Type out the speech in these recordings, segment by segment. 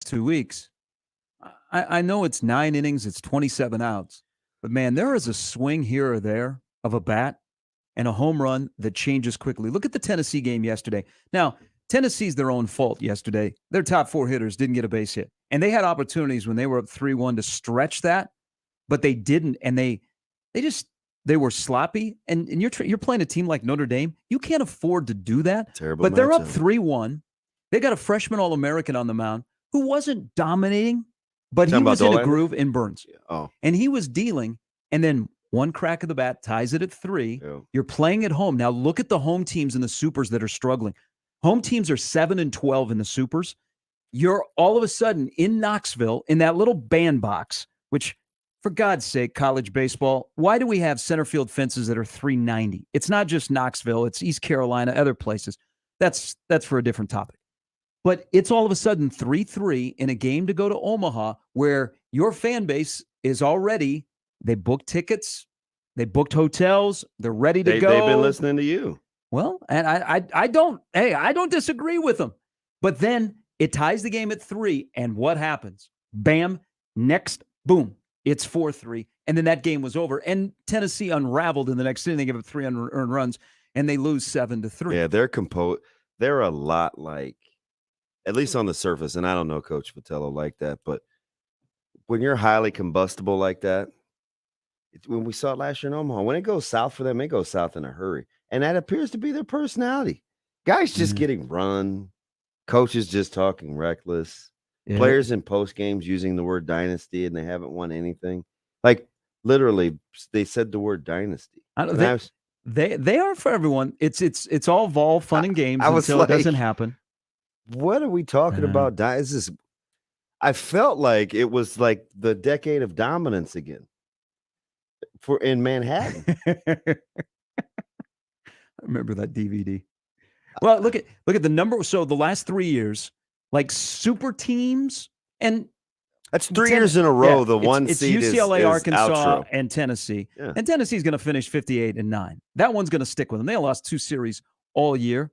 last 2 weeks, I know it's 9 innings, it's 27 outs, but man, there is a swing here or there of a bat and a home run that changes quickly. Look at the Tennessee game yesterday. Now, Tennessee's their own fault yesterday. Their top 4 hitters didn't get a base hit, and they had opportunities when they were up 3-1 to stretch that, but they didn't, and they were sloppy. And you're playing a team like Notre Dame. You can't afford to do that. Terrible. But they're up 3-1. They got a freshman All-American on the mound who wasn't dominating, but he was in a groove in Burns. Oh. And he was dealing, and then one crack of the bat ties it at 3. Yeah. You're playing at home. Now look at the home teams and the supers that are struggling. Home teams are 7-12 in the supers. You're all of a sudden in Knoxville in that little bandbox, which, for God's sake, college baseball, why do we have center field fences that are 390? It's not just Knoxville. It's East Carolina, other places. That's for a different topic. But it's all of a sudden 3-3 in a game to go to Omaha where your fan base is already, they booked tickets, they booked hotels, they're ready to go. They've been listening to you. Well, and I don't disagree with them. But then it ties the game at 3, and what happens? Bam, next, boom, it's 4-3, and then that game was over. And Tennessee unraveled in the next inning. They give up 3 unearned runs, and they lose 7-3. Yeah, they're a lot like, at least on the surface, and I don't know Coach Vitello like that, but when you're highly combustible like that, when we saw it last year in Omaha, when it goes south for them, it goes south in a hurry. And that appears to be their personality. Guys just getting run, coaches just talking reckless, players in post games using the word dynasty, and they haven't won anything. Like, literally, they said the word dynasty. They are for everyone. It's all vol, fun, and games until it doesn't happen. What are we talking about? I felt like it was like the decade of dominance again in Manhattan. I remember that DVD. Well, look at the number. So the last 3 years, like super teams, and that's 3 years in a row. The one it's seed UCLA, is Arkansas, outro. and Tennessee. Yeah. And Tennessee's going to finish 58-9. That one's going to stick with them. They lost 2 series all year,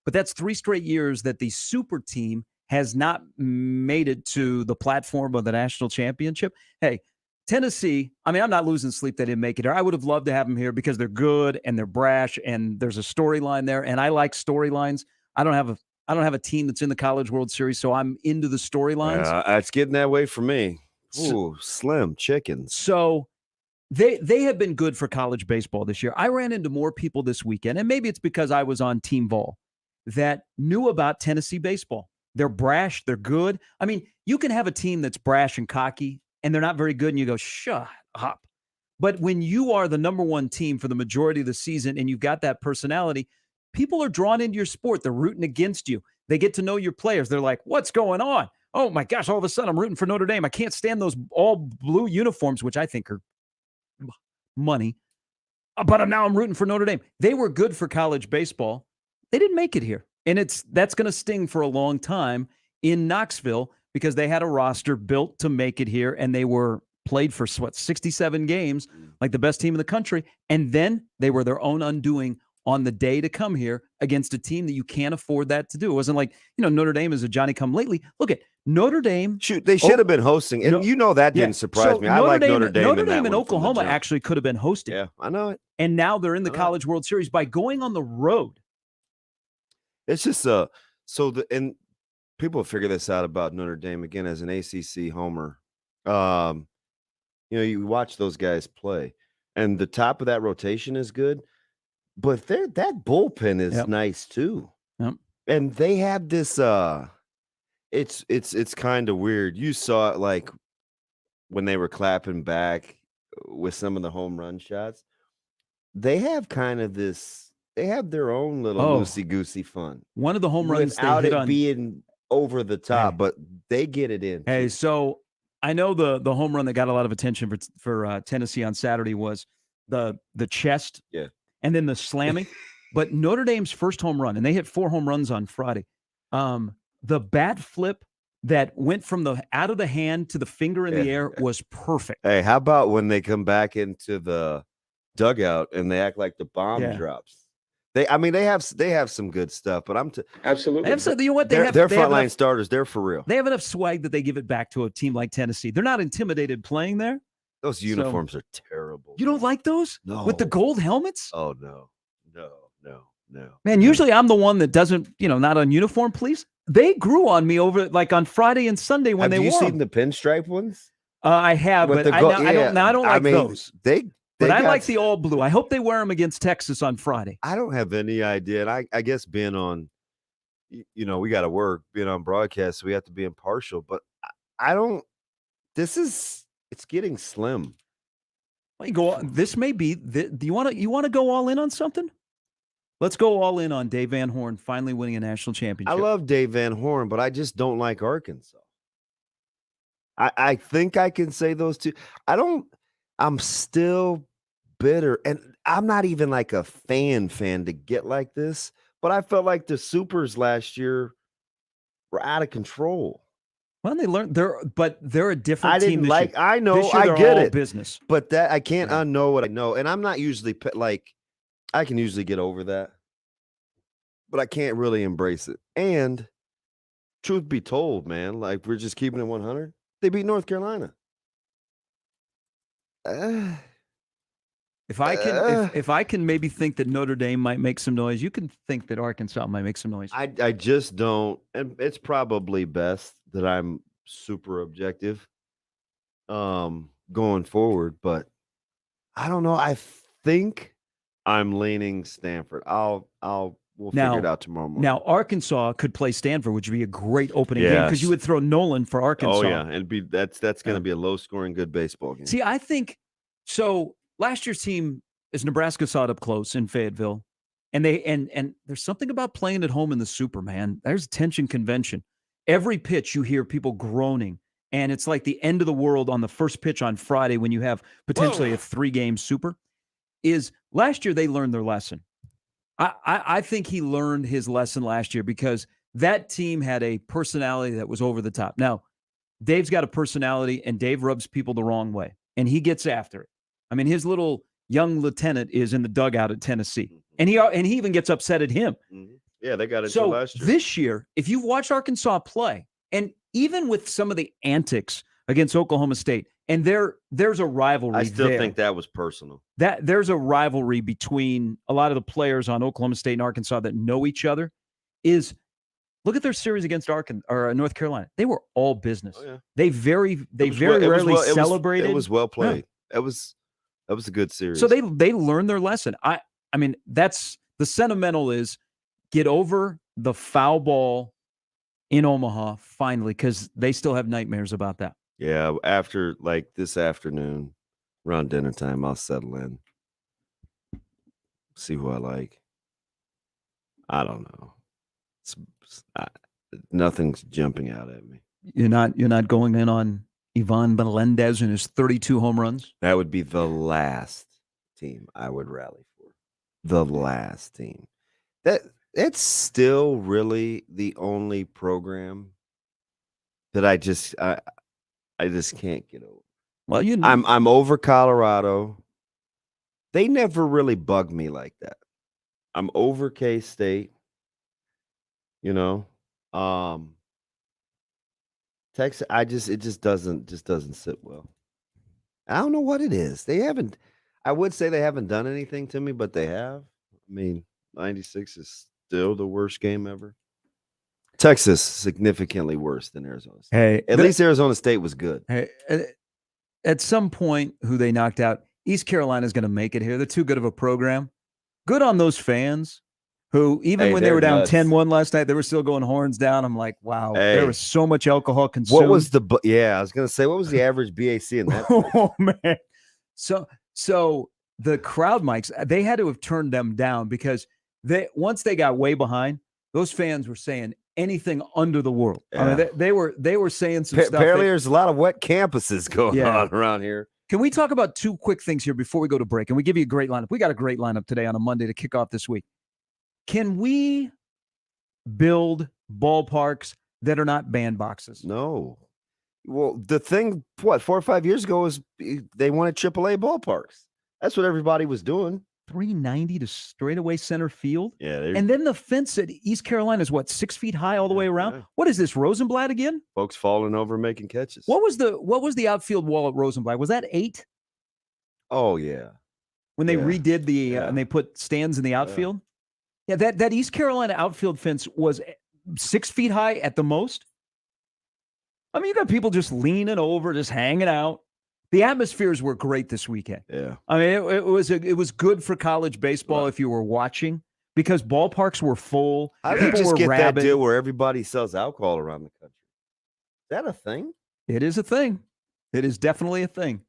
but that's 3 straight years that the super team has not made it to the platform of the national championship. Hey, Tennessee, I mean, I'm not losing sleep they didn't make it here. I would have loved to have them here because they're good and they're brash and there's a storyline there. And I like storylines. I don't have a team that's in the College World Series, so I'm into the storylines. It's getting that way for me. Ooh, slim chickens. So they have been good for college baseball this year. I ran into more people this weekend, and maybe it's because I was on Team Vol, that knew about Tennessee baseball. They're brash. They're good. I mean, you can have a team that's brash and cocky, and they're not very good, and you go, shut up. But when you are the number one team for the majority of the season and you've got that personality, people are drawn into your sport. They're rooting against you. They get to know your players. They're like, what's going on? Oh, my gosh, all of a sudden I'm rooting for Notre Dame. I can't stand those all blue uniforms, which I think are money. But now I'm rooting for Notre Dame. They were good for college baseball. They didn't make it here. And that's going to sting for a long time in Knoxville because they had a roster built to make it here, and they were played for, 67 games, like the best team in the country. And then they were their own undoing on the day to come here against a team that you can't afford that to do. It wasn't like, Notre Dame is a Johnny-come-lately. Look at Notre Dame. Shoot, they should have been hosting. And that didn't surprise me. I like Notre Dame. Notre Dame and Oklahoma actually could have been hosting. Yeah, I know it. And now they're in the College World Series by going on the road. It's just and people figure this out about Notre Dame again as an ACC homer. You watch those guys play, and the top of that rotation is good, but that bullpen is nice too. Yep. And they have this. It's kind of weird. You saw it like when they were clapping back with some of the home run shots. They have kind of this. They have their own little loosey-goosey fun. One of the home runs without they hit it being over the top, but they get it in. Hey, so I know the home run that got a lot of attention for Tennessee on Saturday was the chest, and then the slamming. But Notre Dame's first home run, and they hit 4 home runs on Friday. The bat flip that went from out of the hand to the finger in the air was perfect. Hey, how about when they come back into the dugout and they act like the bomb drops? They have some good stuff, but Absolutely. They have some, you know what? their they have frontline enough, starters, they're for real. They have enough swag that they give it back to a team like Tennessee. They're not intimidated playing there. Those uniforms are terrible. You don't like those? No. With the gold helmets? Oh, no. Man, usually I'm the one that doesn't, not on uniform, please. They grew on me over like on Friday and Sunday when they wore Have you seen them. the pinstripe ones? I have, but I don't like those. But I like the all blue. I hope they wear them against Texas on Friday. I don't have any idea. And I guess being on, we got to work, being on broadcast, so we have to be impartial. But I don't. It's getting slim. Well, you go. This may be. Do you want to go all in on something? Let's go all in on Dave Van Horn finally winning a national championship. I love Dave Van Horn, but I just don't like Arkansas. I think I can say those two. I'm still bitter, and I'm not even like a fan to get like this, but I felt like the Supers last year were out of control. Well, they learned they're a different I team. Didn't like. Year. I know. This year I get it. Business, but that I can't unknow what I know, and I'm not usually like. I can usually get over that, but I can't really embrace it. And truth be told, man, like we're just keeping it 100. They beat North Carolina. If I can maybe think that Notre Dame might make some noise, you can think that Arkansas might make some noise. I just don't, and it's probably best that I'm super objective going forward, but I don't know. I think I'm leaning Stanford. We'll figure it out tomorrow morning. Now, Arkansas could play Stanford, which would be a great opening game because you would throw Nolan for Arkansas. Oh yeah, and that's going to be a low-scoring, good baseball game. See, I think so. Last year's team is Nebraska saw it up close in Fayetteville, and there's something about playing at home in the Super, man. There's tension convention. Every pitch you hear people groaning, and it's like the end of the world on the first pitch on Friday when you have potentially a 3-game Super. Is last year they learned their lesson. I think he learned his lesson last year because that team had a personality that was over the top. Now, Dave's got a personality, and Dave rubs people the wrong way, and he gets after it. I mean, his little young lieutenant is in the dugout at Tennessee, and he even gets upset at him. Yeah, they got it so last year. This year, if you've watched Arkansas play, and even with some of the antics against Oklahoma State, and there's a rivalry. I still think that was personal. That there's a rivalry between a lot of the players on Oklahoma State and Arkansas that know each other. Look at their series against North Carolina. They were all business. Oh, yeah. They very rarely celebrated. It was well played. Yeah. That was a good series. So they learned their lesson. I mean, that's the sentimental is get over the foul ball in Omaha finally, because they still have nightmares about that. Yeah, after like this afternoon, around dinner time, I'll settle in. See who I like. I don't know. Nothing's jumping out at me. You're not going in on Ivan Melendez and his 32 home runs? That would be the last team I would rally for. The last team. It's still really the only program that I just can't get over. Well, I'm over Colorado. They never really bugged me like that. I'm over K-State. Texas, it just doesn't sit well. I don't know what it is. I would say they haven't done anything to me, but they have. I mean, 96 is still the worst game ever. Texas, significantly worse than Arizona State. Hey, at least Arizona State was good. Hey, at some point, who they knocked out, East Carolina is going to make it here. They're too good of a program. Good on those fans who, even when they were down 10-1 last night, they were still going horns down. I'm like, wow, there was so much alcohol consumed. What was I was going to say, what was the average BAC in that? Oh, man. So the crowd mics, they had to have turned them down because once they got way behind, those fans were saying anything under the world. Yeah. I mean, they were saying some stuff. Apparently, there's a lot of wet campuses going on around here. Can we talk about two quick things here before we go to break? And we give you a great lineup. We got a great lineup today on a Monday to kick off this week. Can we build ballparks that are not bandboxes? No. Well, the thing, 4 or 5 years ago, is they wanted AAA ballparks. That's what everybody was doing. 390 to straightaway center field. Yeah, And then the fence at East Carolina is what, 6 feet high all the way around? yeah. What is this, Rosenblatt again? Folks falling over making catches. What was the outfield wall at Rosenblatt? Was that 8 Oh yeah, when they Yeah. redid the Yeah. and they put stands in the outfield? Yeah, that East Carolina outfield fence was 6 feet high at the most. I mean, you got people just leaning over, just hanging out. The atmospheres were great this weekend. yeah. I mean, it was good for college baseball Right. if you were watching because ballparks were full. How do you People just were get rabid. that deal where everybody sells alcohol around the country? Is that a thing? It is a thing. It is definitely a thing.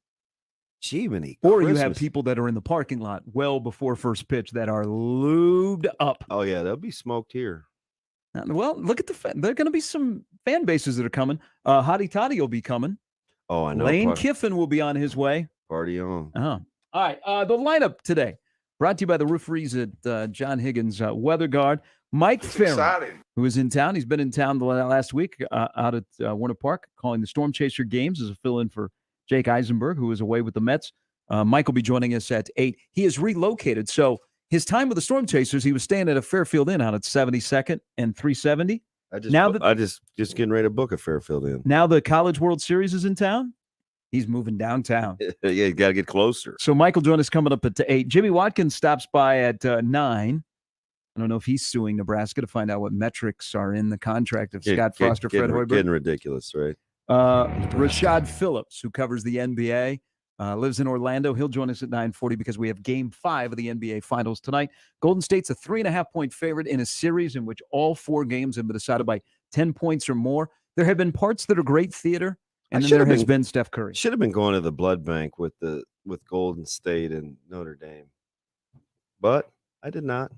Jiminy Or you have Christmas. people that are in the parking lot well before first pitch that are lubed up. Oh yeah, they'll be smoked here. Well, look at there are going to be some fan bases that are coming. Hottie Toddy will be coming. Oh, I know. Lane Kiffin will be on his way. Party on. All right. The lineup today brought to you by the referees at John Higgins Weather Guard. Mike Farron, who is in town. He's been in town the last week out at Warner Park calling the Storm Chaser games as a fill-in for Jake Eisenberg, who is away with the Mets. Mike will be joining us at 8. He is relocated. So his time with the Storm Chasers, he was staying at a Fairfield Inn out at 72nd and 370. I just getting ready to book a Fairfield Inn. Now the College World Series is in town. He's moving downtown. Yeah, you got to get closer. So Mike will join us coming up at 8. Jimmy Watkins stops by at 9. I don't know if he's suing Nebraska to find out what metrics are in the contract of Scott Frost or Fred Hoiberg. Getting ridiculous, right? Rashad Phillips, who covers the NBA, lives in Orlando. He'll join us at 9:40 because we have Game 5 of the NBA Finals tonight. Golden State's a 3.5-point favorite in a series in which all 4 games have been decided by 10 points or more. There have been parts that are great theater, and then there has been Steph Curry. Should have been going to the blood bank with Golden State and Notre Dame, but I did not.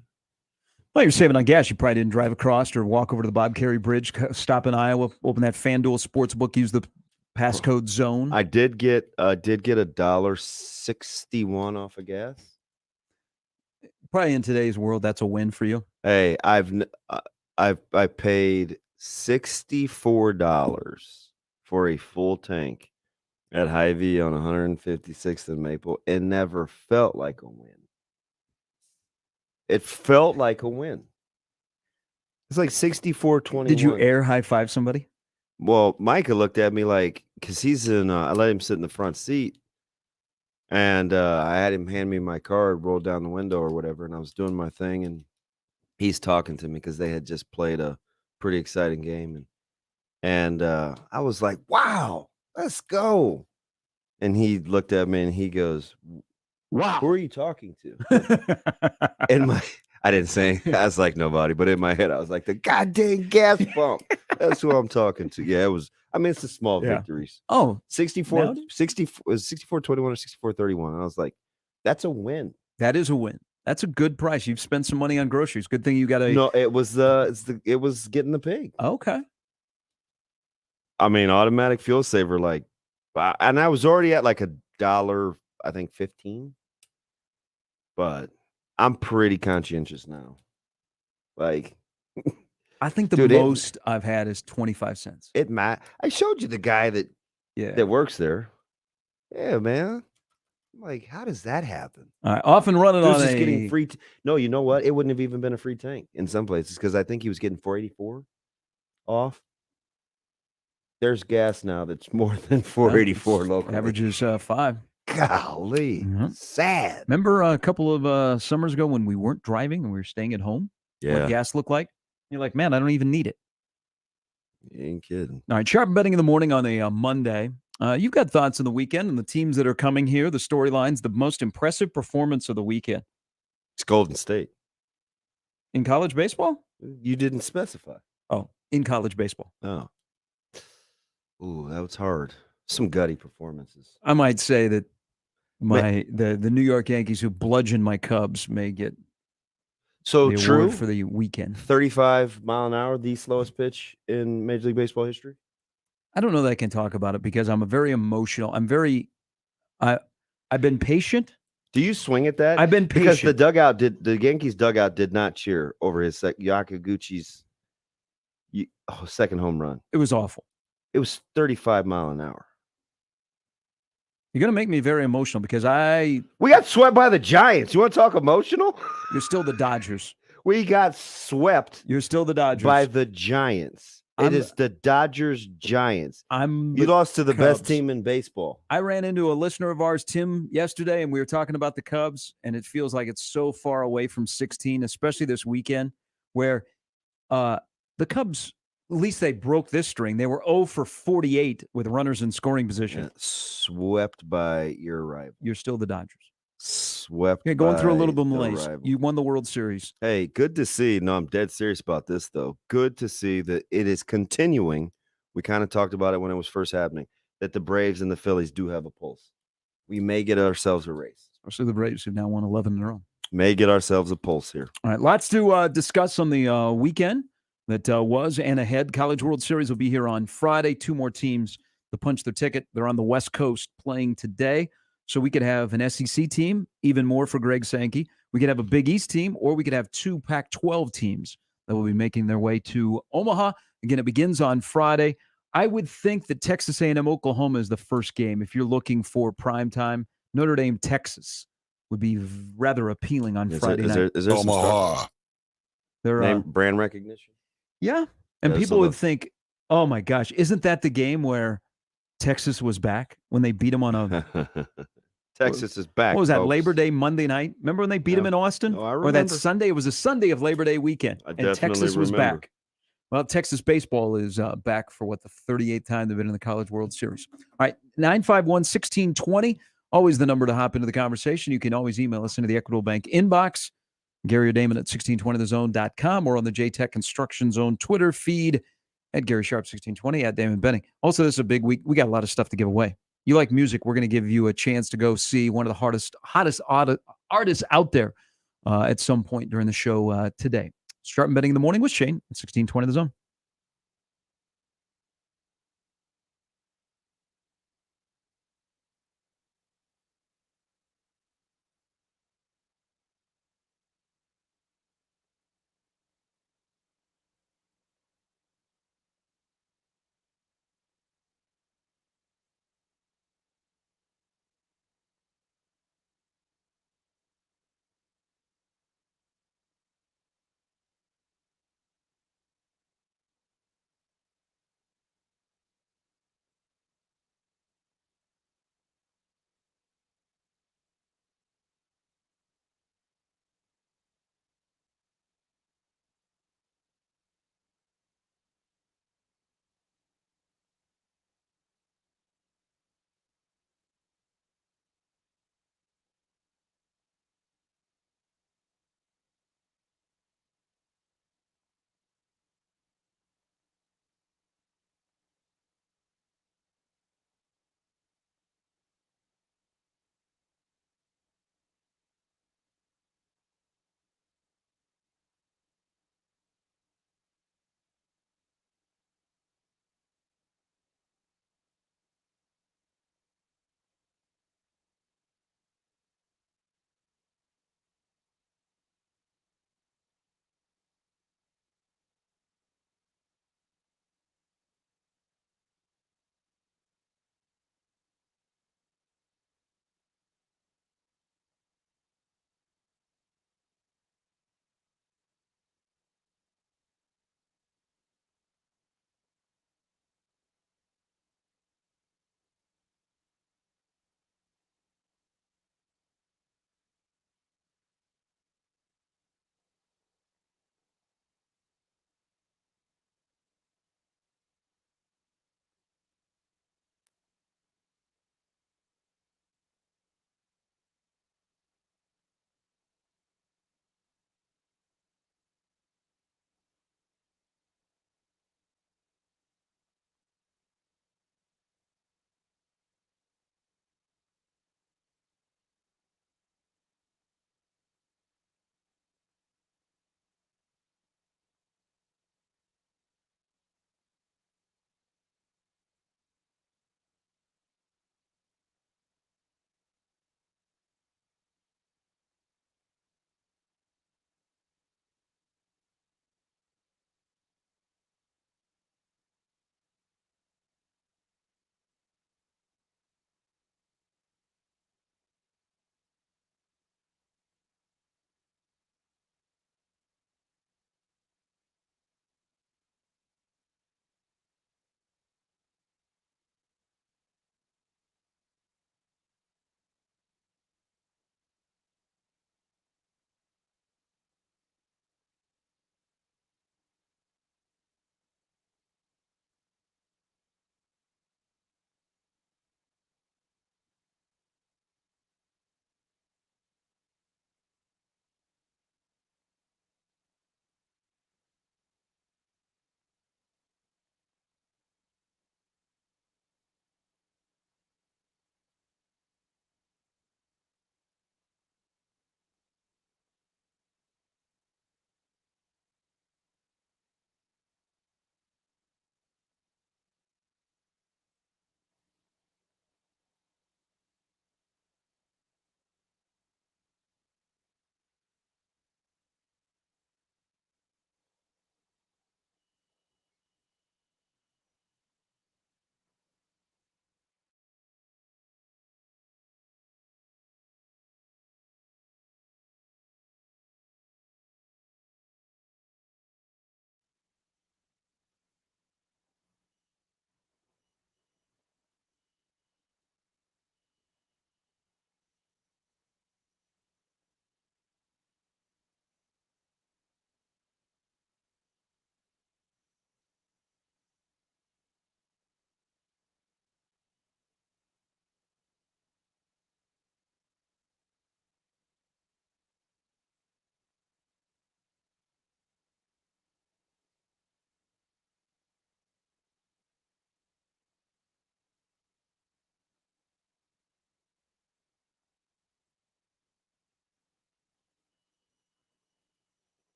Well, you're saving on gas. You probably didn't drive across or walk over to the Bob Carey Bridge, stop in Iowa, open that FanDuel Sportsbook, use the passcode zone. I did get $1.61 off of gas. Probably in today's world, that's a win for you. Hey, I paid $64 for a full tank at Hy-Vee on 156th and Maple. It never felt like a win. It felt like a win. It's like 64.21. Did you air high five somebody? Well, Micah looked at me like, because he's in, I let him sit in the front seat, and I had him hand me my card, roll down the window or whatever, and I was doing my thing, and he's talking to me because they had just played a pretty exciting game, and I was like, wow, let's go. And he looked at me and he goes, wow, who are you talking to? I didn't say, I was like, nobody, but in my head, I was like, the goddamn gas pump. That's who I'm talking to. Yeah, it was, it's the small victories. Oh, 64, 60, it was 64.21 or 64.31. And I was like, that's a win. That is a win. That's a good price. You've spent some money on groceries. Good thing you got a. No, it was getting the pig. Okay. I mean, automatic fuel saver, and I was already at like $1, I think 15. But I'm pretty conscientious now. Like, I think the most I've had is 25 cents. I showed you the guy that works there. Yeah, man. I'm like, how does that happen? All right, off and running on getting free. No, you know what? It wouldn't have even been a free tank in some places because I think he was getting $4.84 off. There's gas now that's more than $4.84 local. Averages 5. Golly, sad. Remember a couple of summers ago when we weren't driving and we were staying at home? Yeah. What gas looked like? You're like, man, I don't even need it. You ain't kidding. All right, sharp betting in the morning on a Monday. You've got thoughts on the weekend and the teams that are coming here, the storylines, the most impressive performance of the weekend. It's Golden State. In college baseball? You didn't specify. Oh, in college baseball. Oh. Ooh, that was hard. Some gutty performances. I might say that the New York Yankees who bludgeoned my Cubs may get the award for the weekend. 35 mile an hour, the slowest pitch in Major League Baseball history. I don't know that I can talk about it because I'm a very emotional. I've been patient. Do you swing at that? I've been patient because the Yankees dugout did not cheer over his Yakaguchi's second home run. It was awful. It was 35 mile an hour. You're going to make me very emotional because We got swept by the Giants. You want to talk emotional? you're still the Dodgers. We got swept You're still the Dodgers. by the Giants. It is the Dodgers Giants. You lost to the best team in baseball. I ran into a listener of ours, Tim, yesterday, and we were talking about the Cubs, and it feels like it's so far away from 16, especially this weekend, where the Cubs, at least they broke this string. They were 0 for 48 with runners in scoring position. Yeah, swept by your rival. You're still the Dodgers. Swept. Okay, going through a little bit of the malaise. rival. You won the World Series. Hey, good to see. No, I'm dead serious about this, though. Good to see that it is continuing. We kind of talked about it when it was first happening, that the Braves and the Phillies do have a pulse. We may get ourselves a race. Especially the Braves, who've now won 11 in a row. May get ourselves a pulse here. All right, lots to discuss on the weekend that was and ahead. College World Series will be here on Friday. 2 more teams to punch their ticket. They're on the West Coast playing today. So we could have an SEC team, even more for Greg Sankey. We could have a Big East team, or we could have 2 Pac-12 teams that will be making their way to Omaha. Again, it begins on Friday. I would think that Texas A&M Oklahoma is the first game. If you're looking for prime time, Notre Dame, Texas would be rather appealing on Friday night. Is there Omaha? They're, name brand recognition? Yeah. And people would think, oh my gosh, isn't that the game where Texas was back when they beat them on a Texas is back. What was that, folks. Labor Day Monday night? Remember when they beat them in Austin? Oh, I or that remember. Sunday? It was a Sunday of Labor Day weekend. And Texas was remember. back. Well, Texas baseball is back for the 38th time they've been in the College World Series. All right, 951-1620. Always the number to hop into the conversation. You can always email us into the Equitable Bank inbox. Gary or Damon at 1620thezone.com or on the JTech Construction Zone Twitter feed at Gary Sharp 1620 at Damon Benning. Also, this is a big week. We got a lot of stuff to give away. You like music, we're going to give you a chance to go see one of the hottest artists out there at some point during the show today. Sharp and Betting in the Morning with Shane at 1620 The Zone.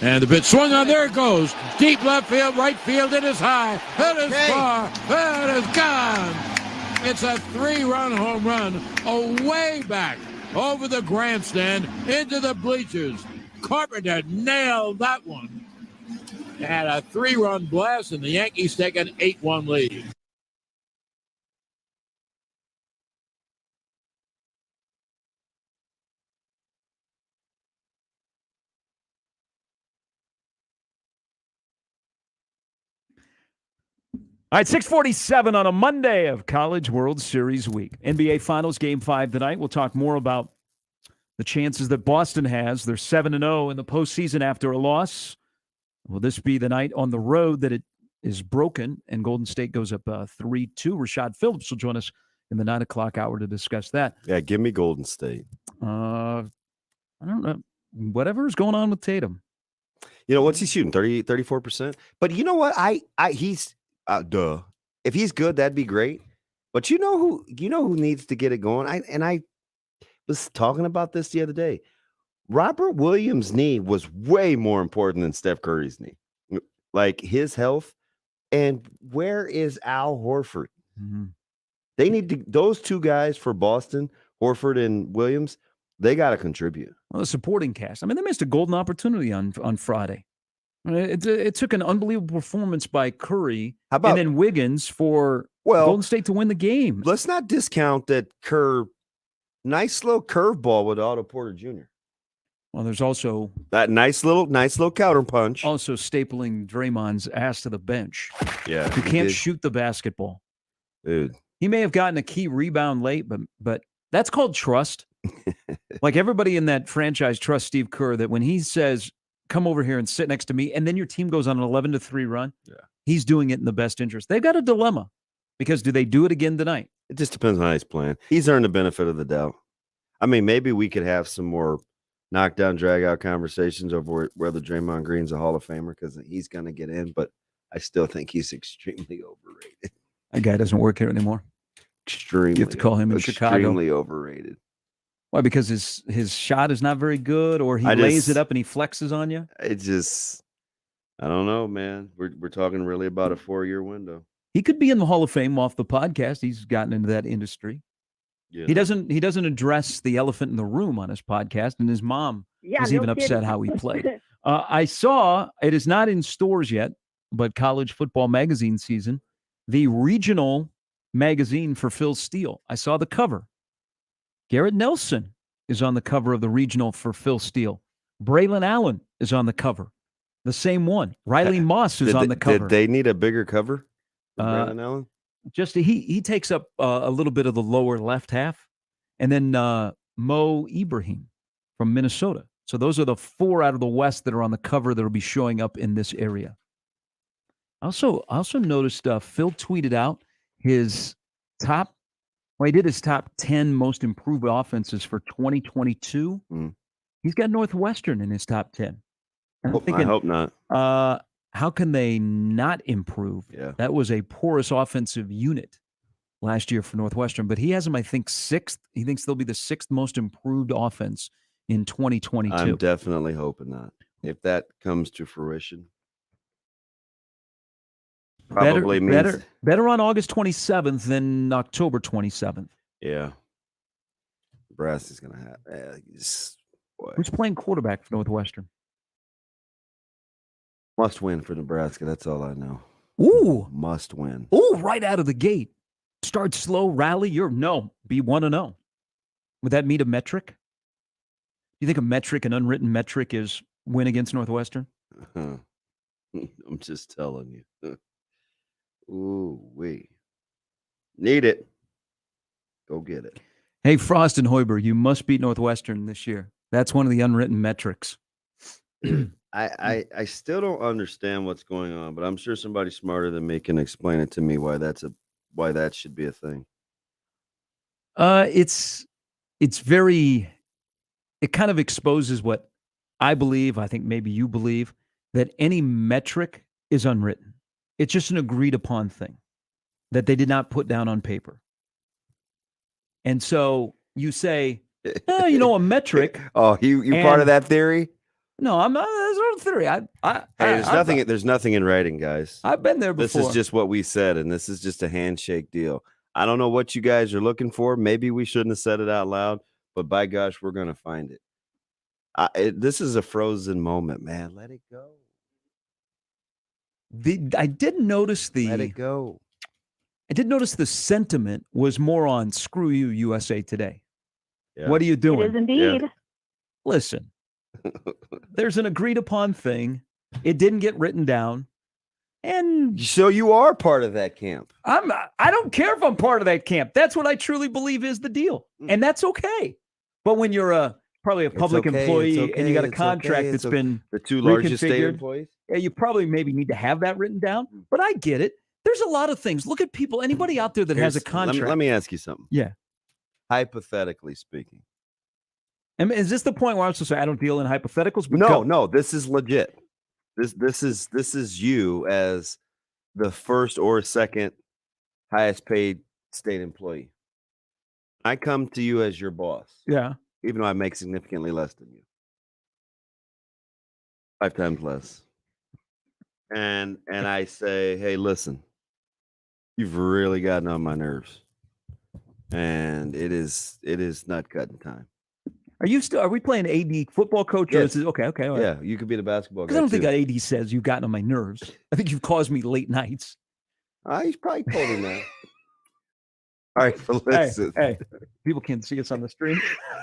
And the pitch swung on. There it goes. Deep left field, right field. It is high. It is far. It is gone. It's a 3-run home run away back over the grandstand into the bleachers. Carpenter nailed that one. And a 3-run blast, and the Yankees take an 8-1 lead. All right, 6:47 on a Monday of College World Series week. NBA Finals Game 5 tonight. We'll talk more about the chances that Boston has. They're 7-0 in the postseason after a loss. Will this be the night on the road that it is broken and Golden State goes up 3-2? Rashad Phillips will join us in the 9 o'clock hour to discuss that. Yeah, give me Golden State. I don't know. Whatever's going on with Tatum. You know, what's he shooting? 34%? But you know what? He's if he's good, that'd be great. But you know who needs to get it going? I was talking about this the other day. Robert Williams' knee was way more important than Steph Curry's knee. Like his health. And where is Al Horford? Mm-hmm. They need to, those two guys for Boston, Horford and Williams, they got to contribute. Well, the supporting cast. I mean, they missed a golden opportunity on Friday. It took an unbelievable performance by Curry and then Wiggins for Golden State to win the game. Let's not discount that nice little curveball with Otto Porter Jr. Well, there's also that nice little counter punch. Also stapling Draymond's ass to the bench. Yeah. You can't shoot the basketball. Dude. He may have gotten a key rebound late, but that's called trust. Like everybody in that franchise trusts Steve Kerr that when he says, come over here and sit next to me, and then your team goes on an 11-3 run, he's doing it in the best interest. They've got a dilemma because do they do it again tonight? It just depends on how he's playing. He's earned the benefit of the doubt. I mean, maybe we could have some more knockdown, drag-out conversations over whether Draymond Green's a Hall of Famer because he's going to get in, but I still think he's extremely overrated. That guy doesn't work here anymore. Extremely. You have to call him in Chicago. Extremely overrated. Why? Because his shot is not very good, or he lays it up and he flexes on you? It just, I don't know, man. We're talking really about a 4-year window. He could be in the Hall of Fame off the podcast. He's gotten into that industry. Yeah. He doesn't address the elephant in the room on his podcast, and his mom was even upset how he played. I saw, it is not in stores yet, but College Football Magazine season, the regional magazine for Phil Steele. I saw the cover. Garrett Nelson is on the cover of the regional for Phil Steele. Braylon Allen is on the cover. The same one. Riley Moss is on the cover. Did they need a bigger cover than Braylon Allen? Just he takes up a little bit of the lower left half. And then Mo Ibrahim from Minnesota. So those are the 4 out of the West that are on the cover that will be showing up in this area. I also noticed Phil tweeted out his he did his top 10 most improved offenses for 2022. He's got Northwestern in his top 10. I hope not. How can they not improve? Yeah. That was a porous offensive unit last year for Northwestern, but he has them, I think, 6th. He thinks they'll be the 6th most improved offense in 2022. I'm definitely hoping not. If that comes to fruition. Probably better on August 27th than October 27th. Yeah. Nebraska's going to have. Who's playing quarterback for Northwestern? Must win for Nebraska. That's all I know. Ooh. Must win. Ooh, right out of the gate. Start slow, rally. Be 1-0. Would that meet a metric? Do you think a metric, an unwritten metric, is win against Northwestern? I'm just telling you. Ooh, we need it. Go get it. Hey, Frost and Hoiberg, you must beat Northwestern this year. That's one of the unwritten metrics. I still don't understand what's going on, but I'm sure somebody smarter than me can explain it to me why that should be a thing. It kind of exposes what I believe, I think maybe you believe, that any metric is unwritten. It's just an agreed upon thing that they did not put down on paper. And so you say, a metric. Oh, you part of that theory? No, I'm not. That's what in theory. There's nothing in writing, guys. I've been there before. This is just what we said, and this is just a handshake deal. I don't know what you guys are looking for. Maybe we shouldn't have said it out loud, but by gosh, we're gonna find it. This is a frozen moment, man. Let it go. I did notice Let it go. I did notice the sentiment was more on "Screw you, USA Today." Yeah. What are you doing? It is indeed. Yeah. Listen, there's an agreed upon thing. It didn't get written down, and So you are part of that camp. I don't care if I'm part of that camp. That's what I truly believe is the deal, and that's okay. But when you're probably a public employee and you got a contract that's been the two largest state reconfigured, employees. yeah, you probably maybe need to have that written down. But I get it. There's a lot of things. Look at people. Anybody out there that has a contract. Let me ask you something. Yeah. Hypothetically speaking. And is this the point where I'm supposed to say I don't deal in hypotheticals? No. This is legit. This is you as the first or second highest paid state employee. I come to you as your boss. Yeah. Even though I make significantly less than you. 5 times less. And I say, hey, listen, you've really gotten on my nerves. And it is nut cutting time. Are we playing AD football coach? Yes. Or is it, okay. All right. Yeah, you could be the basketball guy. Because I don't think too. AD says you've gotten on my nerves. I think you've caused me late nights. He's probably told him that. All right, so listen. Hey, people can't see us on the stream.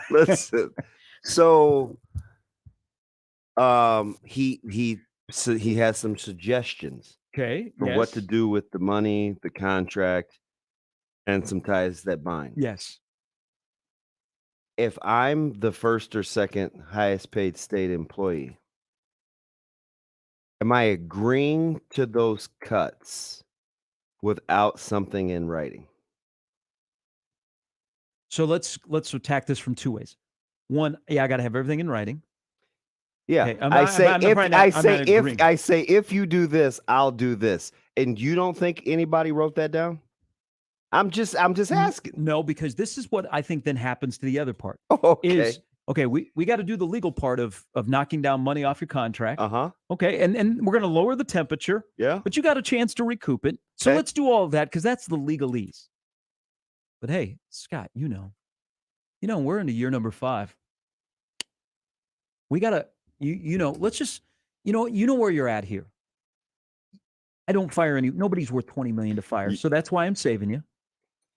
Listen. So he has some suggestions Okay. for what to do with the money, the contract, and some ties that bind. Yes. If I'm the first or second highest paid state employee, am I agreeing to those cuts without something in writing? So let's attack this from two ways. One, I got to have everything in writing. Yeah, Okay, I say if you do this, I'll do this, and you don't think anybody wrote that down? I'm just asking. No, because this is what I think then happens to the other part. Okay. We got to do the legal part of knocking down money off your contract. Uh-huh. Okay, and we're going to lower the temperature. Yeah. But you got a chance to recoup it. So Okay. let's do all of that because that's the legalese. But hey, Scott, we're into year number 5. We got to, let's just, where you're at here. I don't fire nobody's worth $20 million to fire. So that's why I'm saving you.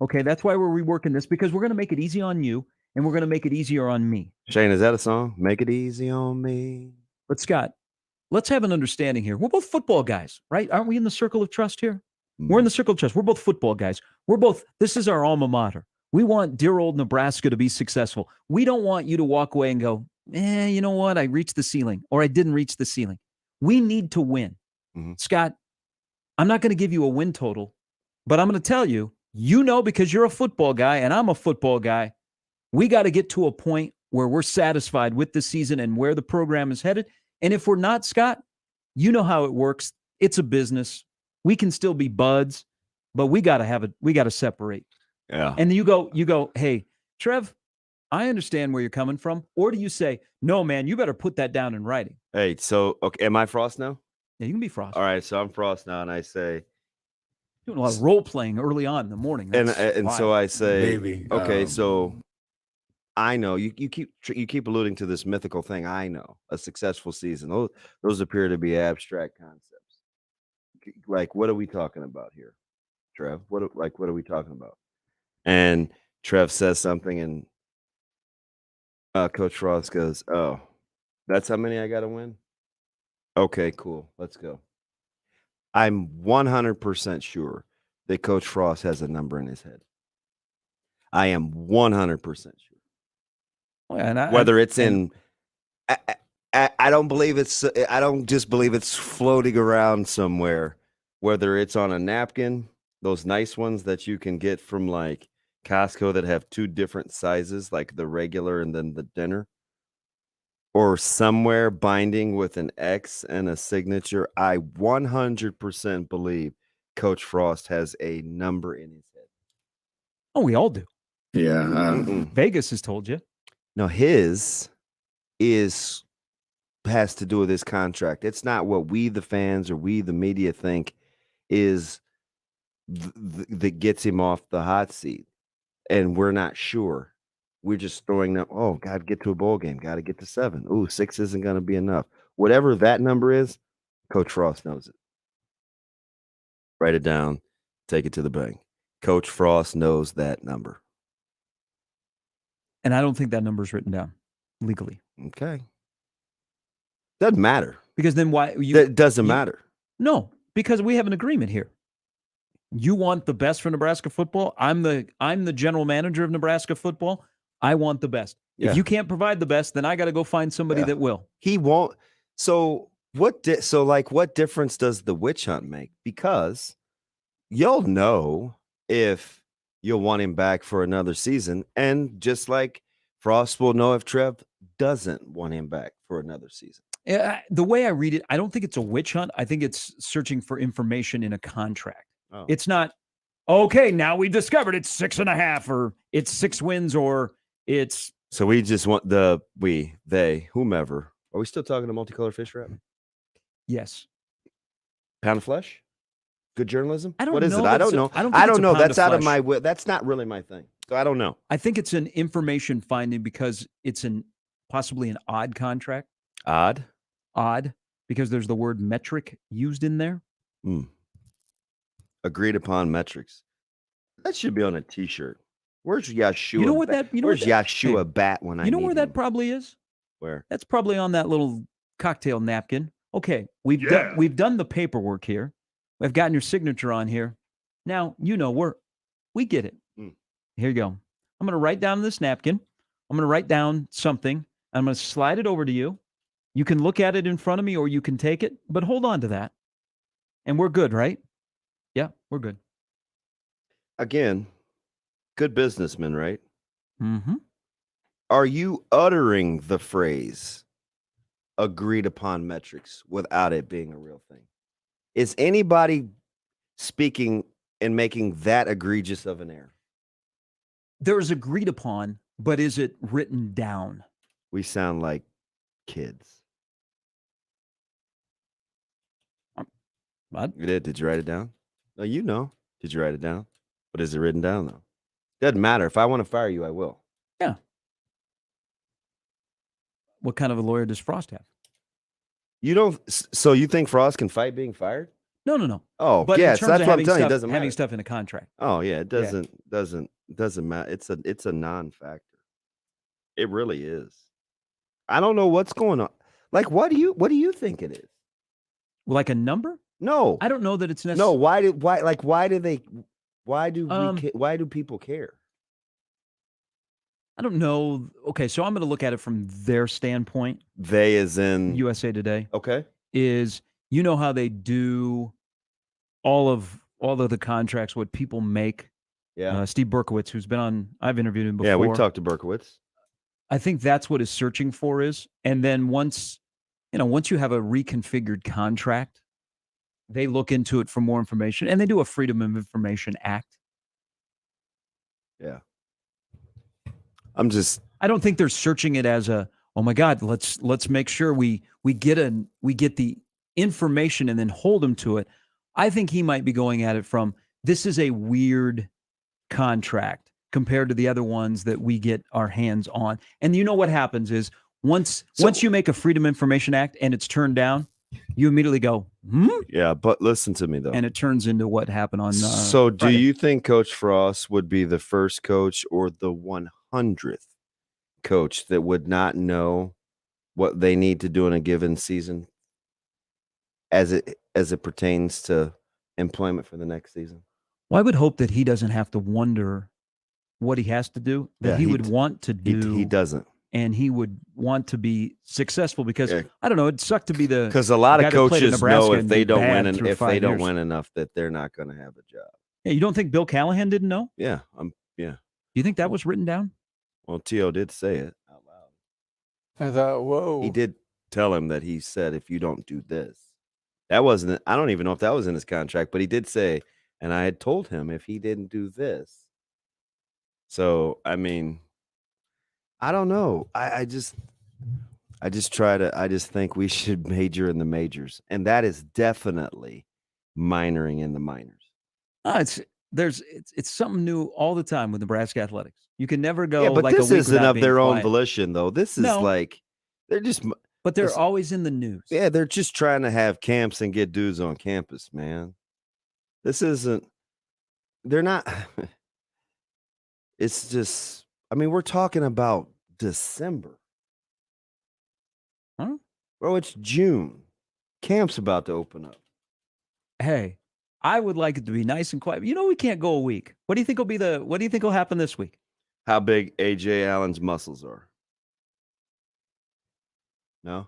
Okay, that's why we're reworking this because we're going to make it easy on you and we're going to make it easier on me. Shane, is that a song? Make it easy on me. But Scott, let's have an understanding here. We're both football guys, right? Aren't we in the circle of trust here? We're in the circle of trust. We're both football guys. This is our alma mater. We want dear old Nebraska to be successful. We don't want you to walk away and go, you know what? I reached the ceiling or I didn't reach the ceiling. We need to win. Mm-hmm. Scott, I'm not going to give you a win total, but I'm going to tell you, because you're a football guy and I'm a football guy, we got to get to a point where we're satisfied with the season and where the program is headed. And if we're not, Scott, you know how it works. It's a business. We can still be buds, but we got to separate. Yeah. And you go, hey, Trev, I understand where you're coming from. Or do you say, no, man, you better put that down in writing? Hey, so, okay, am I Frost now? Yeah, you can be Frost. All right, so I'm Frost now, and I say, doing a lot of role playing early on in the morning. And so I say, Maybe. okay, so I know you keep alluding to this mythical thing. I know a successful season. Those appear to be abstract concepts. Like, what are we talking about here, Trev? What are we talking about? And Trev says something, and Coach Frost goes, "Oh, that's how many I got to win." Okay, cool. Let's go. I'm 100% sure that Coach Frost has a number in his head. I am 100% sure. Whether it's in, I don't believe it's. I don't just believe it's floating around somewhere. Whether it's on a napkin, those nice ones that you can get from like Costco that have 2 different sizes, like the regular and then the dinner, or somewhere binding with an X and a signature, I 100% believe Coach Frost has a number in his head. Oh, we all do. Yeah. Vegas has told you. No, his is has to do with his contract. It's not what we, the fans, or we, the media, think is that gets him off the hot seat. And we're not sure. We're just throwing them, oh, got to get to a bowl game. Got to get to 7. Ooh, 6 isn't going to be enough. Whatever that number is, Coach Frost knows it. Write it down. Take it to the bank. Coach Frost knows that number. And I don't think that number is written down legally. Okay. Doesn't matter. Because then why? That doesn't matter. No, because we have an agreement here. You want the best for Nebraska football. I'm the general manager of Nebraska football. I want the best. Yeah. If you can't provide the best, then I got to go find somebody that will. He won't. So what difference does the witch hunt make? Because you'll know if you'll want him back for another season, and just like Frost will know if Trev doesn't want him back for another season. The way I read it, I don't think it's a witch hunt. I think it's searching for information in a contract. Oh. It's not, okay, now we discovered it's 6.5 or it's 6 wins or it's. So we just want they, whomever. Are we still talking to multicolored fish wrap? Yes. Pound of flesh? Good journalism? I don't what is know. it? I don't know. I don't know. That's out of my way. That's not really my thing. So I don't know. I think it's an information finding because it's possibly an odd contract. Odd? Odd, because there's the word metric used in there. Agreed upon metrics. That should be on a T-shirt. Where's Yeshua? You know what that? You know where's what that, Yeshua hey, bat when I? You know need where him? that probably is? Where? That's probably on that little cocktail napkin. Okay, we've done the paperwork here. We've gotten your signature on here. Now we get it. Here you go. I'm going to write down this napkin. I'm going to write down something. I'm going to slide it over to you. You can look at it in front of me, or you can take it, but hold on to that. And we're good, right? Yeah, we're good. Again, good businessman, right? Mm-hmm. Are you uttering the phrase agreed upon metrics without it being a real thing? Is anybody speaking and making that egregious of an error? There is agreed upon, but is it written down? We sound like kids. What? You did? Did you write it down? No, you know. Did you write it down? But is it written down, though? Doesn't matter. If I want to fire you, I will. Yeah. What kind of a lawyer does Frost have? You don't. So you think Frost can fight being fired? No. Oh, but yes, that's what I'm telling you. It doesn't matter. Having stuff in a contract. Oh, yeah, it doesn't matter. It's a non-factor. It really is. I don't know what's going on. Like, what do you think it is? Like a number? No, I don't know that it's necessary. No, why do people care? I don't know. Okay, so I'm going to look at it from their standpoint. They as in USA Today. Okay. Is how they do all of the contracts, what people make. Yeah. Steve Berkowitz, who's been on, I've interviewed him before. Yeah, we talked to Berkowitz. I think that's what his searching for is. And then once you have a reconfigured contract, they look into it for more information, and they do a Freedom of Information Act. Yeah. I don't think they're searching it as oh my God, let's make sure we get the information and then hold them to it. I think he might be going at it from, this is a weird contract compared to the other ones that we get our hands on. And you know what happens is once you make a Freedom of Information Act and it's turned down, you immediately go, Yeah, but listen to me though. And it turns into what happened on So do Friday. you think Coach Frost would be the first coach or the 100th coach that would not know what they need to do in a given season as it pertains to employment for the next season? Well, I would hope that he doesn't have to wonder what he has to do, that he would want to do. He doesn't. And he would want to be successful because I don't know. It'd suck to be because a lot of coaches know if they don't win win enough that they're not going to have a job. Yeah, you don't think Bill Callahan didn't know? Yeah, yeah. Do you think that was written down? Well, T.O. did say it out loud. I thought, whoa. He did tell him that he said, if you don't do this, that wasn't. I don't even know if that was in his contract, but he did say, and I had told him if he didn't do this. So I mean. I don't know. I I just think we should major in the majors, and that is definitely minoring in the minors. It's something new all the time with Nebraska athletics. You can never go Yeah, but like a this week isn't without of being their own quiet. volition, though. This is No. like they're just. But they're Listen, always in the news. yeah, they're just trying to have camps and get dudes on campus, man. This isn't. They're not. It's just. I mean, we're talking about December. Huh? Bro, it's June. Camp's about to open up. Hey, I would like it to be nice and quiet. You know, we can't go a week. What do you think will happen this week? How big AJ Allen's muscles are? No.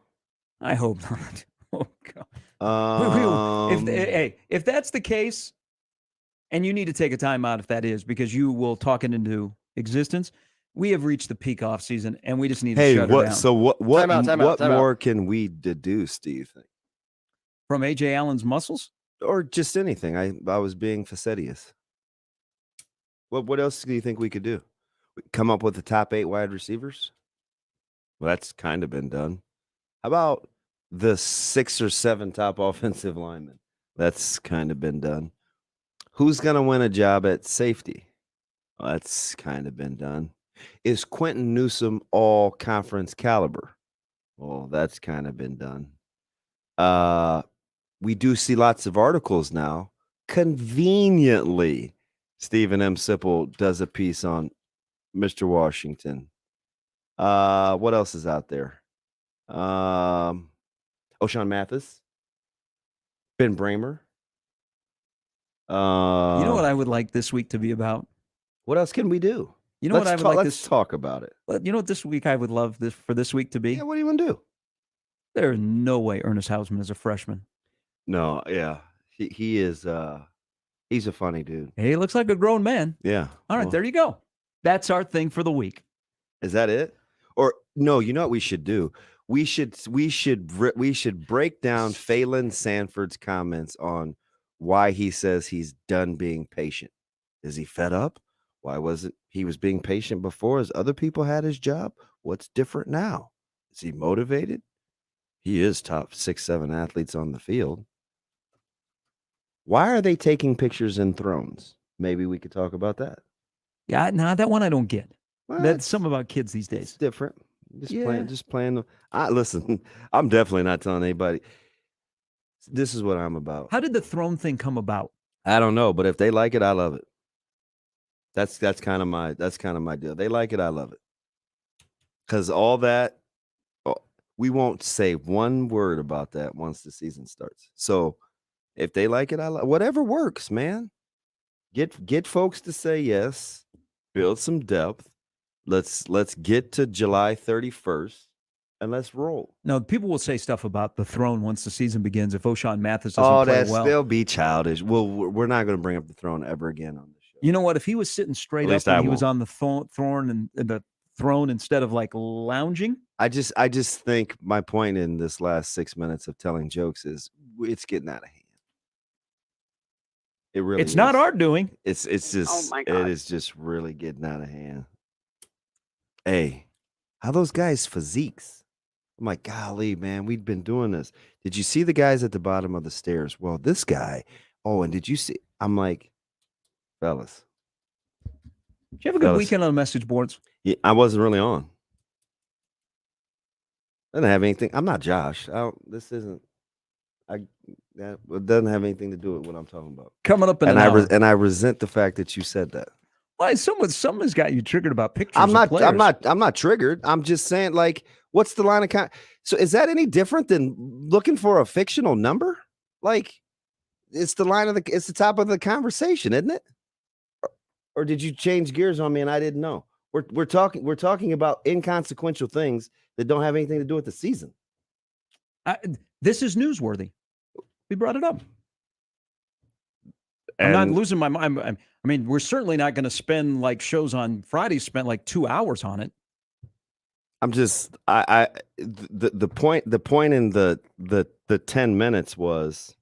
I hope not. Oh God. If that's the case, and you need to take a time out if that is, because you will talk it into existence, we have reached the peak off season, and we just need to shut her down. So what Time out. more can we deduce, do you think? From AJ Allen's muscles? Or just anything. I was being facetious. What else do you think we could do? Come up with the top 8 wide receivers? Well, that's kind of been done. How about the 6 or 7 top offensive linemen? That's kind of been done. Who's going to win a job at safety? Well, that's kind of been done. Is Quentin Newsome all conference caliber? Well, that's kind of been done. We do see lots of articles now. Conveniently, Stephen M. Sipple does a piece on Mr. Washington. What else is out there? O'Shawn Mathis, Ben Bramer. You know what I would like this week to be about? What else can we do? You know what I would like Let's talk about it. You know what this week I would love for this week to be? Yeah, what do you want to do? There is no way Ernest Hausman is a freshman. No, yeah. He is he's a funny dude. He looks like a grown man. Yeah. All right, well, there you go. That's our thing for the week. Is that it? Or no, you know what we should do? We should break down Phelan Sanford's comments on why he says he's done being patient. Is he fed up? Why wasn't he was being patient before as other people had his job? What's different now? Is he motivated? He is top 6-7 athletes on the field. Why are they taking pictures in thrones? Maybe we could talk about that. Yeah, that one I don't get. Well, That's something about kids these It's days. different. Just playing. Listen, I'm definitely not telling anybody. This is what I'm about. How did the throne thing come about? I don't know, but if they like it, I love it. That's kind of my deal. They like it, I love it. Because all that, we won't say one word about that once the season starts. So if they like it, whatever works, man. Get folks to say yes. Build some depth. Let's get to July 31st and let's roll. No, people will say stuff about the throne once the season begins if O'Shawn Mathis doesn't play well. They'll be childish. Well, we're not going to bring up the throne ever again on this show. You know what? If he was sitting straight up and he was on the throne instead of like lounging. I just think my point in this last 6 minutes of telling jokes is it's getting out of hand. It really It's is. not our doing. It's just Oh my God. It is just really getting out of hand. Hey, how those guys' physiques? I'm like, golly, man, we've been doing this. Did you see the guys at the bottom of the stairs? Well, this guy. Oh, and did you see? I'm like, fellas. Did you have a good weekend on the message boards? Yeah, I wasn't really on. I didn't have anything. I'm not Josh. This isn't. It doesn't have anything to do with what I'm talking about. Coming up in and an hour. I resent the fact that you said that. Why someone's got you triggered about pictures? I'm of players. I'm not triggered. I'm just saying, like, what's the line of so is that any different than looking for a fictional number? Like, it's the top of the conversation, isn't it? Or did you change gears on me and I didn't know? We're talking about inconsequential things that don't have anything to do with the season. This is newsworthy. We brought it up. I'm not losing my mind. I mean, we're certainly not going to spend like shows on Friday. Spent like 2 hours on it. I'm just the point in the 10 minutes was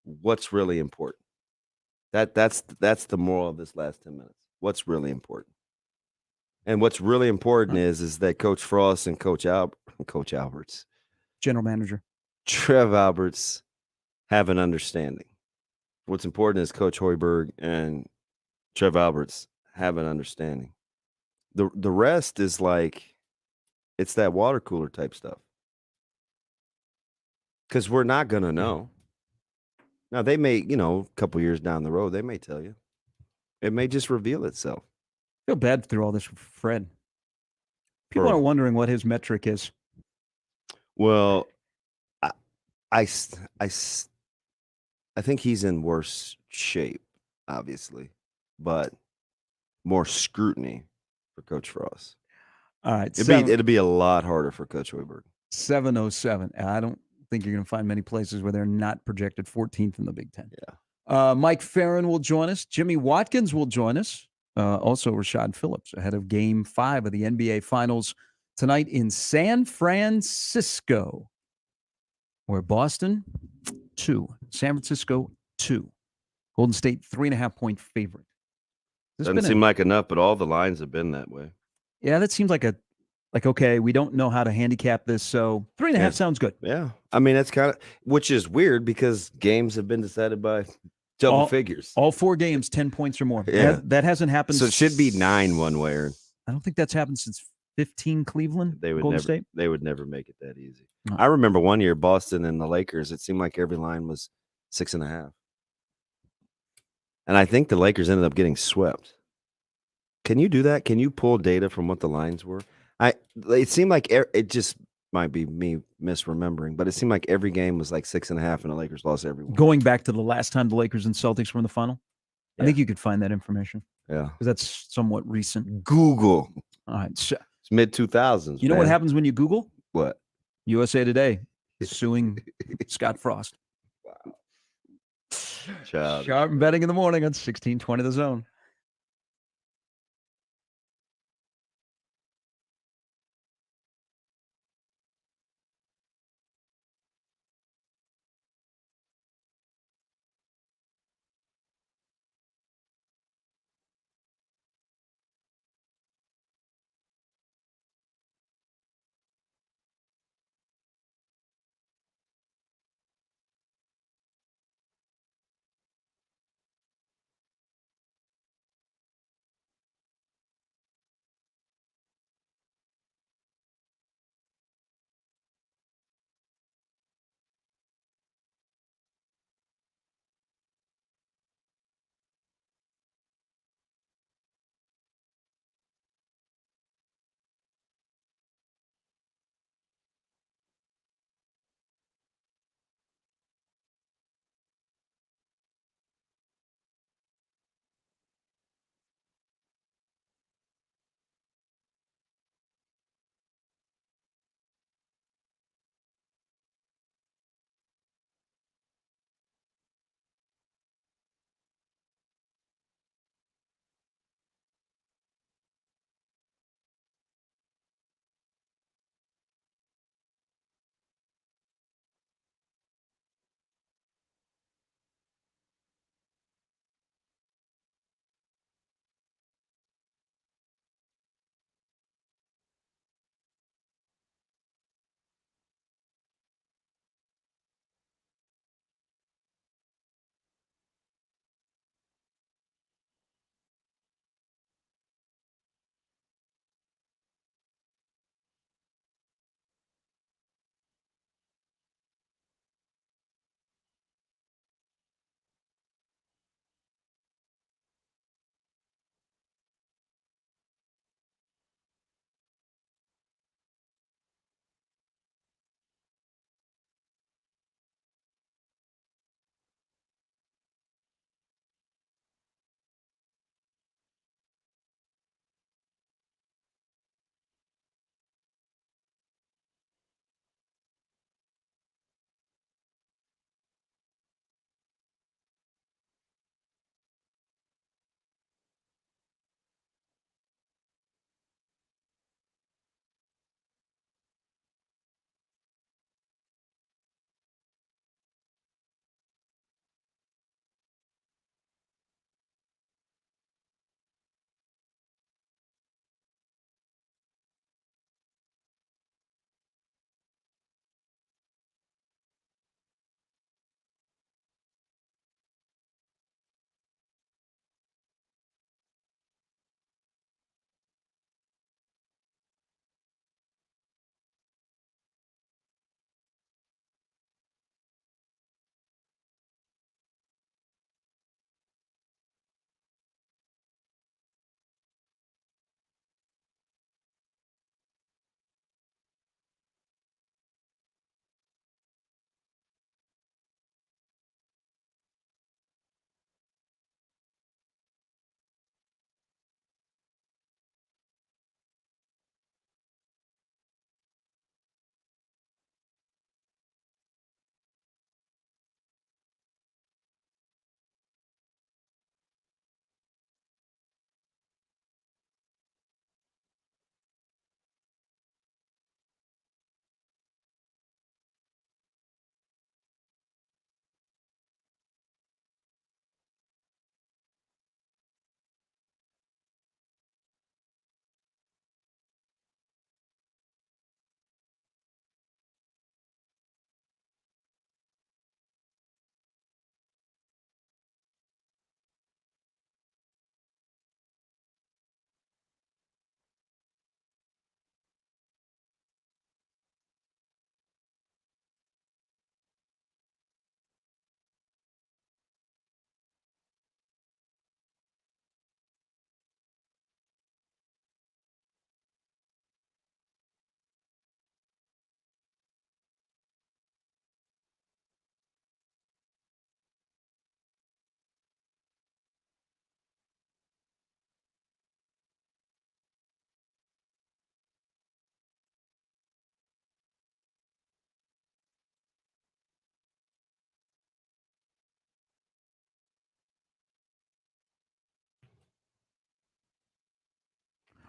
what's really important. That's the moral of this last 10 minutes. What's really important. And what's really important is that Coach Frost and Coach Alberts, General manager. Trev Alberts have an understanding. What's important is Coach Hoiberg and Trev Alberts have an understanding. The rest is like, it's that water cooler type stuff. Because we're not going to know. Now, they may, a couple years down the road, they may tell you. It may just reveal itself. I feel bad through all this for Fred. People are wondering what his metric is. Well, I think he's in worse shape, obviously, but more scrutiny for Coach Frost. All right. It'd be a lot harder for Coach Hoiberg. 707. I don't think you're going to find many places where they're not projected 14th in the Big Ten. Yeah. Mike Farron will join us. Jimmy Watkins will join us. Also, Rashad Phillips ahead of Game 5 of the NBA Finals tonight in San Francisco, where Boston 2, San Francisco 2, Golden State 3.5-point favorite. Doesn't seem like enough, but all the lines have been that way. Yeah, that seems like okay, we don't know how to handicap this, so 3.5 sounds good. Yeah, I mean that's kind of, which is weird because games have been decided by double figures. All 4 games, 10 points or more. Yeah, that hasn't happened. So it should be 9 one way. I don't think that's happened since 15 Cleveland. Golden State. They would never make it that easy. No. I remember one year Boston and the Lakers. It seemed like every line was 6.5, and I think the Lakers ended up getting swept. Can you do that? Can you pull data from what the lines were? It seemed like it just might be me misremembering, but it seemed like every game was like 6.5, and the Lakers lost every one. Going back to the last time the Lakers and Celtics were in the final, I think you could find that information. Yeah, because that's somewhat recent. Google. All right, so, it's mid-2000s. You know what happens when you Google? What? USA Today is suing Scott Frost. Wow. Sharp betting in the morning on 1620 The Zone.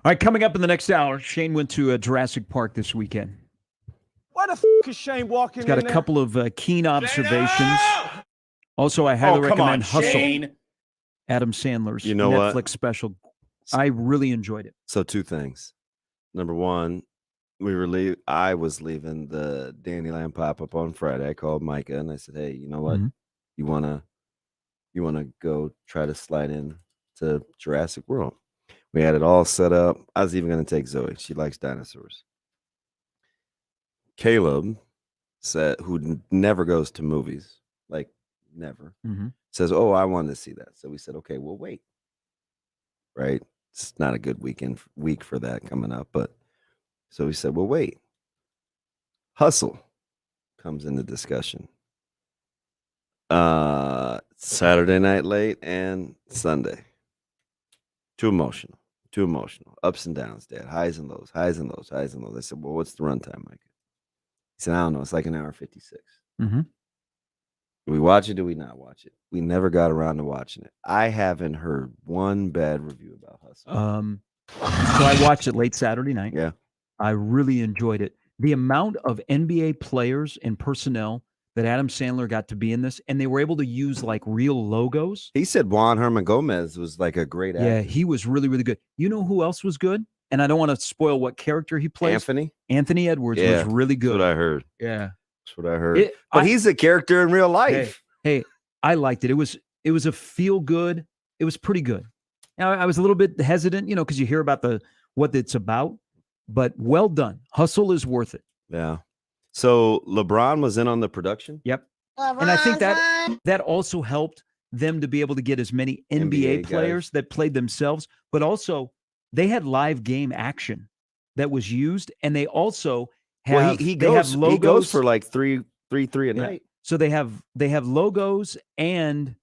All right, coming up in the next hour, Shane went to Jurassic Park this weekend. Why the is Shane walking He's got in a couple of keen observations. Also, I there? highly Oh, come on, recommend Hustle, Shane. Adam Sandler's You know Netflix what? special. I really enjoyed it. So 2 things. Number 1, I was leaving the Dandyland pop-up on Friday. I called Micah and I said, "Hey, you know what? Mhm. You wanna go try to slide in to Jurassic World?" We had it all set up. I was even gonna take Zoe. She likes dinosaurs. Caleb said, who never goes to movies, like never, says, "Oh, I wanted to see that." So we said, "Okay, we'll wait." Right? It's not a good week for that coming up, but so we said, "We'll wait." Hustle comes into discussion. Saturday night late and Sunday. Too emotional. Ups and downs, Dad. Highs and lows. I said, "Well, what's the runtime, Mike?" He said, "I don't know. It's like an hour 56. Mm-hmm. Do we watch it? Do we not watch it? We never got around to watching it. I haven't heard one bad review about Hustle. So I watched it late Saturday night. Yeah. I really enjoyed it. The amount of NBA players and personnel that Adam Sandler got to be in this, and they were able to use like real logos. He said Juan Herman Gomez was like a great actor. Yeah, he was really, really good. You know who else was good? And I don't want to spoil what character he plays. Anthony Edwards was really good. That's what I heard. Yeah. That's what I heard. But he's a character in real life. Hey, I liked it. It was a feel good. It was pretty good. Now, I was a little bit hesitant, because you hear about what it's about, but well done. Hustle is worth it. Yeah. So LeBron was in on the production? Yep. And I think that also helped them to be able to get as many NBA players that played themselves, but also they had live game action that was used, and they also have he goes for like three a night. So they have logos, and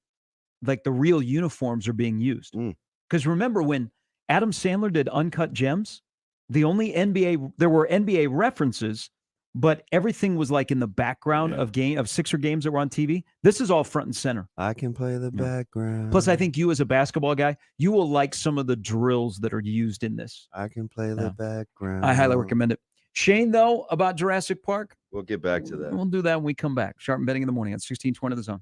like the real uniforms are being used. Because remember when Adam Sandler did Uncut Gems, there were NBA references, but everything was like in the background of Sixer games that were on TV. This is all front and center. I can play the background. Plus, I think you as a basketball guy, you will like some of the drills that are used in this. I can play the background. I highly recommend it. Shane, though, about Jurassic Park, we'll get back to that. We'll do that when we come back. Sharp and Betting in the morning at 1620 The Zone.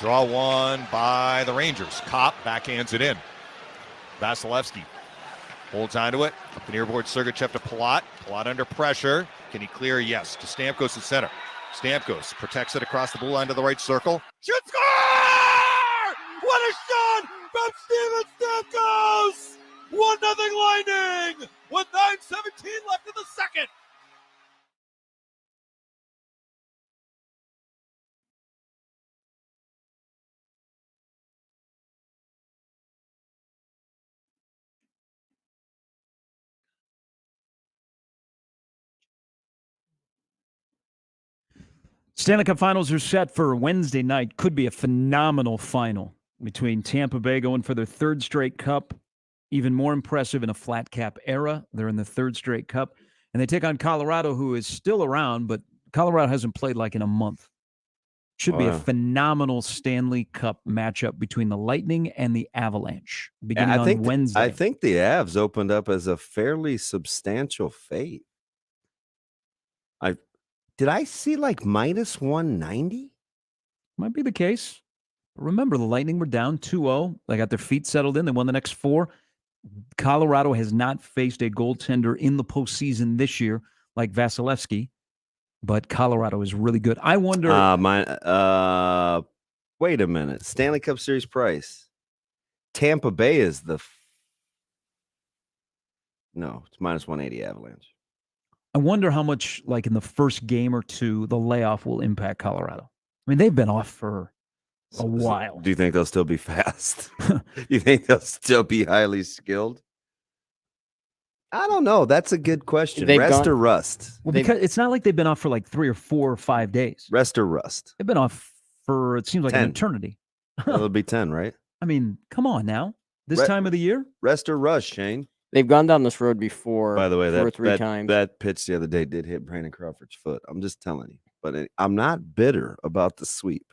Draw one by the Rangers. Kopp backhands it in. Vasilevsky holds onto it. Up the nearboard, Sergachev to Palat. Palat under pressure. Can he clear? Yes. To Stamkos in center. Stamkos protects it across the blue line to the right circle. Shoot, score! What a shot from Steven Stamkos! 1-0 Lightning with 9:17 left in the second. Stanley Cup Finals are set for Wednesday night. Could be a phenomenal final between Tampa Bay going for their third straight cup. Even more impressive in a flat cap era. They're in the third straight cup. And they take on Colorado, who is still around, but Colorado hasn't played like in a month. Should be a phenomenal Stanley Cup matchup between the Lightning and the Avalanche beginning on Wednesday. I think the Avs opened up as a fairly substantial fate. Did I see like minus 190? Might be the case. Remember, the Lightning were down 2-0. They got their feet settled in. They won the next 4. Colorado has not faced a goaltender in the postseason this year like Vasilevsky, but Colorado is really good. I wonder. Wait a minute. Stanley Cup Series price. Tampa Bay is no, it's minus 180 Avalanche. I wonder how much, like in the first game or two, the layoff will impact Colorado. I mean, they've been off for a while. Do you think they'll still be fast? You think they'll still be highly skilled? I don't know. That's a good question. Rest or rust? Well, because it's not like they've been off for like 3 or 4 or 5 days. Rest or rust? They've been off for, it seems like 10. an eternity. It'll be 10, right? I mean, come on now. This time of the year? Rest or rust, Shane? They've gone down this road before. By the way, 2 or 3 times. That pitch the other day did hit Brandon Crawford's foot. I'm just telling you. But I'm not bitter about the sweep.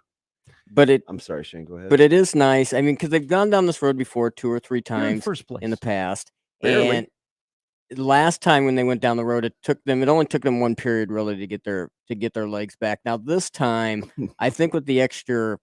But I'm sorry, Shane. Go ahead. But it is nice. I mean, because they've gone down this road before 2 or 3 times in first place in the past. Barely. And last time when they went down the road, it only took them 1 period really to get their legs back. Now this time, I think with the extra.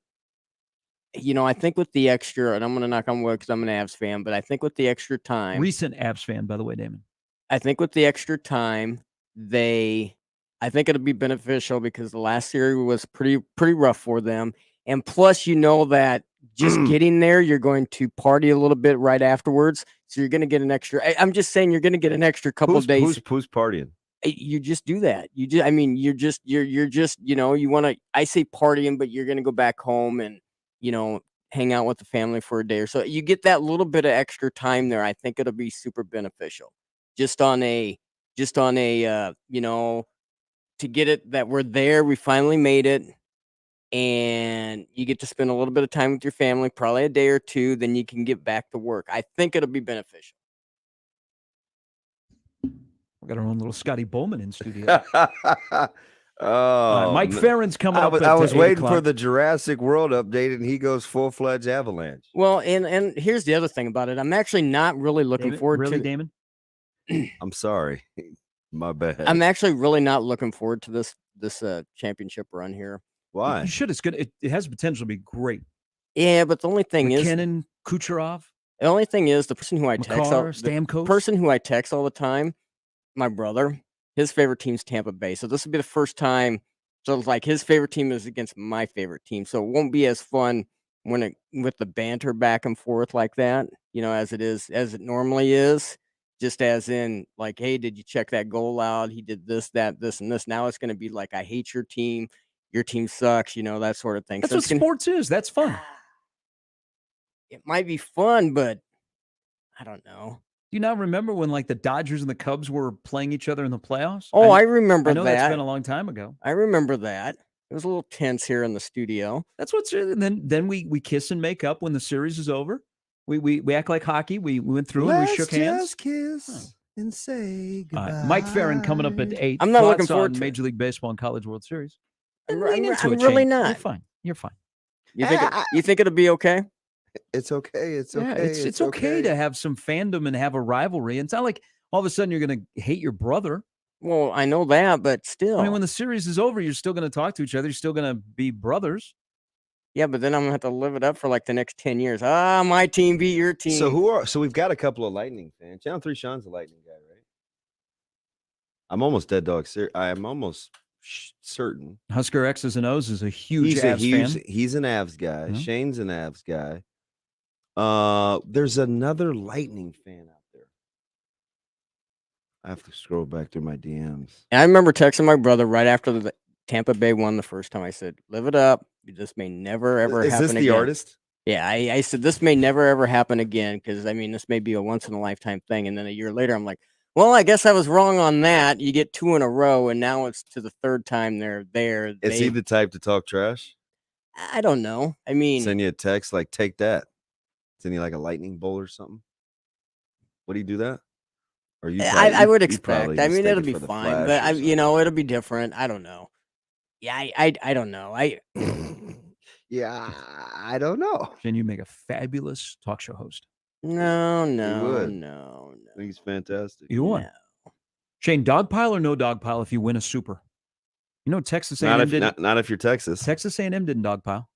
And I'm going to knock on wood because I'm an Avs fan, but I think with the extra time. Recent Avs fan, by the way, Damon. I think with the extra time, I think it'll be beneficial because the last series was pretty rough for them. And plus, that just getting there, you're going to party a little bit right afterwards. So you're going to get an extra. I'm just saying you're going to get an extra couple of days. Who's partying? You just do that. You want to, I say partying, but you're going to go back home and, hang out with the family for a day or so. You get that little bit of extra time there. I think it'll be super beneficial just on a, to get it that we're there. We finally made it. And you get to spend a little bit of time with your family, probably a day or 2. Then you can get back to work. I think it'll be beneficial. We got our own little Scotty Bowman in studio. Oh, Mike Farron's coming up. I was waiting for the Jurassic World update, and he goes full-fledged Avalanche. Well, and here's the other thing about it. I'm actually not really looking forward to Damon? I'm sorry. My bad. I'm actually really not looking forward to this championship run here. Why? You should. It's good. It has potential to be great. Yeah, but the only thing is McKinnon, Kucherov. The only thing is the person who I text all the time, my brother. His favorite team's Tampa Bay. So this will be the first time. So it's like his favorite team is against my favorite team. So it won't be as fun with the banter back and forth like that, as it normally is. Just as in like, hey, did you check that goal out? He did this, that, this, and this. Now it's going to be like, I hate your team. Your team sucks, that sort of thing. That's what sports is. That's fun. It might be fun, but I don't know. Do you not remember when like the Dodgers and the Cubs were playing each other in the playoffs? Oh, I remember that. I know that's been a long time ago. I remember that. It was a little tense here in the studio. That's what's then we kiss and make up when the series is over. We act like hockey. We went through and we shook hands. Just kiss and say goodbye. Mike Farron coming up at 8. I'm not looking forward to Major League Baseball and College World Series. I'm really not. You're fine. You're fine. You think it'll be okay? It's okay. It's okay. Yeah, it's okay to have some fandom and have a rivalry. It's not like all of a sudden you're going to hate your brother. Well, I know that, but still. I mean, when the series is over, you're still going to talk to each other. You're still going to be brothers. Yeah, but then I'm gonna have to live it up for like the next 10 years. Ah, my team beat your team. So we've got a couple of Lightning fans. Channel 3 Sean's a Lightning guy, right? I'm almost dead dog. I am almost certain. Husker X's and O's is a huge Avs fan. He's an Avs guy. Mhm. Shane's an Avs guy. There's another Lightning fan out there. I have to scroll back through my DMs. And I remember texting my brother right after the Tampa Bay won the first time. I said, "Live it up. This may never ever happen again." Is this the artist? Yeah, I said this may never ever happen again because I mean this may be a once in a lifetime thing. And then a year later, I'm like, well, I guess I was wrong on that. You get 2 in a row, and now it's to the third time they're there. Is he the type to talk trash? I don't know. I mean, Send you a text like, "Take that." Send you like a lightning bolt or something. Would he do that? Or you? I would expect. I mean, it'll be fine, but it'll be different. I don't know. Yeah, I don't know. Yeah, I don't know. Shane, you make a fabulous talk show host. No. I think he's fantastic. You won. No. Shane, dog pile or no dog pile if you win a super? You know, Texas A&M didn't. Not if you're Texas. Texas A&M didn't dog pile.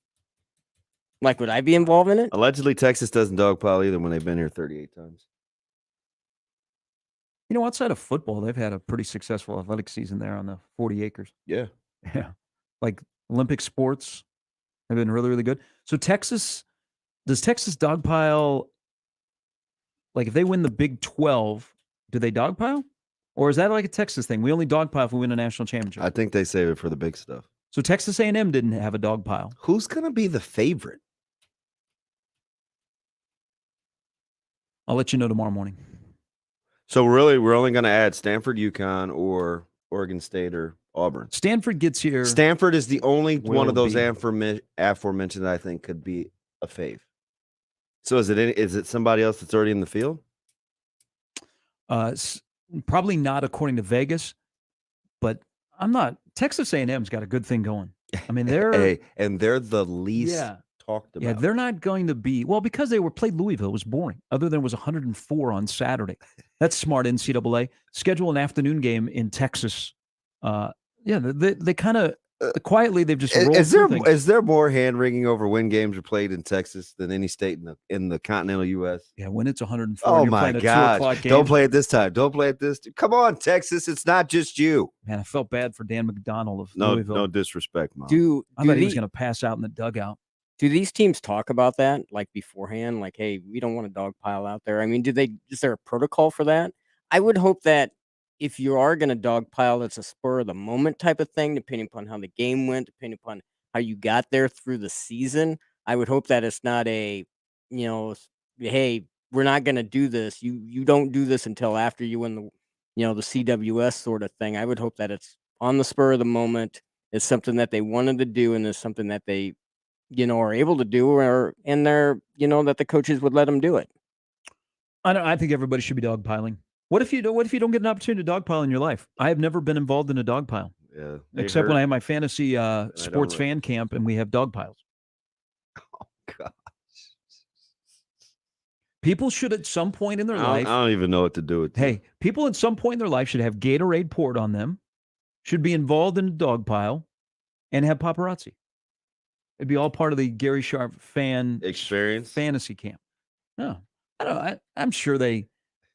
Like, would I be involved in it? Allegedly, Texas doesn't dog pile either when they've been here 38 times. You know, outside of football, they've had a pretty successful athletic season there on the 40 acres. Yeah. Yeah. Like Olympic sports have been really, really good. So does Texas dogpile, like if they win the Big 12, do they dogpile? Or is that like a Texas thing? We only dogpile if we win a national championship. I think they save it for the big stuff. So Texas A&M didn't have a dogpile. Who's going to be the favorite? I'll let you know tomorrow morning. So really, we're only going to add Stanford, UConn, or Oregon State or Auburn. Stanford gets here. Stanford is the only one of those aforementioned that I think could be a fave. So is it somebody else that's already in the field? Probably not according to Vegas, but I'm not. Texas A&M's got a good thing going. I mean, they're the least talked about. Yeah, they're not going to be because they played Louisville. It was boring. Other than it was 104 on Saturday. That's smart NCAA. Schedule an afternoon game in Texas. They kind of quietly they've just rolled is there more hand wringing over when games are played in Texas than any state in the continental U.S.? Yeah, when it's 104. Oh my God! Don't play it this time. Don't play it this. Come on, Texas! It's not just you. Man, I felt bad for Dan McDonald of Louisville. No disrespect, Mom. I thought he was going to pass out in the dugout. Do these teams talk about that like beforehand? Like, hey, we don't want a dog pile out there. I mean, is there a protocol for that? I would hope that if you are going to dog pile, it's a spur of the moment type of thing, depending upon how the game went, depending upon how you got there through the season. I would hope that it's not hey, we're not going to do this. You don't do this until after you win the CWS sort of thing. I would hope that it's on the spur of the moment. It's something that they wanted to do, and it's something that they are able to do, and they're, that the coaches would let them do it. I think everybody should be dogpiling. What if you don't get an opportunity to dogpile in your life? I have never been involved in a dogpile. Yeah. Except when I have my fantasy sports fan camp and we have dogpiles. Oh gosh. People should at some point in their life. I don't even know what to do with Hey, people at some point in their life should have Gatorade poured on them, should be involved in a dogpile, and have paparazzi. It'd be all part of the Gary Sharp fan experience fantasy camp. No, I don't. I'm sure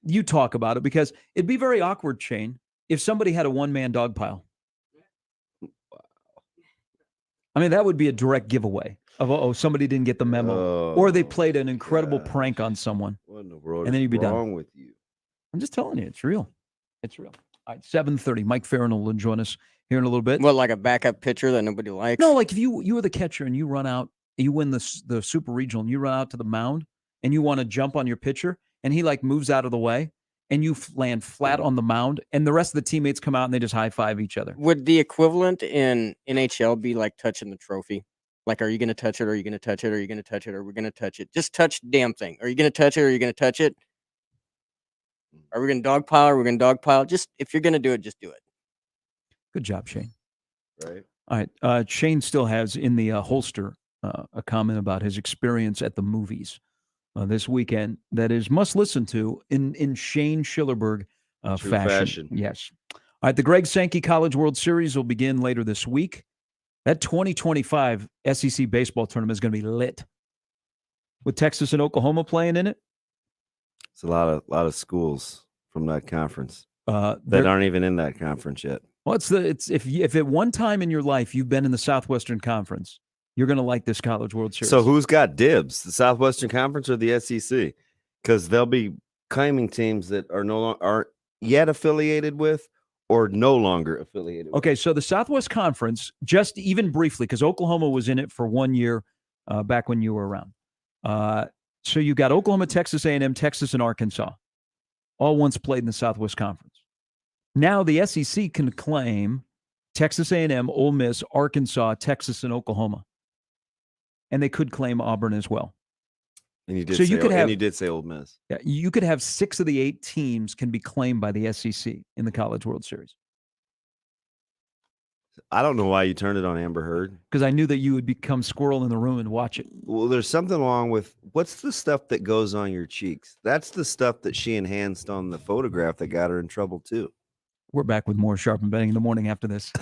you talk about it because it'd be very awkward, Shane, if somebody had a one-man dogpile. Wow. I mean, that would be a direct giveaway of somebody didn't get the memo, or they played an incredible prank on someone. What in the world and then you'd be wrong done. With you? I'm just telling you, it's real. It's real. All right, 7:30. Mike Farron will join us here in a little bit. What, like a backup pitcher that nobody likes? No, like if you were the catcher and you run out, you win the Super Regional, and you run out to the mound, and you want to jump on your pitcher, and he moves out of the way, and you land flat on the mound, and the rest of the teammates come out and they just high five each other. Would the equivalent in NHL be like touching the trophy? Like, are you going to touch it? Are you going to touch it? Are you going to touch it? Are we going to touch it? Just touch the damn thing. Are you going to touch it? Are you going to touch it? Are we going to dogpile? Are we going to dogpile? Just, if you're going to do it, just do it. Good job, Shane. Right. All right. Shane still has in the holster a comment about his experience at the movies this weekend that is must listen to in Shane Schillerberg fashion. Yes. All right. The Greg Sankey College World Series will begin later this week. That 2025 SEC baseball tournament is going to be lit. With Texas and Oklahoma playing in it. It's a lot of schools from that conference that aren't even in that conference yet. Well, if at one time in your life you've been in the Southwestern Conference, you're going to like this College World Series. So who's got dibs, the Southwestern Conference or the SEC? Because they'll be claiming teams that aren't yet affiliated with or no longer affiliated with. Okay, so the Southwest Conference, just even briefly, because Oklahoma was in it for 1 year back when you were around. So you got Oklahoma, Texas A&M, Texas, and Arkansas, all once played in the Southwest Conference. Now the SEC can claim Texas A&M, Ole Miss, Arkansas, Texas, and Oklahoma. And they could claim Auburn as well. And you did say Ole Miss. Yeah, you could have 6 of the 8 teams can be claimed by the SEC in the College World Series. I don't know why you turned it on Amber Heard. Because I knew that you would become squirrel in the room and watch it. Well, there's something wrong with what's the stuff that goes on your cheeks? That's the stuff that she enhanced on the photograph that got her in trouble too. We're back with more Sharp and Betting in the morning after this.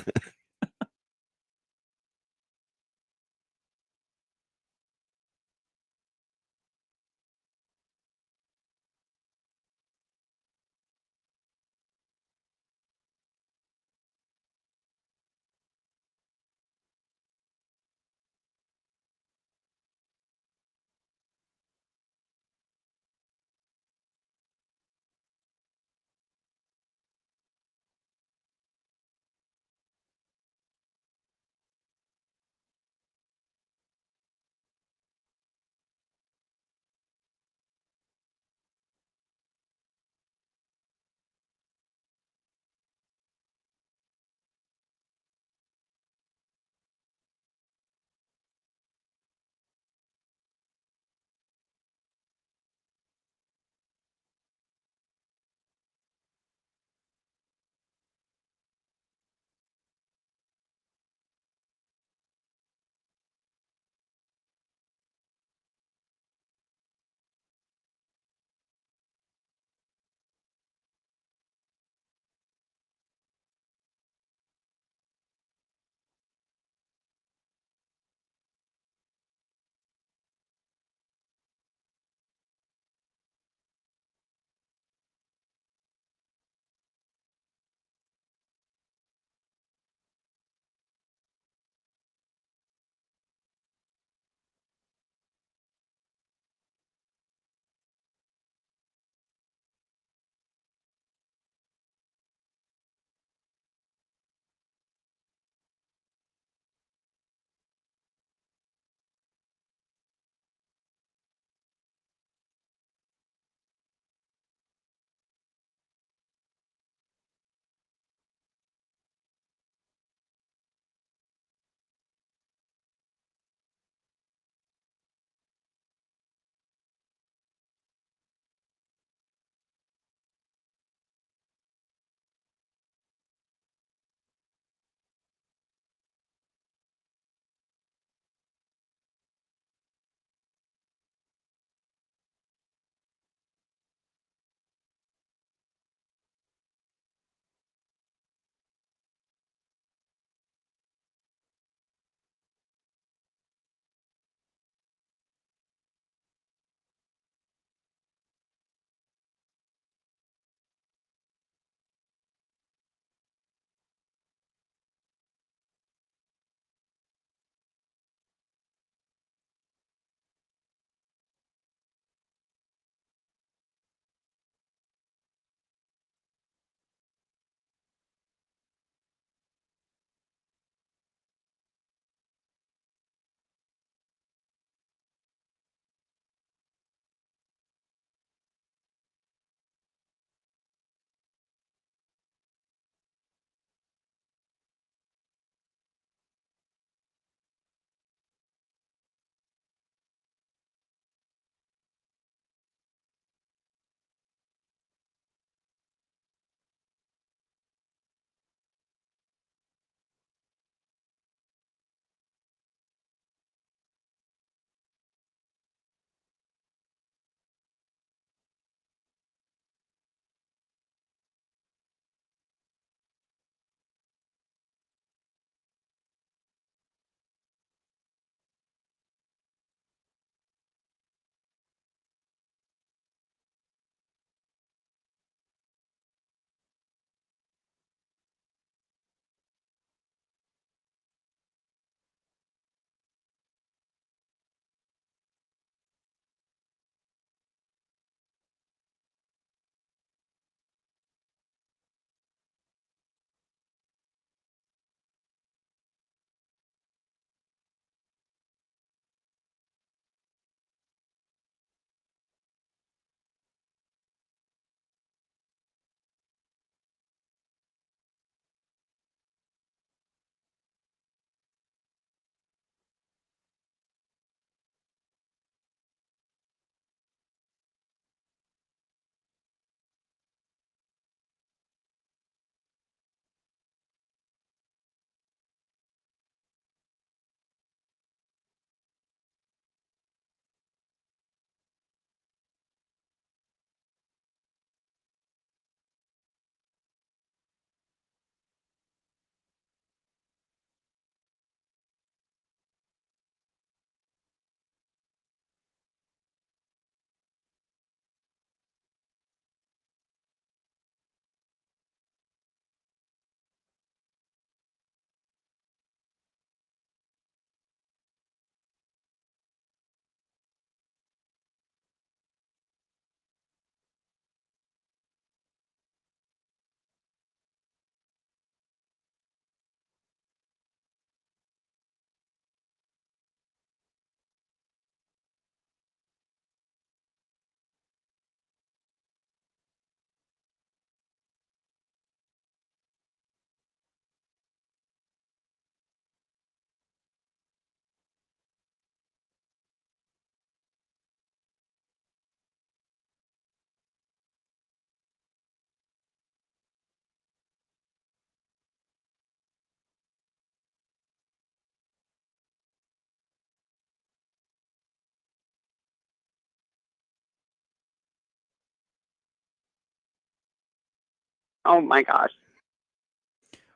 Oh my gosh.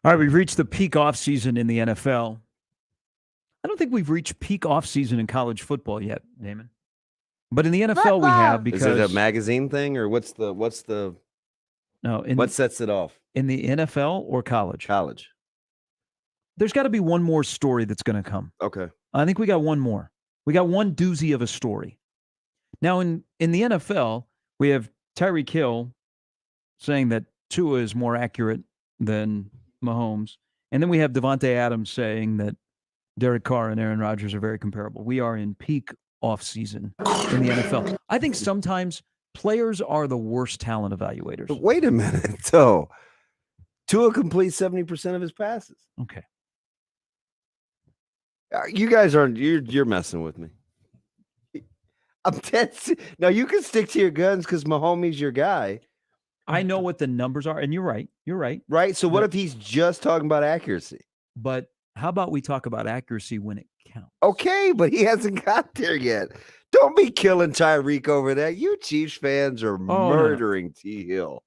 All right, we've reached the peak offseason in the NFL. I don't think we've reached peak offseason in college football yet, Damon. But in the NFL we have, because is it a magazine thing, or what's the what sets it off? In the NFL or college? College. There's got to be one more story that's going to come. Okay. I think we got one more. We got one doozy of a story. Now, in the NFL, we have Tyreek Hill saying that Tua is more accurate than Mahomes. And then we have Davante Adams saying that Derek Carr and Aaron Rodgers are very comparable. We are in peak offseason in the NFL. I think sometimes players are the worst talent evaluators. But wait a minute, though. Tua completes 70% of his passes. Okay. You guys aren't. You're messing with me. I'm dead. Now you can stick to your guns because Mahomes your guy. I know what the numbers are, and you're right. You're right. Right. So what if he's just talking about accuracy? But how about we talk about accuracy when it counts? Okay, but he hasn't got there yet. Don't be killing Tyreek over that. You Chiefs fans are murdering T. Hill.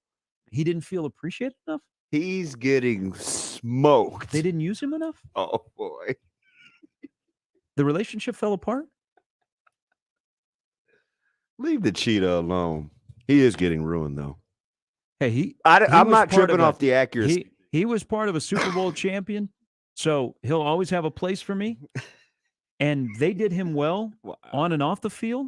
He didn't feel appreciated enough? He's getting smoked. They didn't use him enough? Oh, boy. The relationship fell apart? Leave the cheetah alone. He is getting ruined, though. Hey, I'm not tripping off the accuracy. He was part of a Super Bowl champion, so he'll always have a place for me. And they did him well on and off the field.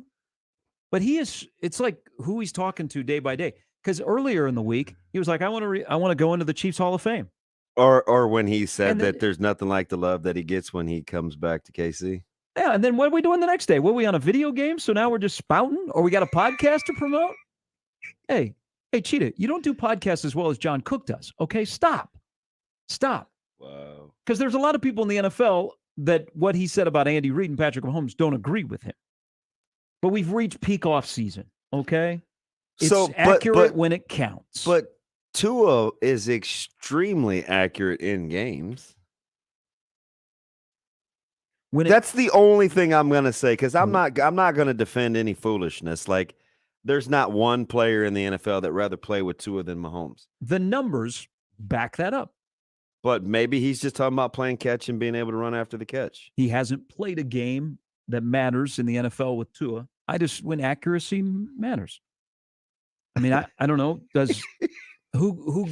But it's like who he's talking to day by day. Because earlier in the week, he was like, I want to go into the Chiefs Hall of Fame. Or when he said that there's nothing like the love that he gets when he comes back to KC. Yeah, and then what are we doing the next day? Were we on a video game? So now we're just spouting? Or we got a podcast to promote? Hey, Cheetah, you don't do podcasts as well as John Cook does. Okay, stop. Wow. Because there's a lot of people in the NFL that what he said about Andy Reid and Patrick Mahomes don't agree with him. But we've reached peak off season, okay? It's accurate when it counts. But Tua is extremely accurate in games. That's the only thing I'm going to say, because I'm not going to defend any foolishness. Like, there's not one player in the NFL that rather play with Tua than Mahomes. The numbers back that up. But maybe he's just talking about playing catch and being able to run after the catch. He hasn't played a game that matters in the NFL with Tua. When accuracy matters. I mean, I don't know. Does who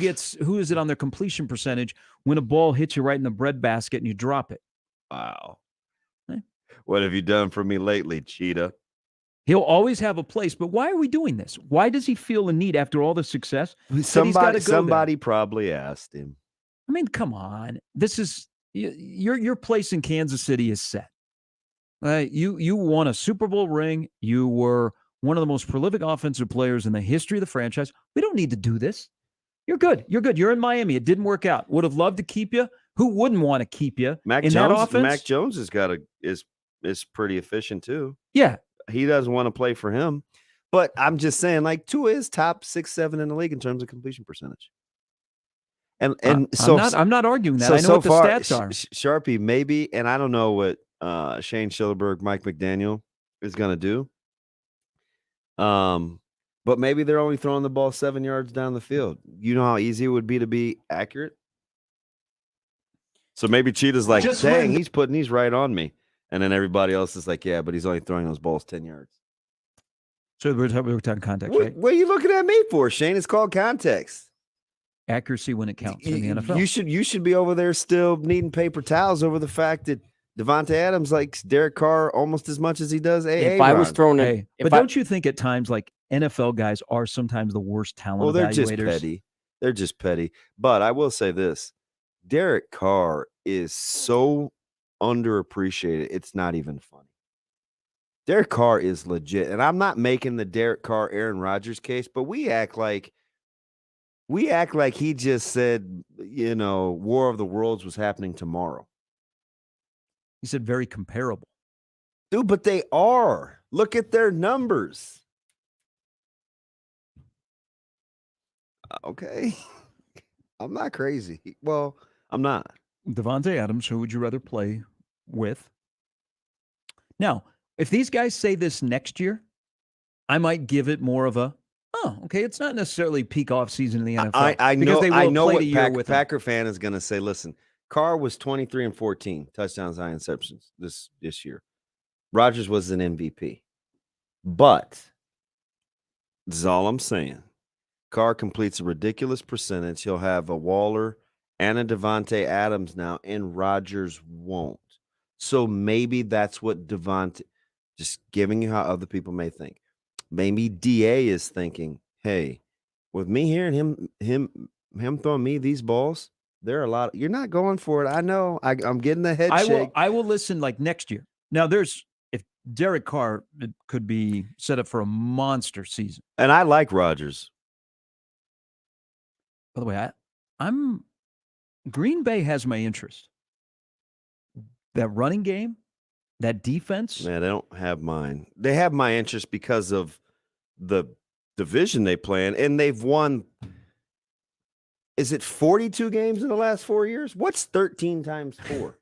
is it on their completion percentage when a ball hits you right in the breadbasket and you drop it? Wow. What have you done for me lately, Cheetah? He'll always have a place, but why are we doing this? Why does he feel the need after all the success? Somebody probably asked him. I mean, come on. This is your place in Kansas City is set. You won a Super Bowl ring. You were one of the most prolific offensive players in the history of the franchise. We don't need to do this. You're good. You're in Miami. It didn't work out. Would have loved to keep you. Who wouldn't want to keep you that offense? Mac Jones is pretty efficient too. Yeah. He doesn't want to play for him. But I'm just saying, like, Tua is top 6-7 in the league in terms of completion percentage. And I'm not arguing that. I know what the stats are. Sharpie, maybe, and I don't know what Shane Schillerberg, Mike McDaniel is going to do. But maybe they're only throwing the ball 7 yards down the field. You know how easy it would be to be accurate? So maybe Cheetah's like, dang, he's putting these right on me. And then everybody else is like, yeah, but he's only throwing those balls 10 yards. So we're talking context, right? What are you looking at me for, Shane? It's called context. Accuracy when it counts in the NFL. You should be over there still needing paper towels over the fact that Davante Adams likes Derek Carr almost as much as he does A.A. If I was thrown in, but don't you think at times like NFL guys are sometimes the worst talent they're evaluators? Just petty. They're just petty. But I will say this: Derek Carr is so underappreciated. It's not even funny. Derek Carr is legit, and I'm not making the Derek Carr Aaron Rodgers case, but we act like he just said, War of the Worlds was happening tomorrow. He said very comparable. Dude, but they are. Look at their numbers. Okay. I'm not crazy. Well, I'm not. Davante Adams, who would you rather play with? Now, if these guys say this next year, I might give it more of a, Oh, okay. It's not necessarily peak off season in the NFL. I know. Because they will I know played what a year with him. Packer fan is going to say. Listen, Carr was 23-14 touchdowns, high interceptions this year. Rodgers was an MVP, but this is all I'm saying. Carr completes a ridiculous percentage. He'll have a Waller and a Devontae Adams now, and Rodgers won't. So maybe that's what Devontae, just giving you how other people may think. Maybe DA is thinking, hey, with me here and him throwing me these balls, there are a lot. You're not going for it. I know. I'm getting the head shake. I will listen like next year. Now, if Derek Carr could be set up for a monster season. And I like Rodgers. By the way, I'm Green Bay has my interest. That running game, that defense. Man, they don't have mine. They have my interest because of the division they play in, and they've won. Is it 42 games in the last 4 years? What's 13 times 4?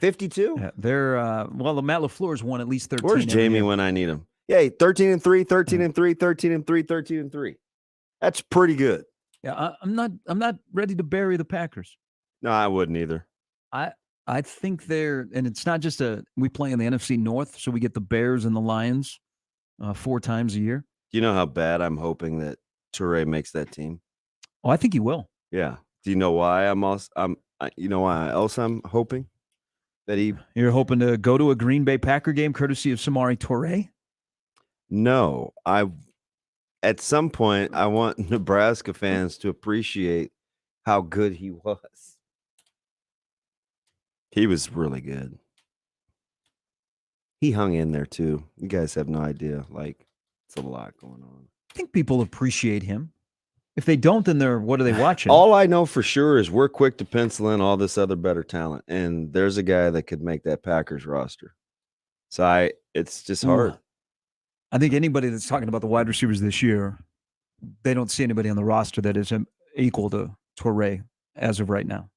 52? Yeah, they're the Matt LaFleur's won at least 13. Where's Jamie when I need him? Yeah, 13-3, 13-3, 13-3, 13-3. That's pretty good. Yeah, I'm not ready to bury the Packers. No, I wouldn't either. I think and it's not just we play in the NFC North, so we get the Bears and the Lions 4 times a year. Do you know how bad I'm hoping that Toure makes that team? Oh, I think he will. Yeah. Do you know why you know why else I'm hoping that You're hoping to go to a Green Bay Packer game courtesy of Samori Toure? No, at some point I want Nebraska fans to appreciate how good he was. He was really good. He hung in there too. You guys have no idea. Like, it's a lot going on. I think people appreciate him. If they don't, then what are they watching? All I know for sure is we're quick to pencil in all this other better talent, and there's a guy that could make that Packers roster. So it's just hard. I think anybody that's talking about the wide receivers this year, they don't see anybody on the roster that is equal to Toure as of right now.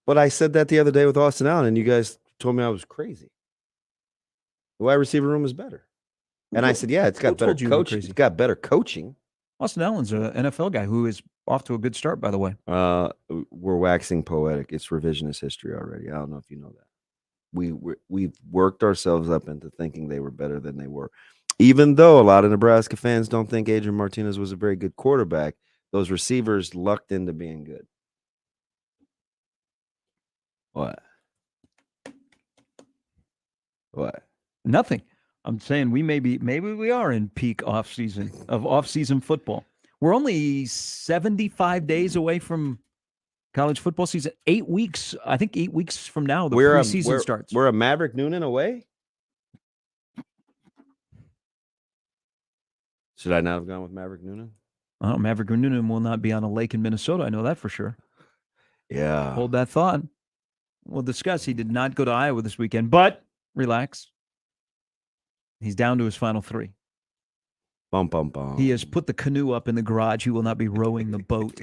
But I said that the other day with Austin Allen, and you guys told me I was crazy. The wide receiver room is better. And I said, yeah, it's got better coaching. It's got better coaching. Austin Allen's an NFL guy who is off to a good start, by the way. We're waxing poetic. It's revisionist history already. I don't know if you know that. We've worked ourselves up into thinking they were better than they were. Even though a lot of Nebraska fans don't think Adrian Martinez was a very good quarterback, those receivers lucked into being good. What? Nothing. I'm saying maybe we are in peak off-season football. We're only 75 days away from college football season. 8 weeks. I think 8 weeks from now, the preseason starts. We're a Maverick Noonan away? Should I not have gone with Maverick Noonan? Oh, Maverick Noonan will not be on a lake in Minnesota. I know that for sure. Yeah. Hold that thought. We'll discuss. He did not go to Iowa this weekend, but relax. He's down to his final 3. Bum, bum, bum. He has put the canoe up in the garage. He will not be rowing the boat.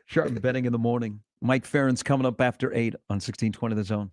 Sharp betting in the morning. Mike Farron's coming up after 8 on 1620 The Zone.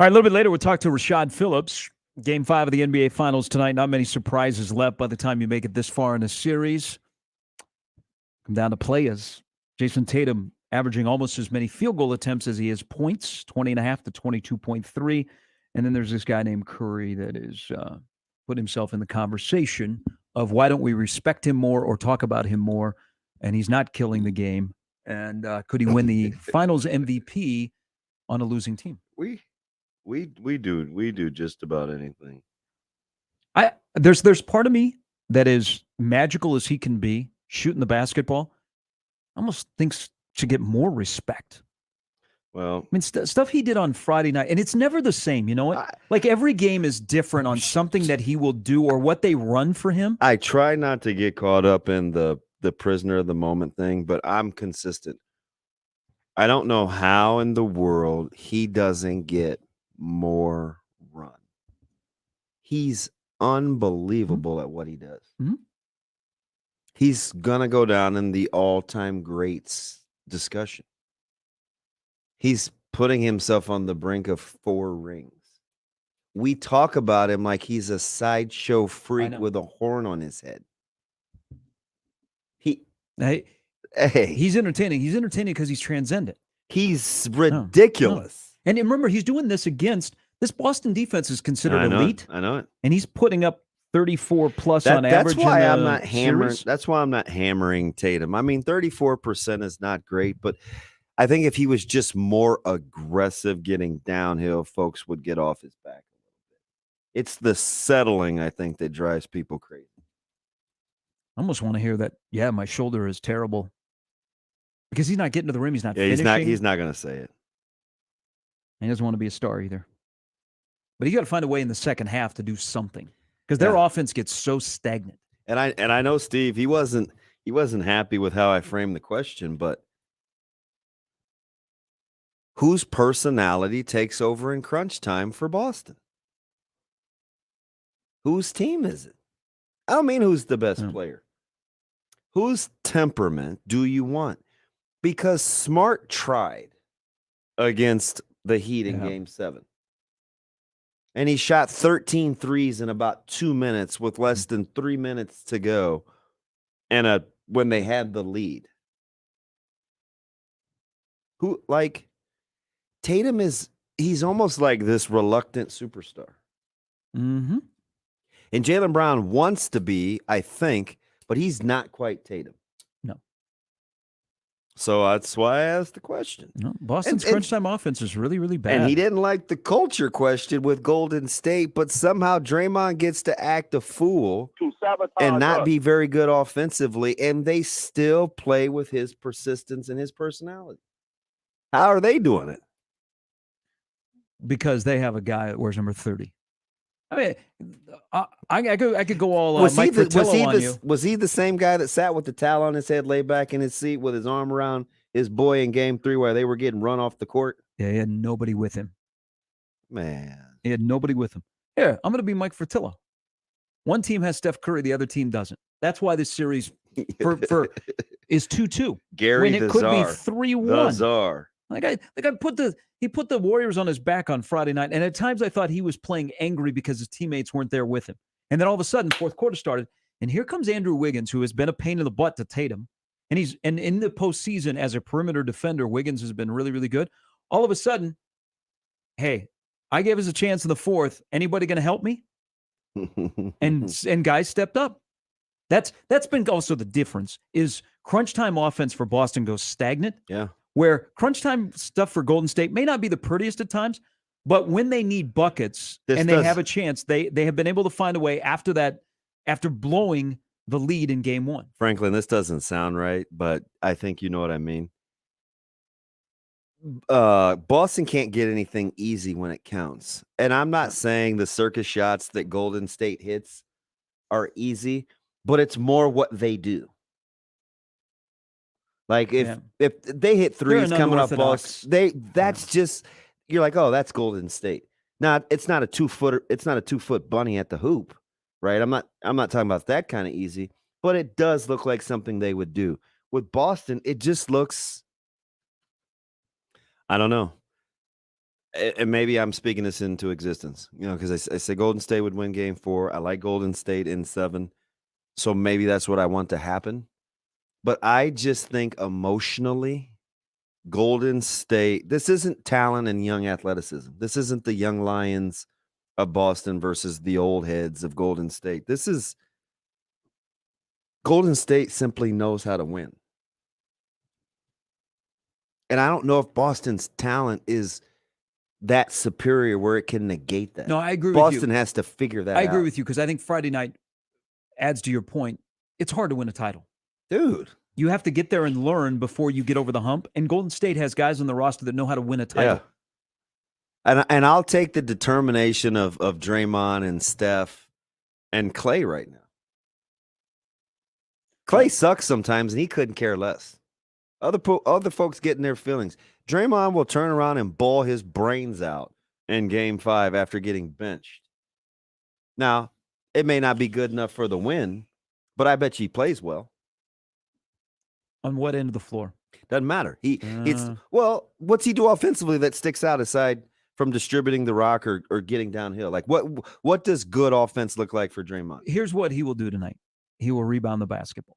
right, a little bit later, we'll talk to Rashad Phillips. Game 5 of the NBA Finals tonight. Not many surprises left by the time you make it this far in the series. Come down to players. Jason Tatum averaging almost as many field goal attempts as he is points, 20.5 to 22.3. And then there's this guy named Curry that is put himself in the conversation of why don't we respect him more or talk about him more? And he's not killing the game. And could he win the Finals MVP on a losing team? We do just about anything. There's part of me that is magical as he can be, shooting the basketball, almost thinks should get more respect. Well, I mean, stuff he did on Friday night, and it's never the same. You know what? Like every game is different on something that he will do or what they run for him. I try not to get caught up in the prisoner of the moment thing, but I'm consistent. I don't know how in the world he doesn't get more run. He's unbelievable at what he does. Mm-hmm. He's gonna go down in the all-time greats discussion. He's putting himself on the brink of 4 rings. We talk about him like he's a sideshow freak with a horn on his head. He's entertaining. He's entertaining because he's transcendent. He's ridiculous. And remember, he's doing this against this Boston defense is considered elite. I know it. And he's putting up 34 plus on average. That's why I'm not hammering. That's why I'm not hammering Tatum. I mean, 34% is not great, but I think if he was just more aggressive getting downhill, folks would get off his back a little bit. It's the settling, I think, that drives people crazy. I almost want to hear that. Yeah, my shoulder is terrible because he's not getting to the rim. He's not finishing. He's not going to say it. He doesn't want to be a star either. But he got to find a way in the second half to do something because their offense gets so stagnant. And I know Steve. He wasn't happy with how I framed the question, but whose personality takes over in crunch time for Boston? Whose team is it? I don't mean who's the best player. Whose temperament do you want? Because Smart tried against the Heat in Game 7. And he shot 13 threes in about 2 minutes with less than 3 minutes to go and when they had the lead. Tatum he's almost like this reluctant superstar. Mm-hmm. And Jaylen Brown wants to be, I think, but he's not quite Tatum. No. So that's why I asked the question. No, Boston's crunch time offense is really, really bad. And he didn't like the culture question with Golden State, but somehow Draymond gets to act a fool and not be very good offensively, and they still play with his persistence and his personality. How are they doing it? Because they have a guy that wears number 30. I mean, I could go all was Mike Fratello on you. Was he the same guy that sat with the towel on his head, laid back in his seat with his arm around his boy in Game 3 while they were getting run off the court? Yeah, he had nobody with him. Man. He had nobody with him. Here, I'm going to be Mike Fratello. One team has Steph Curry, the other team doesn't. That's why this series is 2-2. Gary when it could be 3-1. The Czar. He put the Warriors on his back on Friday night, and at times I thought he was playing angry because his teammates weren't there with him. And then all of a sudden, fourth quarter started, and here comes Andrew Wiggins, who has been a pain in the butt to Tatum. And in the postseason as a perimeter defender, Wiggins has been really, really good. All of a sudden, hey, I gave us a chance in the fourth. Anybody going to help me? and guys stepped up. That's been also the difference is crunch time offense for Boston goes stagnant. Yeah. Where crunch time stuff for Golden State may not be the prettiest at times, but when they need buckets they have a chance, they have been able to find a way after blowing the lead in Game 1. Franklin, this doesn't sound right, but I think you know what I mean. Boston can't get anything easy when it counts. And I'm not saying the circus shots that Golden State hits are easy, but it's more what they do. Like if they hit threes coming off balls, that's just you're like, oh, that's Golden State. Now it's not a 2-foot bunny at the hoop, right? I'm not talking about that kind of easy, but it does look like something they would do. With Boston, it just looks, I don't know. And maybe I'm speaking this into existence, because I say Golden State would win Game 4. I like Golden State in 7, so maybe that's what I want to happen. But I just think emotionally, Golden State. This isn't talent and young athleticism. This isn't the young Lions of Boston versus the old heads of Golden State. This is Golden State simply knows how to win. And I don't know if Boston's talent is that superior where it can negate that. No, I agree with you. Boston has to figure that out. I agree with you because I think Friday night adds to your point. It's hard to win a title. Dude. You have to get there and learn before you get over the hump. And Golden State has guys on the roster that know how to win a title. Yeah. And I'll take the determination of Draymond and Steph and Clay right now. Clay sucks sometimes, and he couldn't care less. Other folks get in their feelings. Draymond will turn around and ball his brains out in Game 5 after getting benched. Now, it may not be good enough for the win, but I bet you he plays well. On what end of the floor? Doesn't matter. What's he do offensively that sticks out aside from distributing the rock or getting downhill? Like what does good offense look like for Draymond? Here's what he will do tonight. He will rebound the basketball.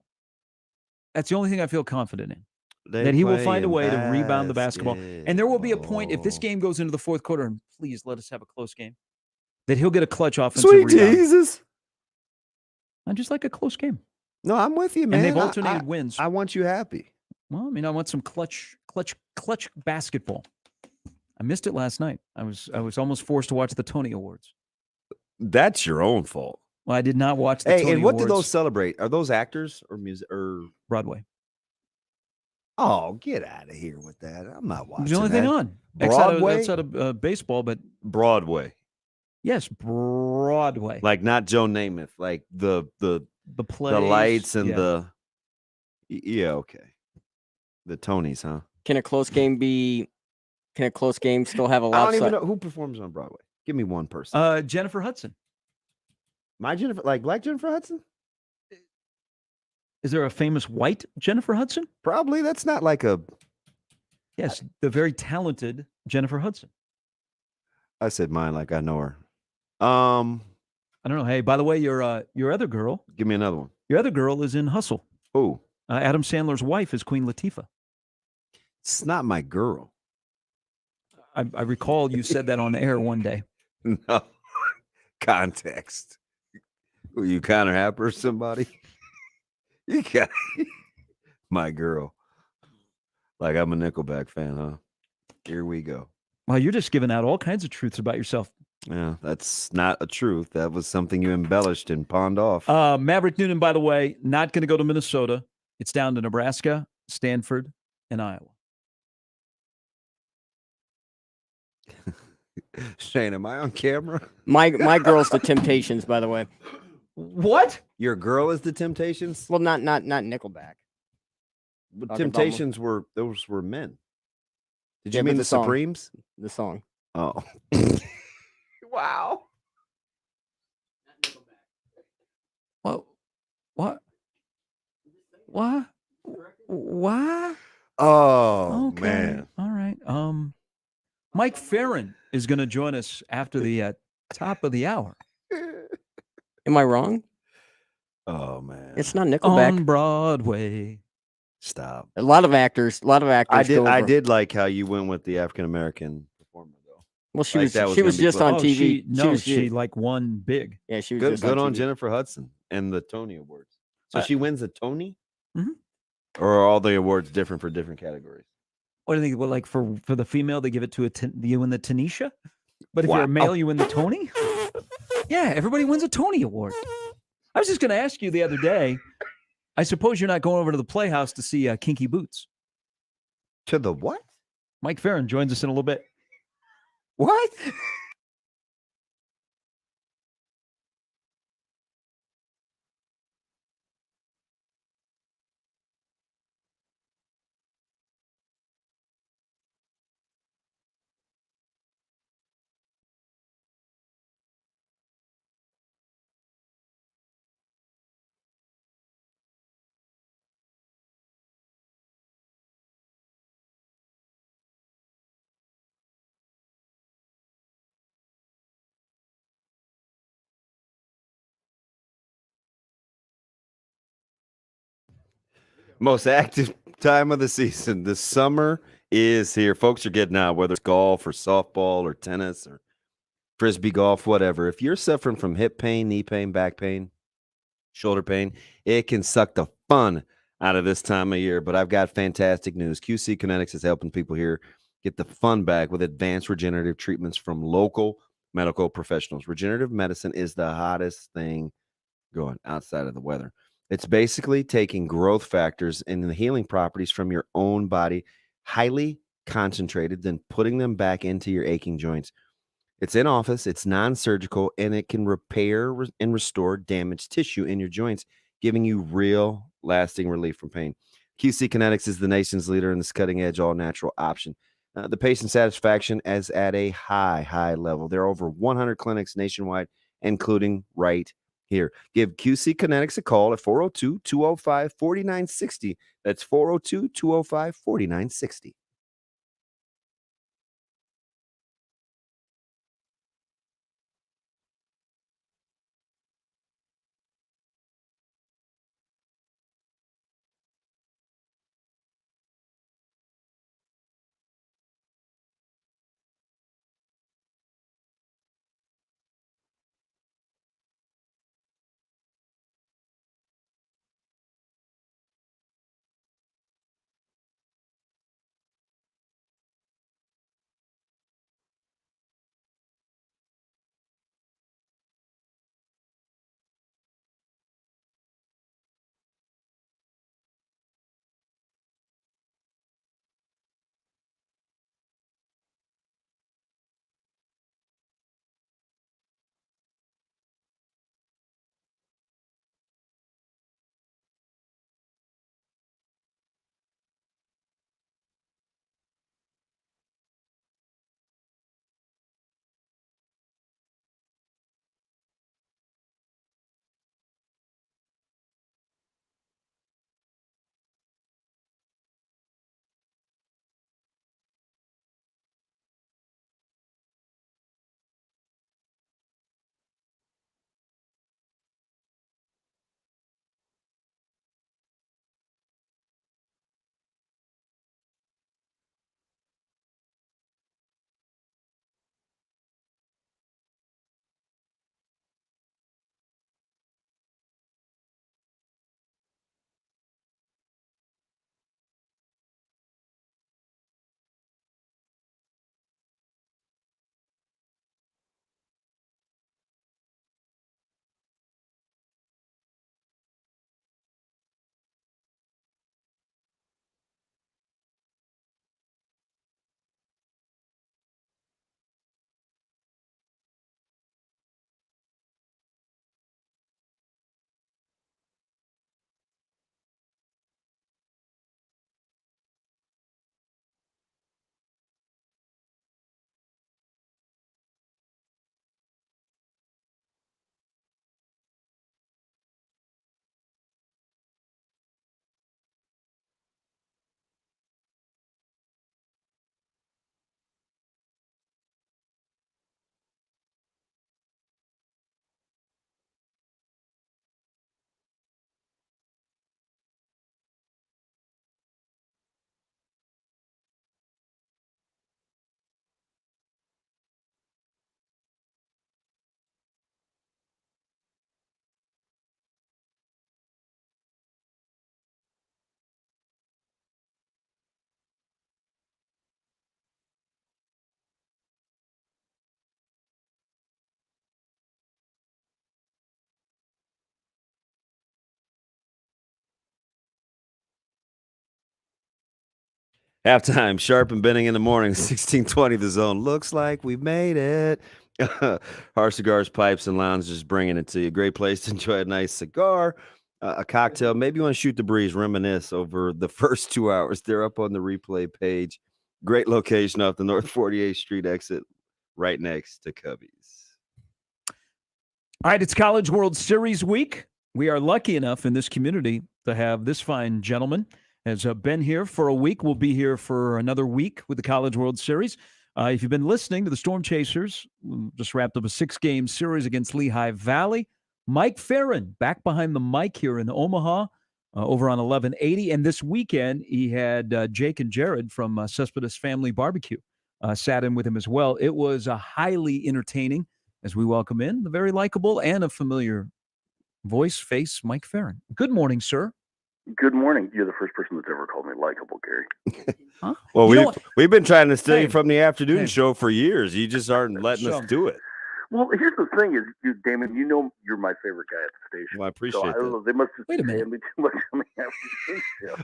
That's the only thing I feel confident in. That he will find a way to rebound the basketball. And there will be a point, if this game goes into the fourth quarter, and please let us have a close game, that he'll get a clutch offensive Sweet rebound. Jesus. I just like a close game. No, I'm with you, man. And they've alternated wins. I want you happy. Well, I want some clutch basketball. I missed it last night. I was almost forced to watch the Tony Awards. That's your own fault. Well, I did not watch the Tony Awards. And what do those celebrate? Are those actors or music or Broadway? Oh, get out of here with that. I'm not watching. It's the only thing on. Broadway? Outside of baseball, but Broadway. Yes, Broadway. Like not Joe Namath, like the plays, the lights and okay. The Tonys, huh? Can a close game still have a lot? I don't even know who performs on Broadway. Give me one person. Jennifer Hudson. My Jennifer, like Black Jennifer Hudson? Is there a famous white Jennifer Hudson? Probably. That's not like a. Yes, the very talented Jennifer Hudson. I said mine like I know her. I don't know. Hey, by the way, your other girl. Give me another one. Your other girl is in Hustle. Who? Adam Sandler's wife is Queen Latifah. It's not my girl. I recall you said that on air one day. No. Context. Were you Connor Happer or somebody? You got my girl. Like I'm a Nickelback fan, huh? Here we go. Well, you're just giving out all kinds of truths about yourself. Yeah, that's not a truth. That was something you embellished and pawned off. Maverick Noonan, by the way, not going to go to Minnesota. It's down to Nebraska, Stanford, and Iowa. Shane, am I on camera? My girl's the Temptations, by the way. What? Your girl is the Temptations? Well, not Nickelback. But Temptations were men. Did you mean the Supremes? The song. Oh. Wow. What? What? Oh, okay. Man. All right. Mike Farron is going to join us after the top of the hour. Am I wrong? Oh man. It's not Nickelback. On Broadway. Stop. A lot of actors. I did like how you went with the African American performer though. Well, she was just on TV. She like won big. Yeah, she was good on TV. Jennifer Hudson and the Tony Awards. So she wins a Tony? Mm-hmm. Or are all the awards different for different categories? What do you think? Well, like for the female, they give it to you win the Tanisha, but if you're a male, you win the Tony. Yeah, everybody wins a Tony Award. I was just going to ask you the other day. I suppose you're not going over to the Playhouse to see Kinky Boots. To the what? Mike Farron joins us in a little bit. What? Most active time of the season. The summer is here. Folks are getting out, whether it's golf or softball or tennis or frisbee golf, whatever. If you're suffering from hip pain, knee pain, back pain, shoulder pain, it can suck the fun out of this time of year. But I've got fantastic news. QC Kinetics is helping people here get the fun back with advanced regenerative treatments from local medical professionals. Regenerative medicine is the hottest thing going outside of the weather. It's basically taking growth factors and the healing properties from your own body, highly concentrated, then putting them back into your aching joints. It's in office, it's non-surgical, and it can repair and restore damaged tissue in your joints, giving you real lasting relief from pain. QC Kinetics is the nation's leader in this cutting-edge all-natural option. The patient satisfaction is at a high level. There are over 100 clinics nationwide, including right here. Give QC Kinetics a call at 402-205-4960. That's 402-205-4960. Halftime, Sharp and Benning in the morning, 1620 The Zone. Looks like we made it. Harsh Cigars, Pipes, and Lounges bringing it to you. Great place to enjoy a nice cigar, a cocktail. Maybe you want to shoot the breeze, reminisce over the first 2 hours. They're up on the replay page. Great location off the North 48th Street exit, right next to Cubby's. All right, it's College World Series week. We are lucky enough in this community to have this fine gentleman has been here for a week. We'll be here for another week with the College World Series. If you've been listening to the Storm Chasers, just wrapped up a 6-game series against Lehigh Valley. Mike Farron back behind the mic here in Omaha. over on 1180. And this weekend, he had Jake and Jared from Cespedes Family Barbecue sat in with him as well. It was highly entertaining as we welcome in the very likable and a familiar voice, face, Mike Farron. Good morning, sir. Good morning. You're the first person that's ever called me likable, Gary. Huh? Well, we've been trying to steal you Hey. from the afternoon Hey. show for years. You just aren't letting us do it. Well, here's the thing: is Damon, you know you're my favorite guy at the station. Well, I appreciate so I don't that. know, they must have Wait a minute. me too much on the afternoon show.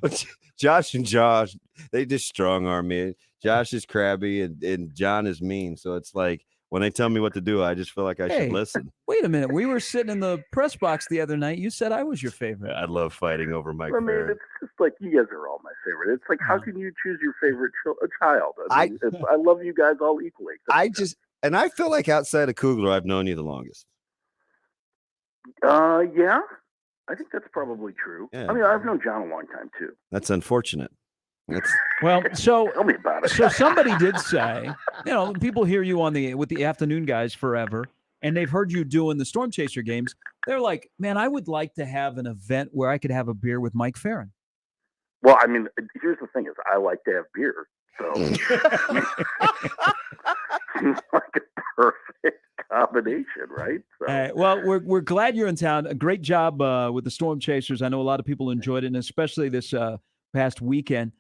Josh and Josh, they just strong arm me. Josh is crabby and John is mean. So it's like when they tell me what to do, I just feel like I should listen. Wait a minute. We were sitting in the press box the other night. You said I was your favorite. I love fighting over Mike I mean, Farron. it's just like you guys are all my favorite. It's like, how can you choose your favorite child? I mean, I love you guys all equally. And I feel like outside of Kugler, I've known you the longest. Yeah, I think that's probably true. Yeah. I mean, I've known John a long time too. That's unfortunate. Well, so tell me about it. So somebody did say, people hear you with the afternoon guys forever, and they've heard you doing the Storm Chaser games. They're like, man, I would like to have an event where I could have a beer with Mike Farron. Well, I mean, here's the thing: is I like to have beer, so it's like a perfect combination, right? So. Well, we're glad you're in town. A great job with the Storm Chasers. I know a lot of people enjoyed it, and especially this past weekend.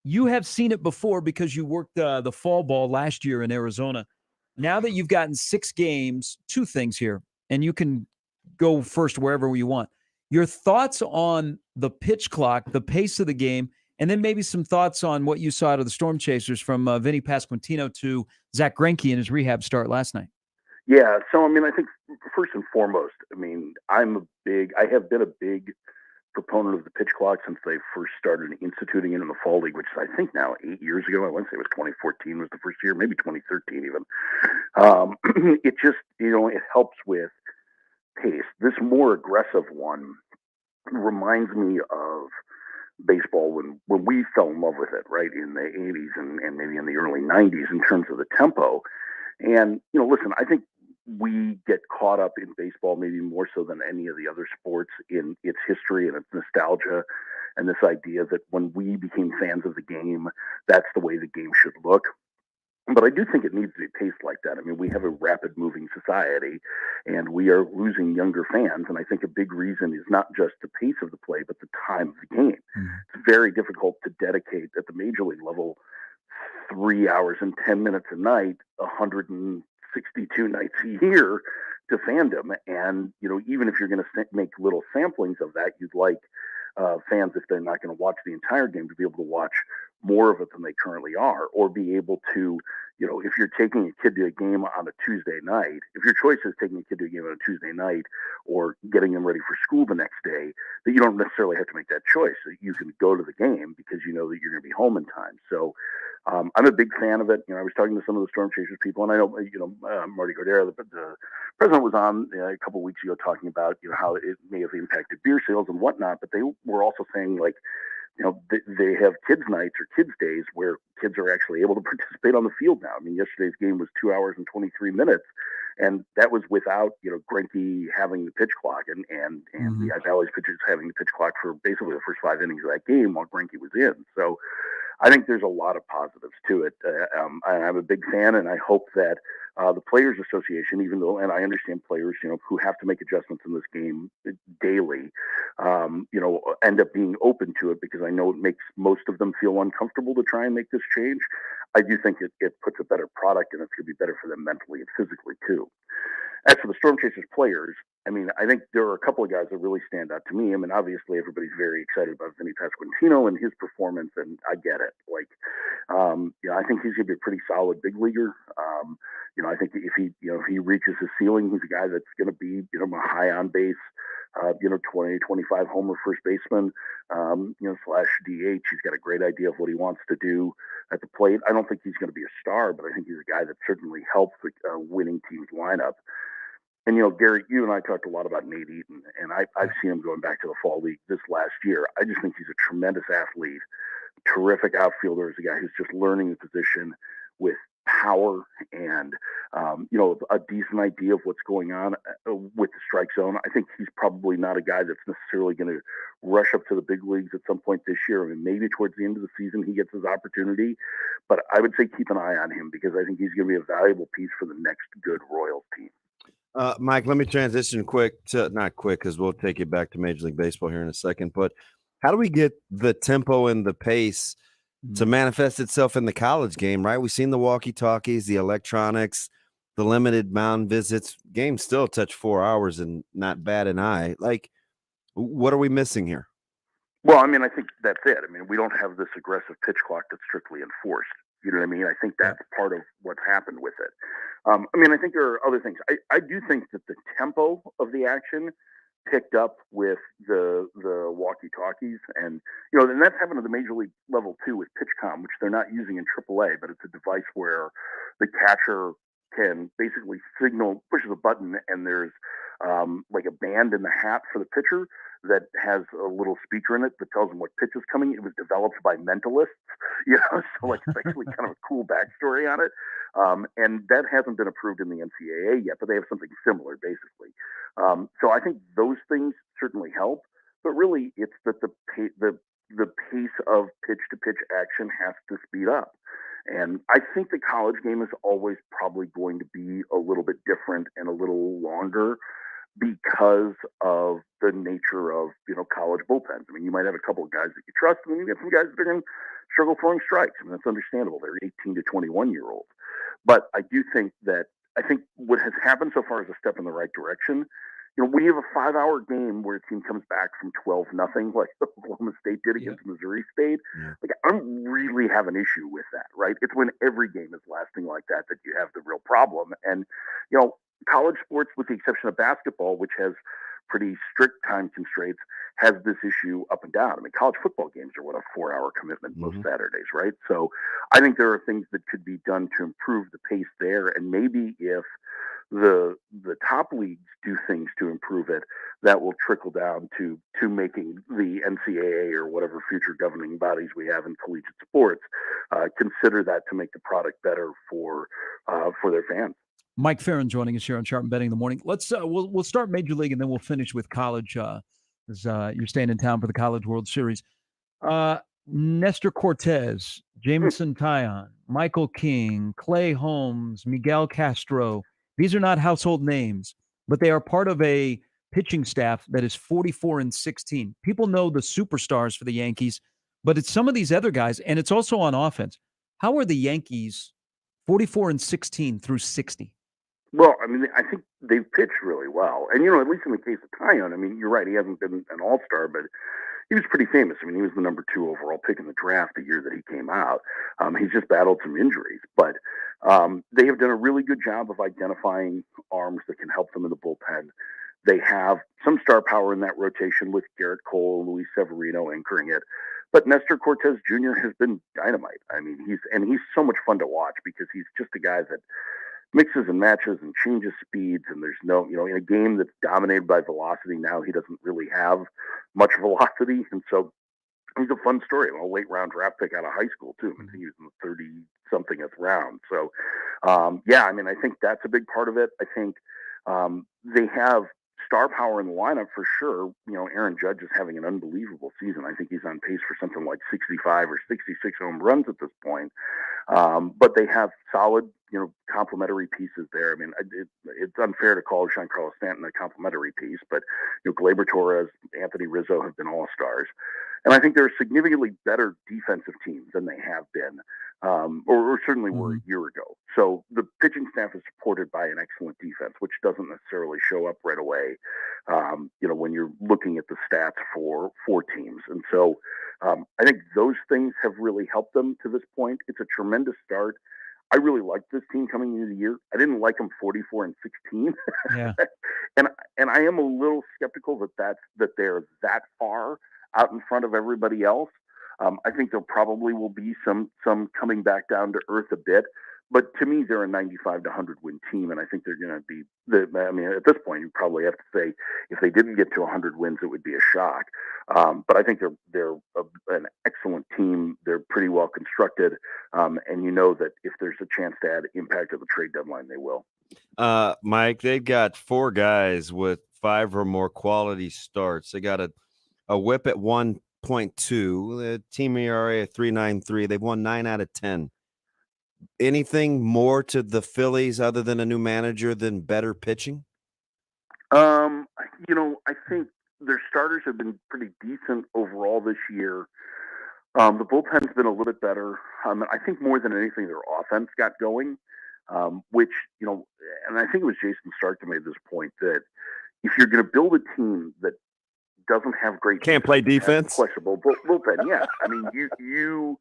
You have seen it before because you worked the fall ball last year in Arizona. Now that you've gotten 6 games, 2 things here, and you can go first wherever you want. Your thoughts on the pitch clock, the pace of the game, and then maybe some thoughts on what you saw out of the Storm Chasers from Vinny Pasquantino to Zach Greinke in his rehab start last night. Yeah, so I mean, I think first and foremost, I mean, I have been a big proponent of the pitch clock since they first started instituting it in the fall league, which is, I think now 8 years ago. I want to say it was 2014 was the first year, maybe 2013 even. It just, it helps with pace. This more aggressive one reminds me of baseball when we fell in love with it, right, in the 80s and maybe in the early 90s in terms of the tempo. And, listen, I think we get caught up in baseball maybe more so than any of the other sports in its history and its nostalgia and this idea that when we became fans of the game, that's the way the game should look. But I do think it needs to be paced like that. I mean, we have a rapid moving society and we are losing younger fans. And I think a big reason is not just the pace of the play, but the time of the game. It's very difficult to dedicate at the major league level 3 hours and 10 minutes a night, 162 nights a year to fandom. And, even if you're going to make little samplings of that, you'd like fans, if they're not going to watch the entire game, to be able to watch more of it than they currently are, or be able to, if you're taking a kid to a game on a Tuesday night, if your choice is taking a kid to a game on a Tuesday night or getting them ready for school the next day, that you don't necessarily have to make that choice. So you can go to the game because you know that you're going to be home in time. So I'm a big fan of it. I was talking to some of the Storm Chasers people, and I know, Marty Cordero, the president, was on a couple of weeks ago talking about, how it may have impacted beer sales and whatnot, but they were also saying, like, they have kids nights or kids days where kids are actually able to participate on the field now. I mean, yesterday's game was 2 hours and 23 minutes, and that was without, Greinke having the pitch clock and the Valley's pitchers having the pitch clock for basically the first 5 innings of that game while Greinke was in. So I think there's a lot of positives to it. I'm a big fan, and I hope that the Players Association, even though, and I understand players, who have to make adjustments in this game daily, end up being open to it, because I know it makes most of them feel uncomfortable to try and make this change. I do think it puts a better product, and it's going to be better for them mentally and physically too. As for the Storm Chasers players, I mean, I think there are a couple of guys that really stand out to me. I mean, obviously everybody's very excited about Vinny Pasquantino and his performance, and I get it. Like, I think he's going to be a pretty solid big leaguer. I think if he reaches his ceiling, he's a guy that's going to be, a high on base, 20, 25 homer first baseman, slash DH. He's got a great idea of what he wants to do at the plate. I don't think he's going to be a star, but I think he's a guy that certainly helps the winning team's lineup. And, Gary, you and I talked a lot about Nate Eaton, and I've seen him going back to the fall league this last year. I just think he's a tremendous athlete, terrific outfielder. He's a guy who's just learning the position with power and a decent idea of what's going on with the strike zone. I think he's probably not a guy that's necessarily going to rush up to the big leagues at some point this year. I mean, maybe towards the end of the season he gets his opportunity, but I would say keep an eye on him because I think he's going to be a valuable piece for the next good Royals team. Mike, let me transition not quick because we'll take you back to Major League Baseball here in a second, but how do we get the tempo and the pace to manifest itself in the college game, right? We've seen the walkie-talkies, the electronics, the limited mound visits. Games still touch 4 hours and not bat an eye. Like, what are we missing here? Well, I mean, I think that's it. I mean, we don't have this aggressive pitch clock that's strictly enforced. You know what I mean? I think that's part of what's happened with it. I mean, I think there are other things. I do think that the tempo of the action picked up with the walkie-talkies, and and that's happened at the major league level too with PitchCom, which they're not using in AAA, but it's a device where the catcher can basically pushes a button, and there's like a band in the hat for the pitcher that has a little speaker in it that tells them what pitch is coming. It was developed by mentalists, so like it's actually kind of a cool backstory on it. And that hasn't been approved in the NCAA yet, but they have something similar basically. So I think those things certainly help, but really it's that the pace of pitch to pitch action has to speed up. And I think the college game is always probably going to be a little bit different and a little longer because of the nature of, college bullpens. I mean, you might have a couple of guys that you trust, and then you get some guys that are going to struggle throwing strikes. I mean, that's understandable. They're 18 to 21-year-olds. But I think what has happened so far is a step in the right direction. When you have a 5-hour game where a team comes back from 12-0, like Oklahoma State did against Missouri State, like I don't really have an issue with that, right? It's when every game is lasting like that you have the real problem. And, college sports, with the exception of basketball, which has pretty strict time constraints, has this issue up and down. I mean, college football games are a 4-hour commitment most Saturdays, right? So I think there are things that could be done to improve the pace there. And maybe if the top leagues do things to improve it, that will trickle down to making the NCAA or whatever future governing bodies we have in collegiate sports consider that to make the product better for their fans. Mike Farron joining us here on Sharp and Betting in the Morning. Let's we'll start Major League and then we'll finish with college. As you're staying in town for the College World Series. Nestor Cortez, Jameson Taillon, Michael King, Clay Holmes, Miguel Castro. These are not household names, but they are part of a pitching staff that is 44-16. People know the superstars for the Yankees, but it's some of these other guys, and it's also on offense. How are the Yankees 44-16 through 60? Well, I mean, I think they've pitched really well. And, at least in the case of Taillon, I mean, you're right. He hasn't been an all-star, but he was pretty famous. I mean, he was the number 2 overall pick in the draft the year that he came out. He's just battled some injuries, but they have done a really good job of identifying arms that can help them in the bullpen. They have some star power in that rotation with Garrett Cole and Luis Severino anchoring it. But Nestor Cortez Jr. has been dynamite. I mean, he's so much fun to watch because he's just a guy that mixes and matches and changes speeds, and there's no, in a game that's dominated by velocity now, he doesn't really have much velocity, and so he's a fun story. A late round draft pick out of high school too. I think he was in the 30-somethingth round. So, I mean, I think that's a big part of it. I think they have star power in the lineup for sure. Aaron Judge is having an unbelievable season. I think he's on pace for something like 65 or 66 home runs at this point. But they have solid, complementary pieces there. I mean, it's unfair to call Giancarlo Stanton a complementary piece, but Gleyber Torres, Anthony Rizzo have been all-stars. And I think they're a significantly better defensive team than they have been, or certainly were a year ago. So the pitching staff is supported by an excellent defense, which doesn't necessarily show up right away, when you're looking at the stats for teams. And so I think those things have really helped them to this point. It's a tremendous start. I really liked this team coming into the year. I didn't like them 44-16. Yeah. and I am a little skeptical that they're that far out in front of everybody else. I think there probably will be some coming back down to earth a bit, But to me, they're a 95 to 100 win team, and I think they're going to be. I mean, at this point, you probably have to say if they didn't get to 100 wins, it would be a shock. But I think they're an excellent team. They're pretty well constructed, and you know that if there's a chance to add impact at the trade deadline, they will. Mike, they've got 4 guys with 5 or more quality starts. They got a whip at 1.2, the team ERA at 3.93. They've won 9 out of 10. Anything more to the Phillies other than a new manager than better pitching? I think their starters have been pretty decent overall this year. The bullpen's been a little bit better. I think more than anything, their offense got going, which, and I think it was Jason Stark that made this point that if you're going to build a team that doesn't have great can't play defense, questionable bullpen, yeah. I mean, you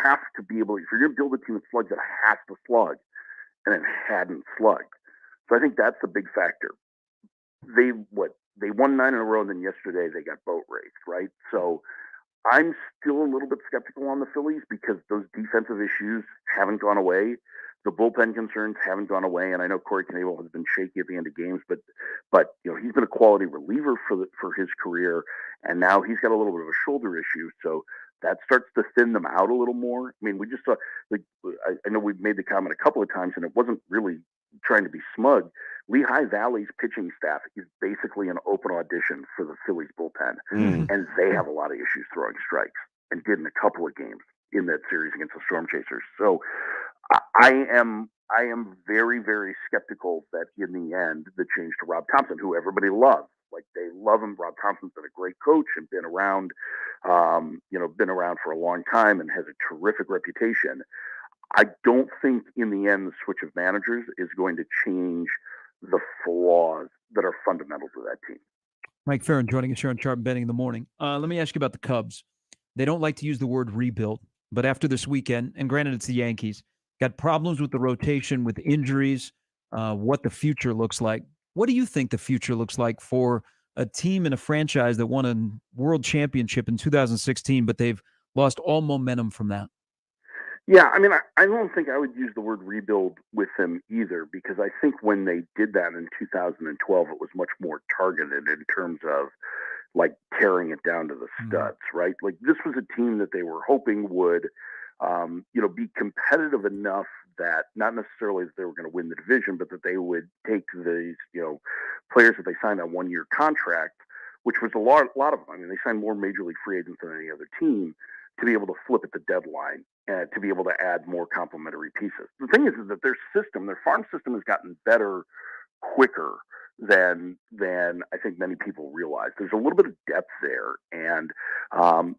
have to be able, if you're going to build a team that slugs, it has to slug, and it hadn't slugged. So I think that's a big factor. They won 9 in a row, and then yesterday they got boat raced, right? So I'm still a little bit skeptical on the Phillies because those defensive issues haven't gone away. The bullpen concerns haven't gone away, and I know Corey Knebel has been shaky at the end of games, but he's been a quality reliever for his career, and now he's got a little bit of a shoulder issue, so that starts to thin them out a little more. I mean, we just saw, I know we've made the comment a couple of times, and it wasn't really trying to be smug. Lehigh Valley's pitching staff is basically an open audition for the Phillies bullpen, and they have a lot of issues throwing strikes, and did in a couple of games in that series against the Storm Chasers. So I am very, very skeptical that in the end the change to Rob Thompson, who everybody loves, like they love him. Rob Thompson's been a great coach and been around for a long time and has a terrific reputation. I don't think in the end the switch of managers is going to change the flaws that are fundamental to that team. Mike Farron joining us here on Sharp Betting in the Morning. Let me ask you about the Cubs. They don't like to use the word rebuild, but after this weekend, and granted it's the Yankees, got problems with the rotation, with injuries, what the future looks like. What do you think the future looks like for a team and a franchise that won a world championship in 2016, but they've lost all momentum from that? Yeah, I mean, I don't think I would use the word rebuild with them either, because I think when they did that in 2012, it was much more targeted in terms of like tearing it down to the studs, right? Like this was a team that they were hoping would, be competitive enough that not necessarily that they were going to win the division, but that they would take these, players that they signed on 1-year contract, which was a lot of them. I mean, they signed more major league free agents than any other team to be able to flip at the deadline and to be able to add more complementary pieces. The thing is that their farm system has gotten better quicker than I think many people realize. There's a little bit of depth there, and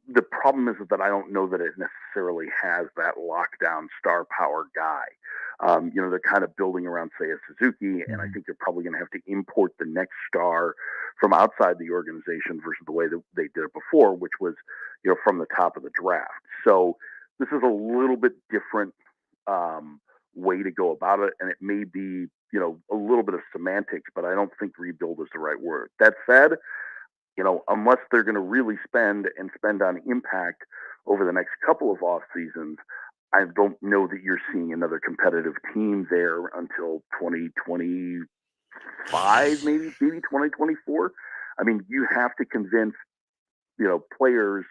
the problem is that I don't know that it necessarily has that lockdown star power guy. They're kind of building around, say, a Suzuki, and I think they're probably going to have to import the next star from outside the organization versus the way that they did it before, which was, from the top of the draft. So this is a little bit different way to go about it, and it may be, a little bit of semantics, but I don't think rebuild is the right word. That said, unless they're going to really spend on impact over the next couple of off seasons, I don't know that you're seeing another competitive team there until 2025, maybe 2024. I mean, you have to convince, players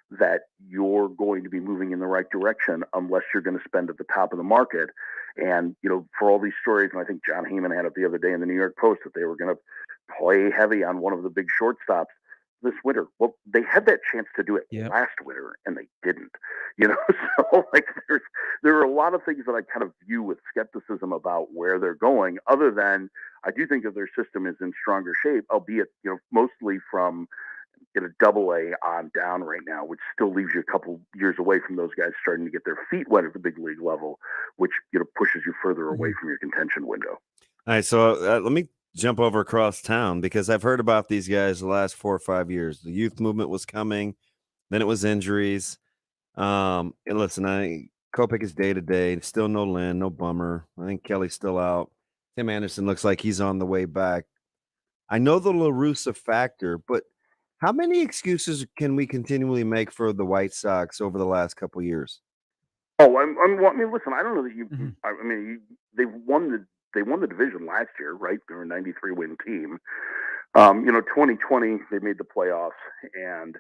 that you're going to be moving in the right direction unless you're going to spend at the top of the market. And, for all these stories, and I think John Heyman had it the other day in the New York Post that they were going to play heavy on one of the big shortstops this winter. Well, they had that chance to do it last winter and they didn't, so like there are a lot of things that I kind of view with skepticism about where they're going, other than I do think that their system is in stronger shape, albeit, mostly from AA on down right now, which still leaves you a couple years away from those guys starting to get their feet wet at the big league level, which pushes you further away from your contention window. All right, so let me jump over across town because I've heard about these guys the last 4 or 5 years. The youth movement was coming, then it was injuries. And listen, Kopech is day to day. Still no Lynn, no Bummer. I think Kelly's still out. Tim Anderson looks like he's on the way back. I know the La Russa factor, but how many excuses can we continually make for the White Sox over the last couple of years? Oh, I mean, listen, I don't know that you. Mhm. I mean, they won the division last year, right? They were a 93-win team. 2020 they made the playoffs and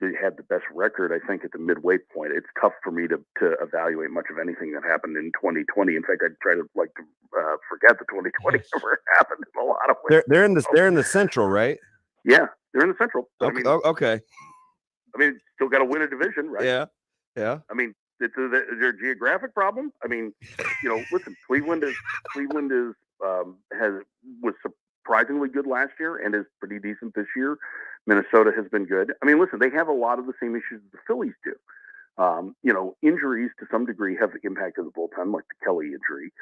they had the best record, I think, at the midway point. It's tough for me to evaluate much of anything that happened in 2020. In fact, I try to forget that 2020 ever happened in a lot of ways. They're in the Central, right? Yeah, they're in the Central. But, Okay. Okay. I mean, still got to win a division, right? Yeah. Yeah. I mean, is there a geographic problem? I mean, listen, Cleveland was surprisingly good last year and is pretty decent this year. Minnesota has been good. I mean, listen, they have a lot of the same issues the Phillies do. Injuries to some degree have impacted the bullpen, like the Kelly injury.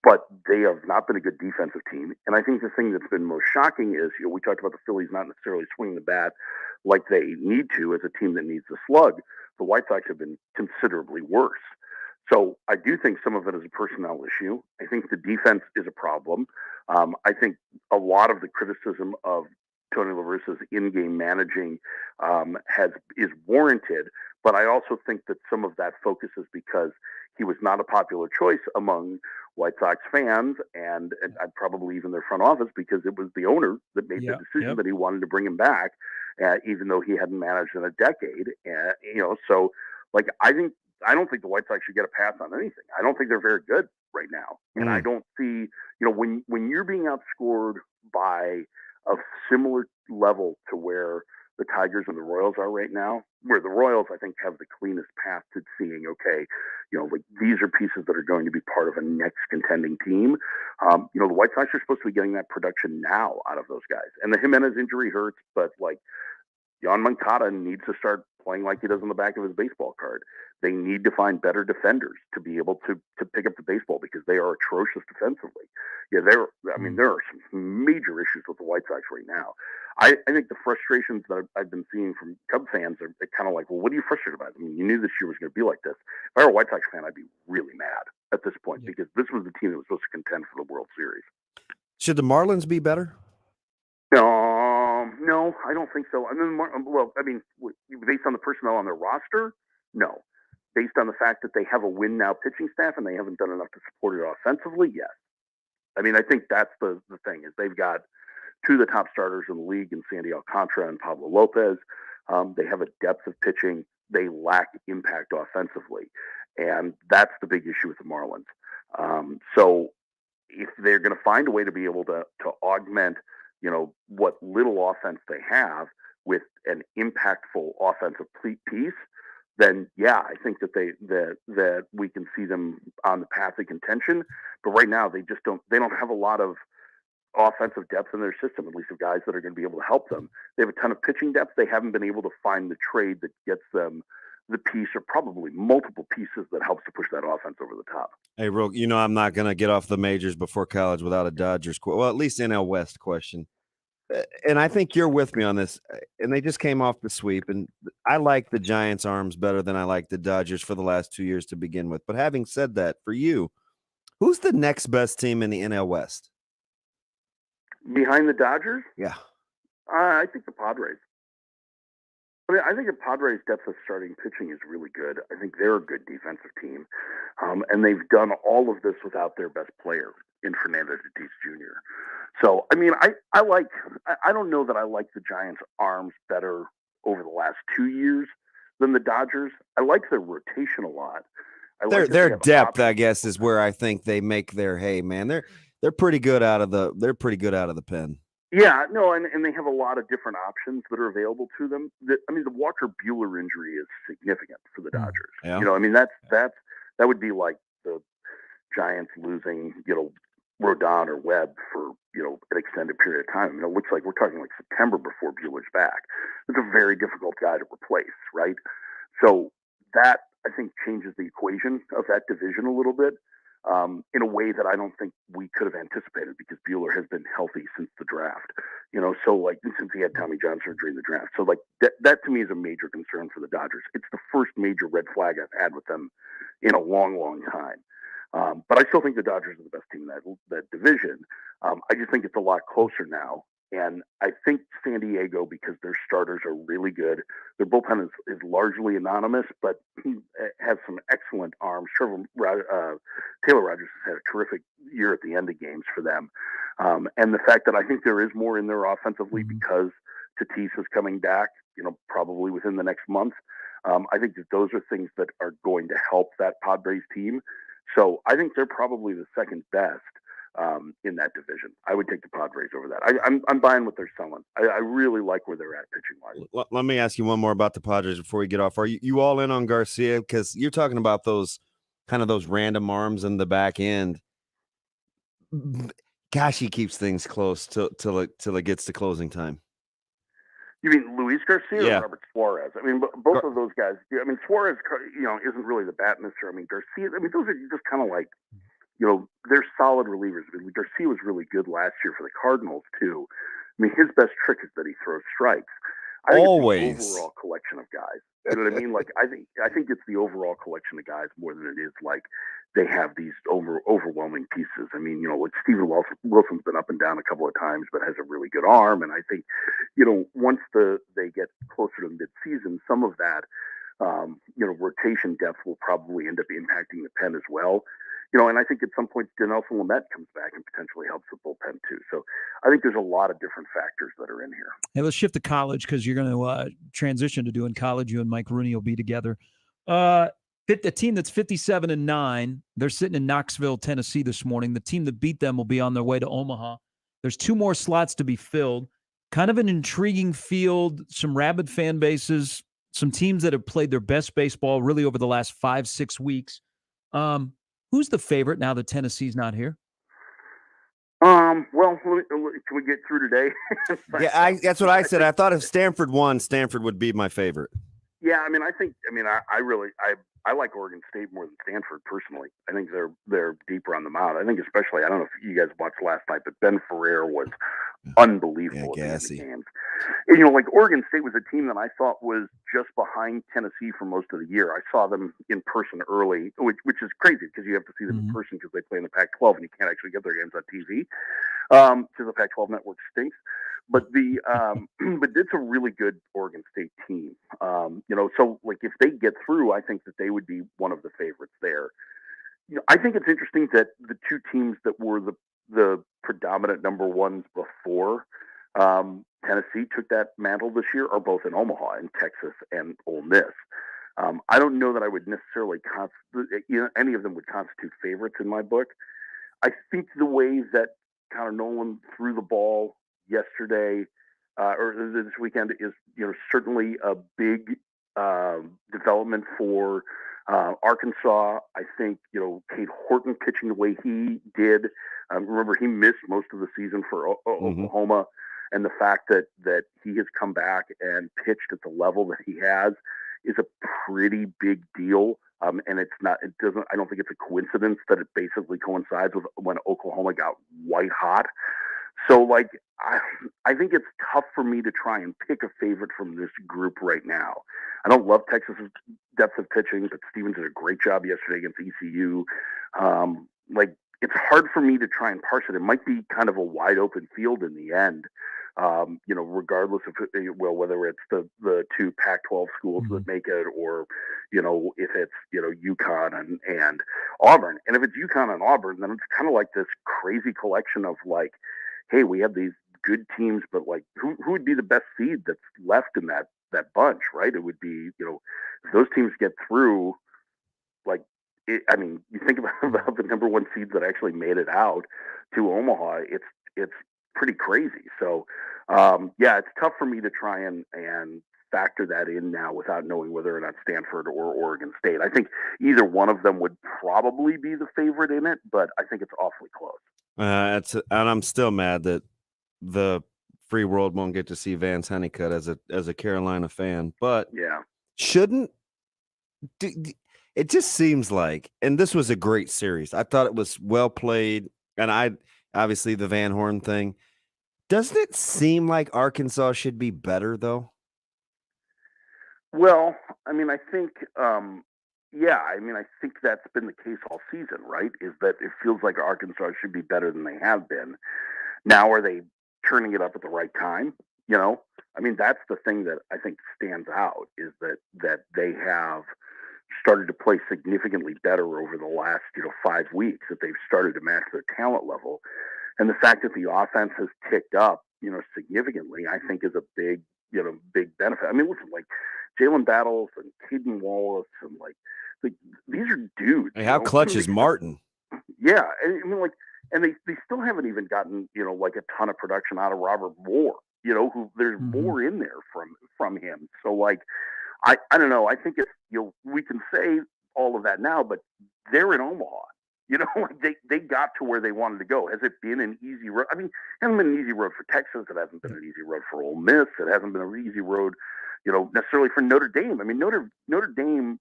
But they have not been a good defensive team. And I think the thing that's been most shocking is, we talked about the Phillies not necessarily swinging the bat like they need to as a team that needs the slug. The White Sox have been considerably worse. So I do think some of it is a personnel issue. I think the defense is a problem. I think a lot of the criticism of Tony La Russa's in-game managing is warranted, but I also think that some of that focus is because he was not a popular choice among White Sox fans and probably even their front office, because it was the owner that made the decision that he wanted to bring him back, even though he hadn't managed in a decade. So I don't think the White Sox should get a pass on anything. I don't think they're very good right now, and I don't see when you're being outscored by a similar level to where the Tigers and the Royals are right now, where the Royals, I think, have the cleanest path to seeing, okay, these are pieces that are going to be part of a next contending team. The White Sox are supposed to be getting that production now out of those guys. And the Jimenez injury hurts, but Yoan Moncada needs to start playing like he does on the back of his baseball card. They need to find better defenders to be able to pick up the baseball, because they are atrocious defensively. Yeah, there are some major issues with the White Sox right now. I think the frustrations that I've been seeing from Cub fans are kind of like, well, what are you frustrated about? I mean, you knew this year was going to be like this. If I were a White Sox fan, I'd be really mad at this point, because this was the team that was supposed to contend for the World Series. Should the Marlins be better? No, I don't think so. I mean, based on the personnel on their roster, no. Based on the fact that they have a win now pitching staff and they haven't done enough to support it offensively, yes. I mean, I think that's the thing, is they've got two of the top starters in the league in Sandy Alcantara and Pablo Lopez. They have a depth of pitching. They lack impact offensively, and that's the big issue with the Marlins. So if they're going to find a way to be able to augment what little offense they have with an impactful offensive piece, then I think that we can see them on the path of contention. But right now they don't have a lot of offensive depth in their system, at least of guys that are going to be able to help them. They have a ton of pitching depth. They haven't been able to find the trade that gets them the piece, or probably multiple pieces, that helps to push that offense over the top. Hey, Rook, I'm not going to get off the majors before college without a Dodgers, well, at least NL West question. And I think you're with me on this. And they just came off the sweep, and I like the Giants' arms better than I like the Dodgers for the last 2 years to begin with. But having said that, for you, who's the next best team in the NL West? Behind the Dodgers? Yeah. I think the Padres. I think the Padres' depth of starting pitching is really good. I think they're a good defensive team. And they've done all of this without their best player in Fernando Tatis Jr. So, I mean, I don't know that I like the Giants' arms better over the last 2 years than the Dodgers. I like their rotation a lot. Their depth, I guess, is where I think they make their hay, man. They're pretty good out of the pen. Yeah, no, and they have a lot of different options that are available to them. The Walker Buehler injury is significant for the Dodgers. Yeah. I mean, that would be like the Giants losing, Rodon or Webb for, an extended period of time. I mean, it looks like we're talking like September before Buehler's back. It's a very difficult guy to replace, right? So that, I think, changes the equation of that division a little bit. In a way that I don't think we could have anticipated, because Buehler has been healthy since the draft, since he had Tommy John surgery in the draft. So that to me is a major concern for the Dodgers. It's the first major red flag I've had with them in a long, long time. But I still think the Dodgers are the best team in that division. I just think it's a lot closer now. And I think San Diego, because their starters are really good, their bullpen is largely anonymous, but has some excellent arms. Taylor Rogers has had a terrific year at the end of games for them. And the fact that I think there is more in there offensively because Tatis is coming back, probably within the next month. I think that those are things that are going to help that Padres team. So I think they're probably the second best in that division. I would take the Padres over that. I'm buying what they're selling. I really like where they're at pitching wise. Let me ask you one more about the Padres before we get off. Are you all in on Garcia? Because you're talking about those random arms in the back end. Gosh, he keeps things close till it gets to closing time. You mean Luis Garcia or Robert Suarez? I mean, both of those guys. I mean, Suarez, isn't really the bat mister. I mean, Garcia. I mean, those are just kind of like, they're solid relievers. I mean, Garcia was really good last year for the Cardinals too. I mean, his best trick is that he throws strikes. I think it's the overall collection of guys. You know what I mean? Like, I think it's the overall collection of guys more than it is like they have these overwhelming pieces. I mean, like Steven Wilson's been up and down a couple of times, but has a really good arm. And I think, once they get closer to mid-season, some of that, rotation depth will probably end up impacting the pen as well. And I think at some point, Dinelson Lamet comes back and potentially helps the bullpen too. So I think there's a lot of different factors that are in here. Hey, let's shift to college because you're going to transition to doing college. You and Mike Rooney will be together. The team that's 57-9, they're sitting in Knoxville, Tennessee this morning. The team that beat them will be on their way to Omaha. There's 2 more slots to be filled. Kind of an intriguing field, some rabid fan bases, some teams that have played their best baseball really over the last 5-6 weeks. Who's the favorite now that Tennessee's not here? Well, can we get through today? That's what I said. I thought if Stanford won, Stanford would be my favorite. Yeah, I mean, I like Oregon State more than Stanford personally. I think they're deeper on the mound. I think especially, I don't know if you guys watched last night, but Ben Ferrer was unbelievable in the games. And, like Oregon State was a team that I thought was just behind Tennessee for most of the year. I saw them in person early, which is crazy because you have to see them in person because they play in the Pac-12 and you can't actually get their games on TV because the Pac-12 network stinks. But but it's a really good Oregon State team. So like if they get through, I think that they would be one of the favorites there. I think it's interesting that the 2 teams that were the predominant number ones before Tennessee took that mantle this year are both in Omaha, in Texas, and Ole Miss. I don't know that I would necessarily any of them would constitute favorites in my book. I think the way that Connor Nolan threw the ball yesterday or this weekend is certainly a big development for Arkansas. I think Cade Horton pitching the way he did. Remember, he missed most of the season for Oklahoma, and the fact that he has come back and pitched at the level that he has is a pretty big deal. And I don't think it's a coincidence that it basically coincides with when Oklahoma got white hot. So, like, I think it's tough for me to try and pick a favorite from this group right now. I don't love Texas's depth of pitching, but Stevens did a great job yesterday against ECU. It's hard for me to try and parse it. It might be kind of a wide open field in the end, regardless of whether it's the 2 Pac-12 schools that make it, or if it's UConn and Auburn. And if it's UConn and Auburn, then it's kind of like this crazy collection of like, hey, we have these good teams, but like who would be the best seed that's left in that bunch, right? It would be if those teams get through, like. You think about the number 1 seeds that actually made it out to Omaha. It's pretty crazy. So, it's tough for me to try and factor that in now without knowing whether or not Stanford or Oregon State. I think either one of them would probably be the favorite in it, but I think it's awfully close. And I'm still mad that the free world won't get to see Vance Honeycutt as a Carolina fan. But shouldn't. It just seems like, and this was a great series. I thought it was well played, and obviously the Van Horn thing. Doesn't it seem like Arkansas should be better, though? Well, I think, I think that's been the case all season, right? Is that it feels like Arkansas should be better than they have been. Now, are they turning it up at the right time. You know, I mean, that's the thing that I think stands out is that they have started to play significantly better over the last 5 weeks. That they've started to match their talent level, and the fact that the offense has ticked up significantly, I think, is a big benefit. I mean, listen, like Jalen Battles and Caden Wallace and like these are dudes. Hey, how clutch is Martin? Yeah, I mean, like, and they still haven't even gotten like a ton of production out of Robert Moore. Who there's more in there from him. So like, I don't know. I think it's we can say all of that now, but they're in Omaha. Like they got to where they wanted to go. Has it been an easy road? I mean, it hasn't been an easy road for Texas. It hasn't been an easy road for Ole Miss. It hasn't been an easy road, necessarily for Notre Dame. I mean, Notre Dame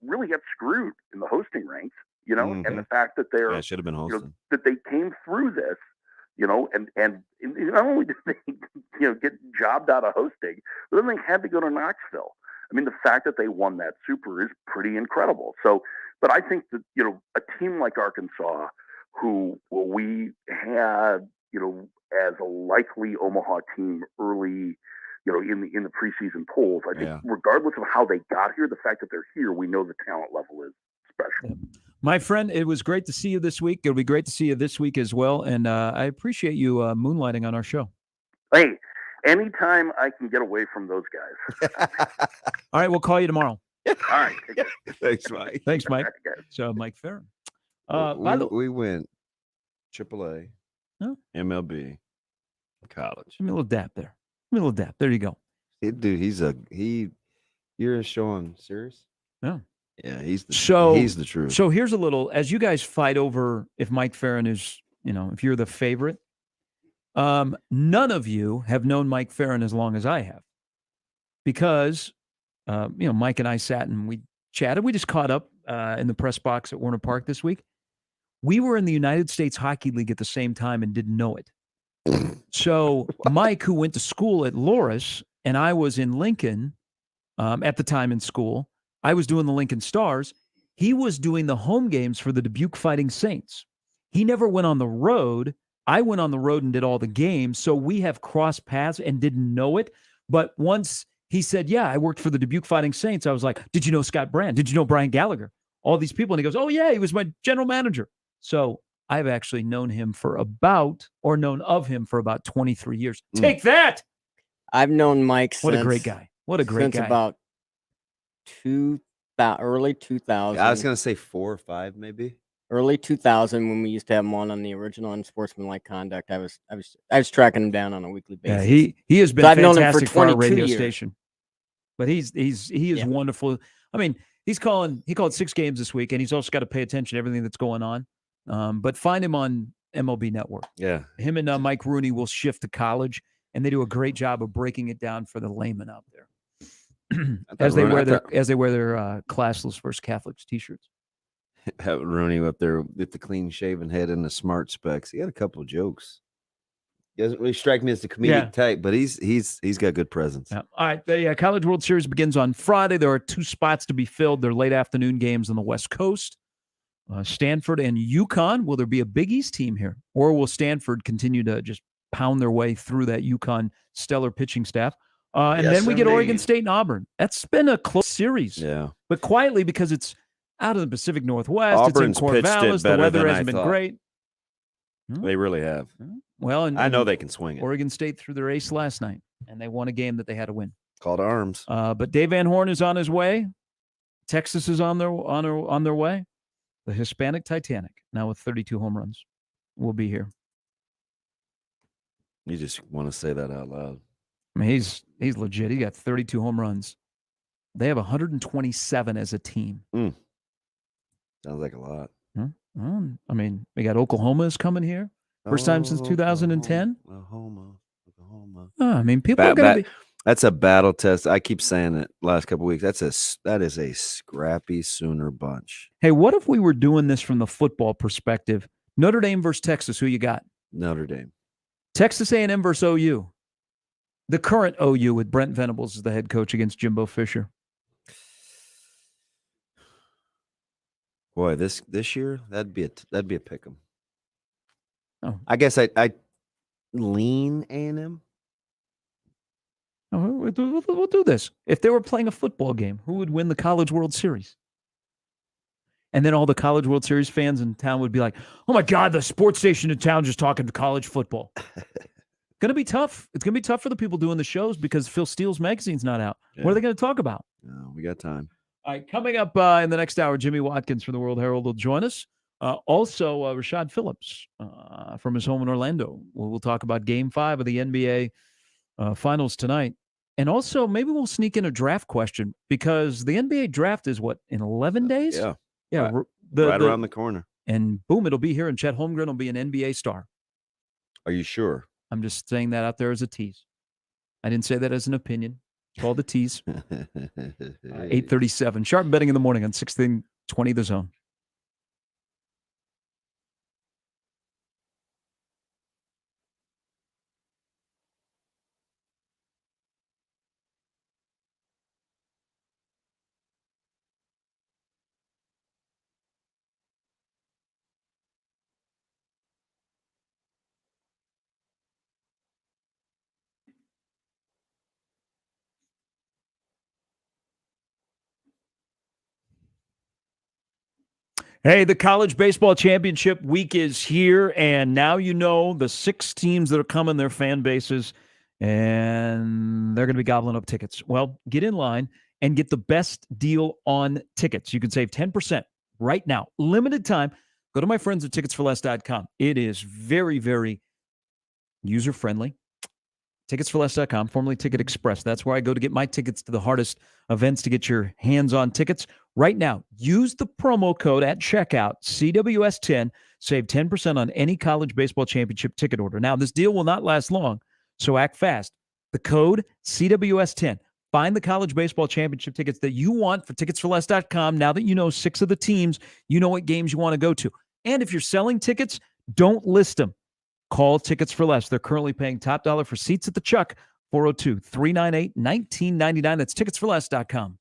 really got screwed in the hosting ranks, and the fact that they're should have been hosting. That they came through this, and not only did they get jobbed out of hosting, but then they had to go to Knoxville. I mean, the fact that they won that Super is pretty incredible. So, but I think that a team like Arkansas, who we had as a likely Omaha team early, in the preseason polls, I think regardless of how they got here, the fact that they're here, we know the talent level is special. My friend, it was great to see you this week. It'll be great to see you this week as well, and I appreciate you moonlighting on our show. Hey, anytime I can get away from those guys. All right, we'll call you tomorrow. All right. Thanks, Mike. Thanks, Mike. So, Mike Farron. We went AAA, MLB, college. Give me a little dap there. Give me a little dap. There you go. Dude, you're showing serious? Yeah. Yeah, he's the truth. So here's a little, as you guys fight over if Mike Farron is, if you're the favorite, none of you have known Mike Farron as long as I have. Because, Mike and I sat and we chatted. We just caught up in the press box at Warner Park this week. We were in the United States Hockey League at the same time and didn't know it. So Mike, who went to school at Loras, and I was in Lincoln at the time in school, I was doing the Lincoln Stars. He was doing the home games for the Dubuque Fighting Saints. He never went on the road. I went on the road and did all the games. So we have crossed paths and didn't know it. But once he said, yeah, I worked for the Dubuque Fighting Saints, I was like, did you know Scott Brand? Did you know Brian Gallagher? All these people. And he goes, oh, yeah, he was my general manager. So I've actually known of him for about 23 years. Take that. I've known Mike What a great guy. What a great guy. Since about early 2000. I was going to say 4 or 5, maybe. Early 2000, when we used to have him on the original Unsportsmanlike Conduct, I was tracking him down on a weekly basis. Yeah, he has been So I've known him fantastic for for our radio years. station. But he is wonderful. I mean, he called 6 games this week, and he's also got to pay attention to everything that's going on. But find him on MLB Network. Yeah, him and Mike Rooney will shift to college, and they do a great job of breaking it down for the layman out there. as they wear their classless versus Catholics t-shirts. Having Rooney up there with the clean shaven head and the smart specs. He had a couple of jokes. He doesn't really strike me as the comedic type, but he's got good presence. Yeah. All right. The College World Series begins on Friday. There are 2 spots to be filled. They're late afternoon games on the West Coast. Stanford and UConn. Will there be a Big East team here? Or will Stanford continue to just pound their way through that UConn stellar pitching staff? And then we get Oregon State and Auburn. That's been a close series. Yeah. But quietly, because it's out of the Pacific Northwest, Auburn's it's in Corvallis, the weather hasn't been great. They really have. Well, and I know they can swing it. Oregon State threw their ace last night, and they won a game that they had to win. Called arms. But Dave Van Horn is on his way. Texas is on their way. The Hispanic Titanic, now with 32 home runs, will be here. You just want to say that out loud. I mean, he's legit. He got 32 home runs. They have 127 as a team. Sounds like a lot. I mean, we got Oklahoma is coming here. First time since 2010. Oklahoma. I mean, people are going to be. That's a battle test. I keep saying it last couple of weeks. That is a scrappy Sooner bunch. Hey, what if we were doing this from the football perspective? Notre Dame versus Texas. Who you got? Notre Dame. Texas A&M versus OU. The current OU with Brent Venables as the head coach against Jimbo Fisher. Boy, this year that'd be a pick 'em. Oh. I guess I lean A&M? We'll do this. If they were playing a football game, who would win the College World Series? And then all the College World Series fans in town would be like, oh my God, the sports station in town just talking college football. Going to be tough. It's going to be tough for the people doing the shows because Phil Steele's magazine's not out. Yeah. What are they going to talk about? No, we got time. All right, coming up in the next hour, Jimmy Watkins from the World Herald will join us. Also, Rashad Phillips from his home in Orlando. We'll talk about Game 5 of the NBA Finals tonight. And also, maybe we'll sneak in a draft question because the NBA draft is, what, in 11 days? Yeah. Yeah. Right around the corner. And boom, it'll be here, and Chet Holmgren will be an NBA star. Are you sure? I'm just saying that out there as a tease. I didn't say that as an opinion. It's called a tease. 8:37. Sharp betting in the morning on 1620 The Zone. Hey, the college baseball championship week is here, and now you know the 6 teams that are coming, their fan bases, and they're going to be gobbling up tickets. Well, get in line and get the best deal on tickets. You can save 10% right now. Limited time. Go to my friends at ticketsforless.com. It is very, very user-friendly. Ticketsforless.com, formerly Ticket Express. That's where I go to get my tickets to the hardest events to get your hands on tickets. Right now, use the promo code at checkout, CWS10, save 10% on any college baseball championship ticket order. Now, this deal will not last long, so act fast. The code, CWS10. Find the college baseball championship tickets that you want for ticketsforless.com. Now that you know 6 of the teams, you know what games you want to go to. And if you're selling tickets, don't list them. Call Tickets for Less. They're currently paying top dollar for seats at the Chuck, 402-398-1999. That's ticketsforless.com.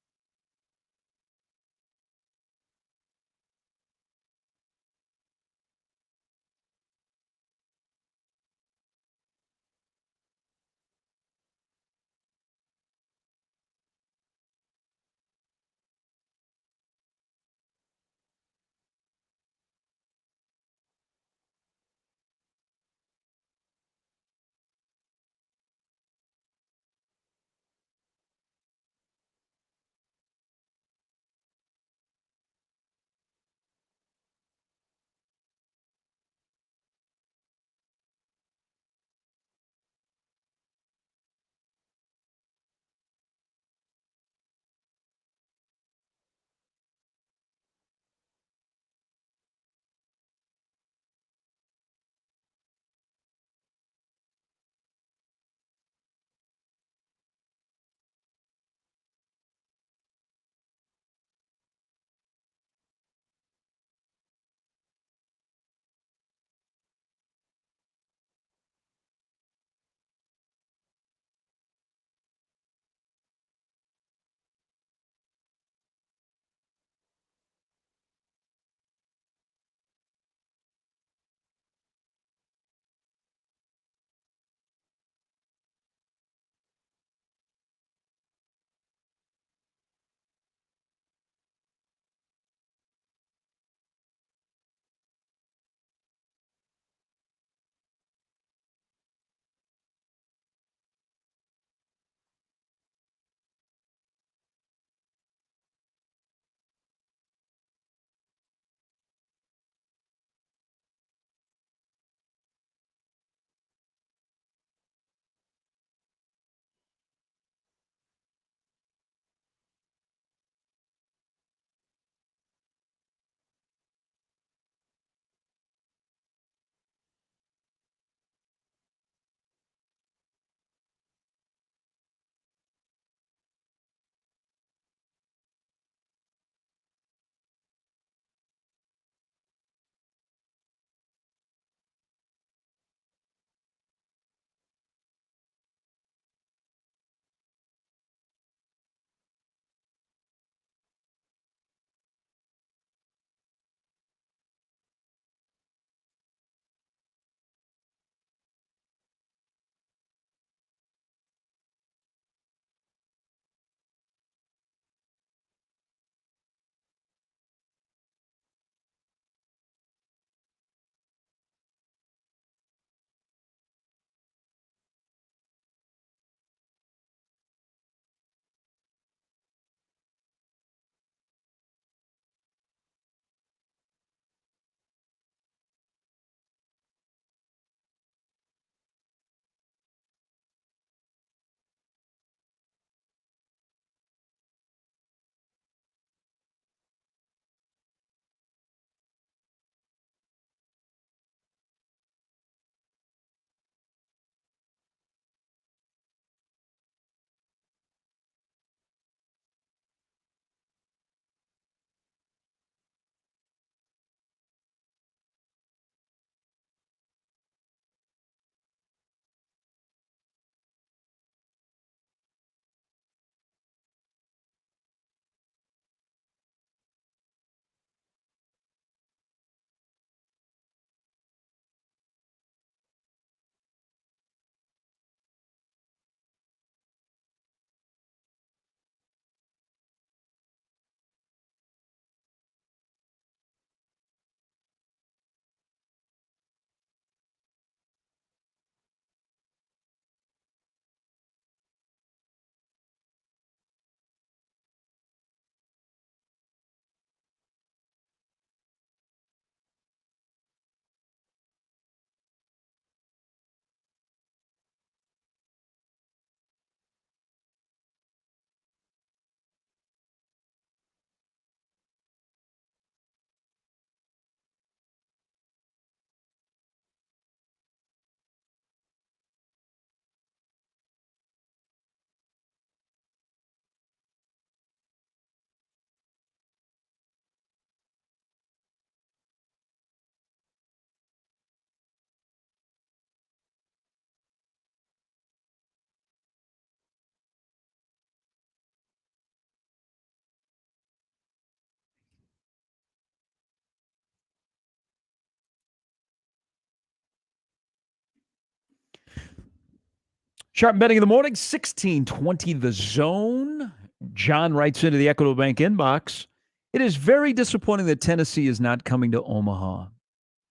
Sharp betting in the morning, 1620 The Zone. John writes into the Equitable Bank inbox. It is very disappointing that Tennessee is not coming to Omaha.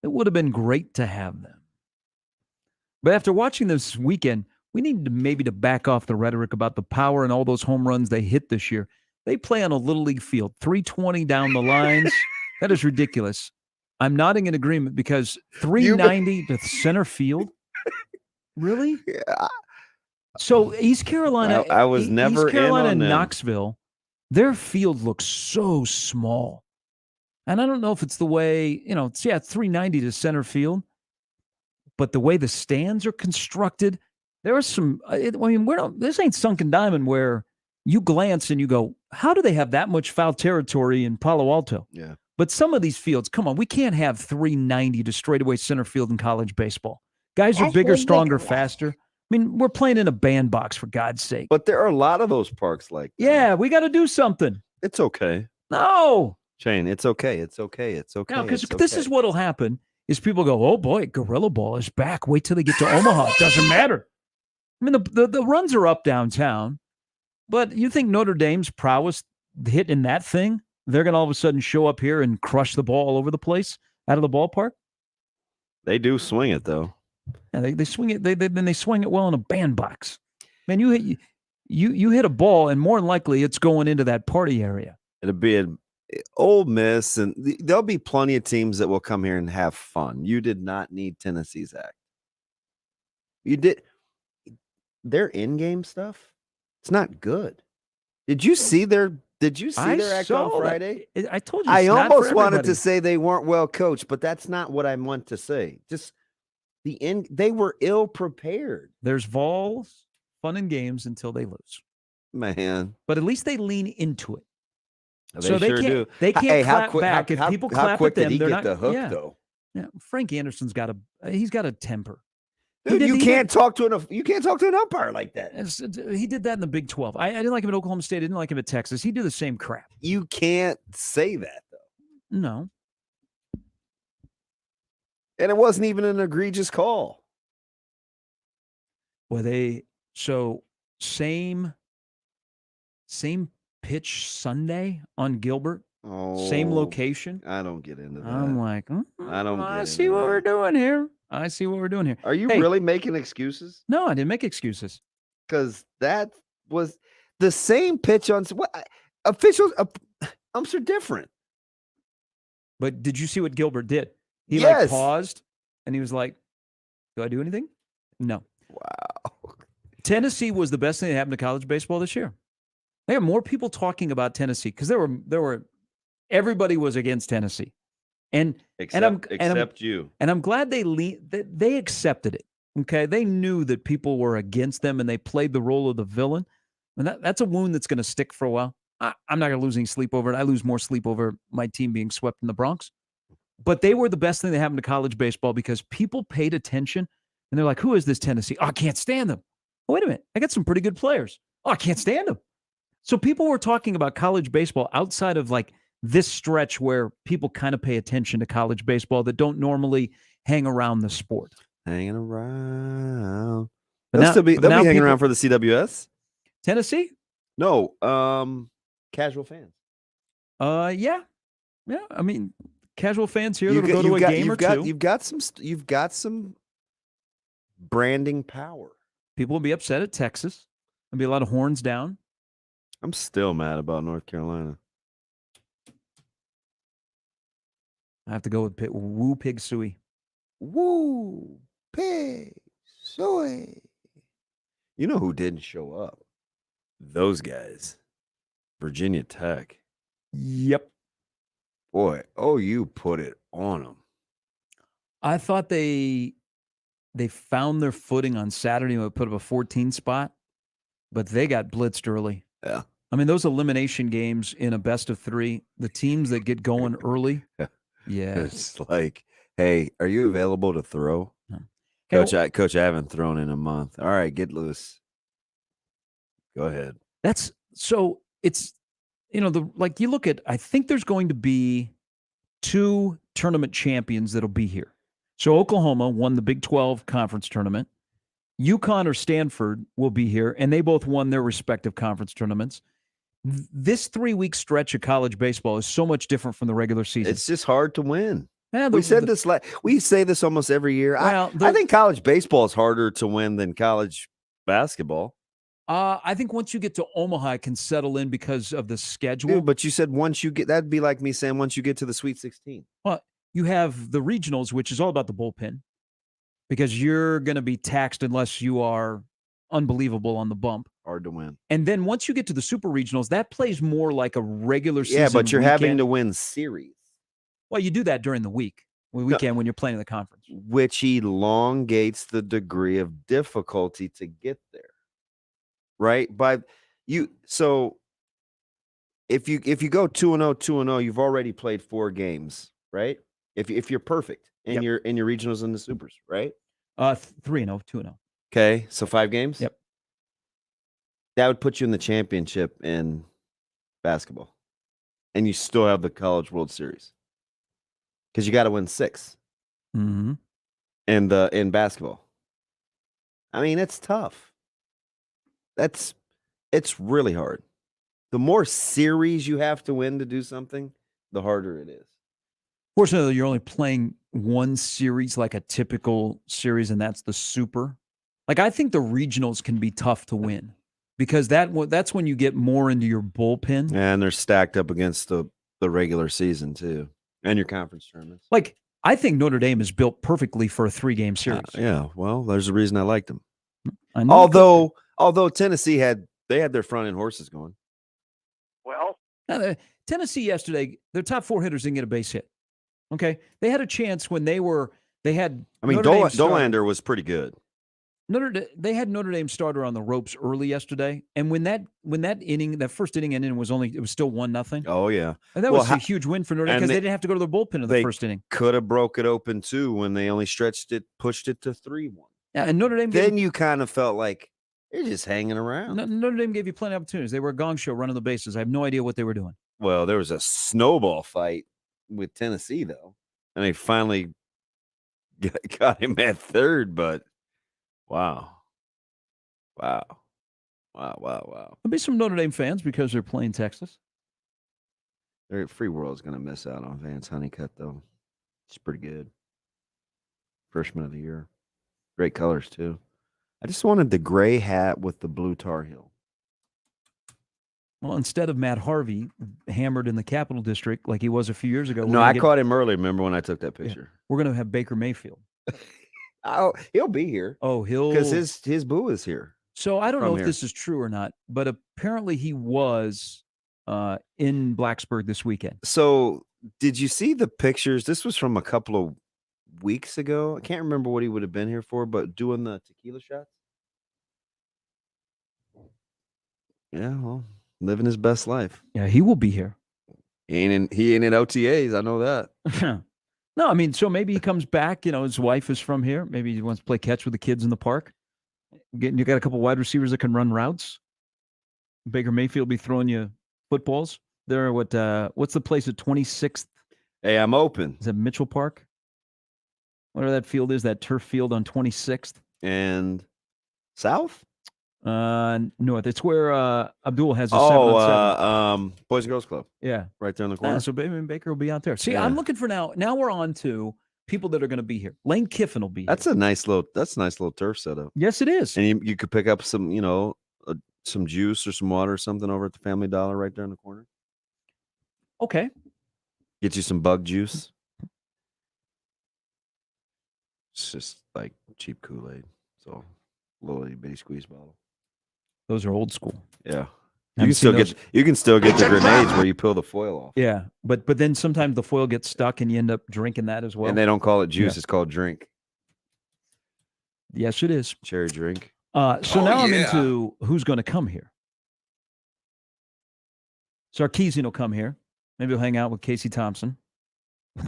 It would have been great to have them. But after watching this weekend, we need to maybe to back off the rhetoric about the power and all those home runs they hit this year. They play on a Little League field, 320 down the lines. That is ridiculous. I'm nodding in agreement because 390 to center field? Really? Yeah. So East Carolina, I was never East Carolina in on and them. Knoxville, their field looks so small. And I don't know if it's the way, it's 390 to center field. But the way the stands are constructed, there are some, this ain't sunken diamond where you glance and you go, how do they have that much foul territory in Palo Alto? Yeah. But some of these fields, come on, we can't have 390 to straightaway center field in college baseball. Guys are bigger, stronger, faster. I mean, we're playing in a bandbox, for God's sake. But there are a lot of those parks like that. Yeah, we got to do something. It's okay. No. Shane, it's okay. It's okay. It's okay. No, because this is what will happen is people go, oh, boy, Gorilla Ball is back. Wait till they get to Omaha. It doesn't matter. I mean, the runs are up downtown. But you think Notre Dame's prowess hitting that thing, they're going to all of a sudden show up here and crush the ball all over the place out of the ballpark? They do swing it, though. Yeah, they swing it. They swing it well in a bandbox. Man, you hit a ball, and more than likely it's going into that party area. It'll be an Ole Miss, and there'll be plenty of teams that will come here and have fun. You did not need Tennessee's act. You did. Their in-game stuff, it's not good. Did you see their act on Friday? I told you. I almost wanted to say they weren't well coached, but that's not what I meant to say. Just they were ill prepared. There's Vols, fun and games until they lose. Man. But at least they lean into it. They sure do. They can't clap back. If people clap at them, they're not. The hook, though. Yeah, Frank Anderson's got a temper. Dude, you can't talk to an umpire like that. He did that in the Big 12. I didn't like him at Oklahoma State. I didn't like him at Texas. He did the same crap. You can't say that, though. No. And it wasn't even an egregious call. Well, same pitch Sunday on Gilbert. Oh, same location. I don't get into that. I'm like, I see what we're doing here. I see what we're doing here. Are you really making excuses? No, I didn't make excuses. Because that was the same pitch on what officials. Umps are different. But did you see what Gilbert did? He paused and he was like, "Do I do anything?" No. Wow. Tennessee was the best thing that happened to college baseball this year. There are more people talking about Tennessee because there were everybody was against Tennessee. Except you. And I'm glad they accepted it. Okay. They knew that people were against them and they played the role of the villain. And that's a wound that's going to stick for a while. I'm not going to lose any sleep over it. I lose more sleep over my team being swept in the Bronx. But they were the best thing that happened to college baseball because people paid attention and they're like, who is this Tennessee? Oh, I can't stand them. Oh, wait a minute. I got some pretty good players. Oh, I can't stand them. So people were talking about college baseball outside of like this stretch where people kind of pay attention to college baseball that don't normally hang around the sport. Hanging around. They'll be hanging around for the CWS. Tennessee? No, casual fans. Yeah. I mean, casual fans here that'll go to a game or two. You've got some branding power. People will be upset at Texas. There'll be a lot of horns down. I'm still mad about North Carolina. I have to go with Woo Pig Suey. Woo Pig Suey. You know who didn't show up? Those guys. Virginia Tech. Yep. Boy, you put it on them. I thought they found their footing on Saturday and would put up a 14 spot, but they got blitzed early. Yeah. I mean, those elimination games in a best of three, the teams that get going early. Yeah. It's like, hey, are you available to throw? No. Coach, I haven't thrown in a month. All right, get loose. Go ahead. It's, you look at, I think there's going to be 2 tournament champions that'll be here. So Oklahoma won the Big 12 conference tournament. UConn or Stanford will be here, and they both won their respective conference tournaments. This 3-week stretch of college baseball is so much different from the regular season. It's just hard to win. Yeah, We say this almost every year. Well, I think college baseball is harder to win than college basketball. I think once you get to Omaha, it can settle in because of the schedule. Dude, but you said once you get, that'd be like me saying once you get to the Sweet 16. Well, you have the regionals, which is all about the bullpen, because you're going to be taxed unless you are unbelievable on the bump. Hard to win. And then once you get to the super regionals, that plays more like a regular season. Yeah, but you're weekend. having to win series. Well, you do that during the weekend when you're playing in the conference, which elongates the degree of difficulty to get there. Right? So if you go 2-0, 2-0, you've already played 4 games, right? If you're perfect in your regionals and the supers, right? 3-0, 2-0. Okay, so 5 games? Yep. That would put you in the championship in basketball. And you still have the College World Series. Because you got to win 6. Mm-hmm. In basketball. I mean, it's tough. It's really hard. The more series you have to win to do something, the harder it is. Fortunately, you're only playing one series, like a typical series, and that's the super. Like, I think the regionals can be tough to win because that's when you get more into your bullpen. And they're stacked up against the regular season, too, and your conference tournaments. Like, I think Notre Dame is built perfectly for a 3-game series. Yeah, well, there's a reason I liked them. I know Although Tennessee had their front end horses going. Well, Tennessee yesterday, their top 4 hitters didn't get a base hit. Okay, they had a chance when they had. I mean, Dolander was pretty good. They had Notre Dame starter on the ropes early yesterday, and when that first inning ended, it was still 1-0. Oh yeah, and that was a huge win for Notre Dame because they didn't have to go to their bullpen in the first inning. Could have broke it open too when they only pushed it to 3-1. Yeah, and Notre Dame. Then you kind of felt like they're just hanging around. Notre Dame gave you plenty of opportunities. They were a gong show running the bases. I have no idea what they were doing. Well, there was a snowball fight with Tennessee though, and they finally got him at third. But wow. There'll be some Notre Dame fans because they're playing Texas. Free World's going to miss out on Vance Honeycutt, though. It's pretty good. Freshman of the year. Great colors, too. I just wanted the gray hat with the blue Tar Heel. Well, instead of Matt Harvey hammered in the Capital District like he was a few years ago. No, I caught him early. Remember when I took that picture? Yeah, we're going to have Baker Mayfield. Oh, he'll be here. Oh, because his boo is here. So I don't know if this is true or not, but apparently he was in Blacksburg this weekend. So did you see the pictures? This was from a couple of weeks ago. I can't remember what he would have been here for, but doing the tequila shots. Yeah, well, living his best life. Yeah, he will be here. He ain't in OTAs. I know that. No, I mean, so maybe he comes back. His wife is from here. Maybe he wants to play catch with the kids in the park. You got a couple wide receivers that can run routes. Baker Mayfield will be throwing you footballs. There, what's the place at 26th? Hey, I'm open. Is that Mitchell Park? Whatever that field is, that turf field on 26th. And South? North. It's where Abdul has a 7-on-7. Boys and Girls Club. Yeah. Right there in the corner. So Baker will be out there. See, I'm looking for now we're on to people that are going to be here. Lane Kiffin will be here. That's a nice little turf setup. Yes, it is. And you could pick up some, some juice or some water or something over at the Family Dollar right there in the corner. Okay. Get you some bug juice. It's just like cheap Kool-Aid. So little bitty squeeze bottle. Those are old school. Yeah. You can still get the grenades where you peel the foil off. Yeah, but then sometimes the foil gets stuck and you end up drinking that as well. And they don't call it juice; it's called drink. Yes, it is. Cherry drink. Now I'm into who's going to come here. Sarkisian will come here. Maybe he'll hang out with Casey Thompson,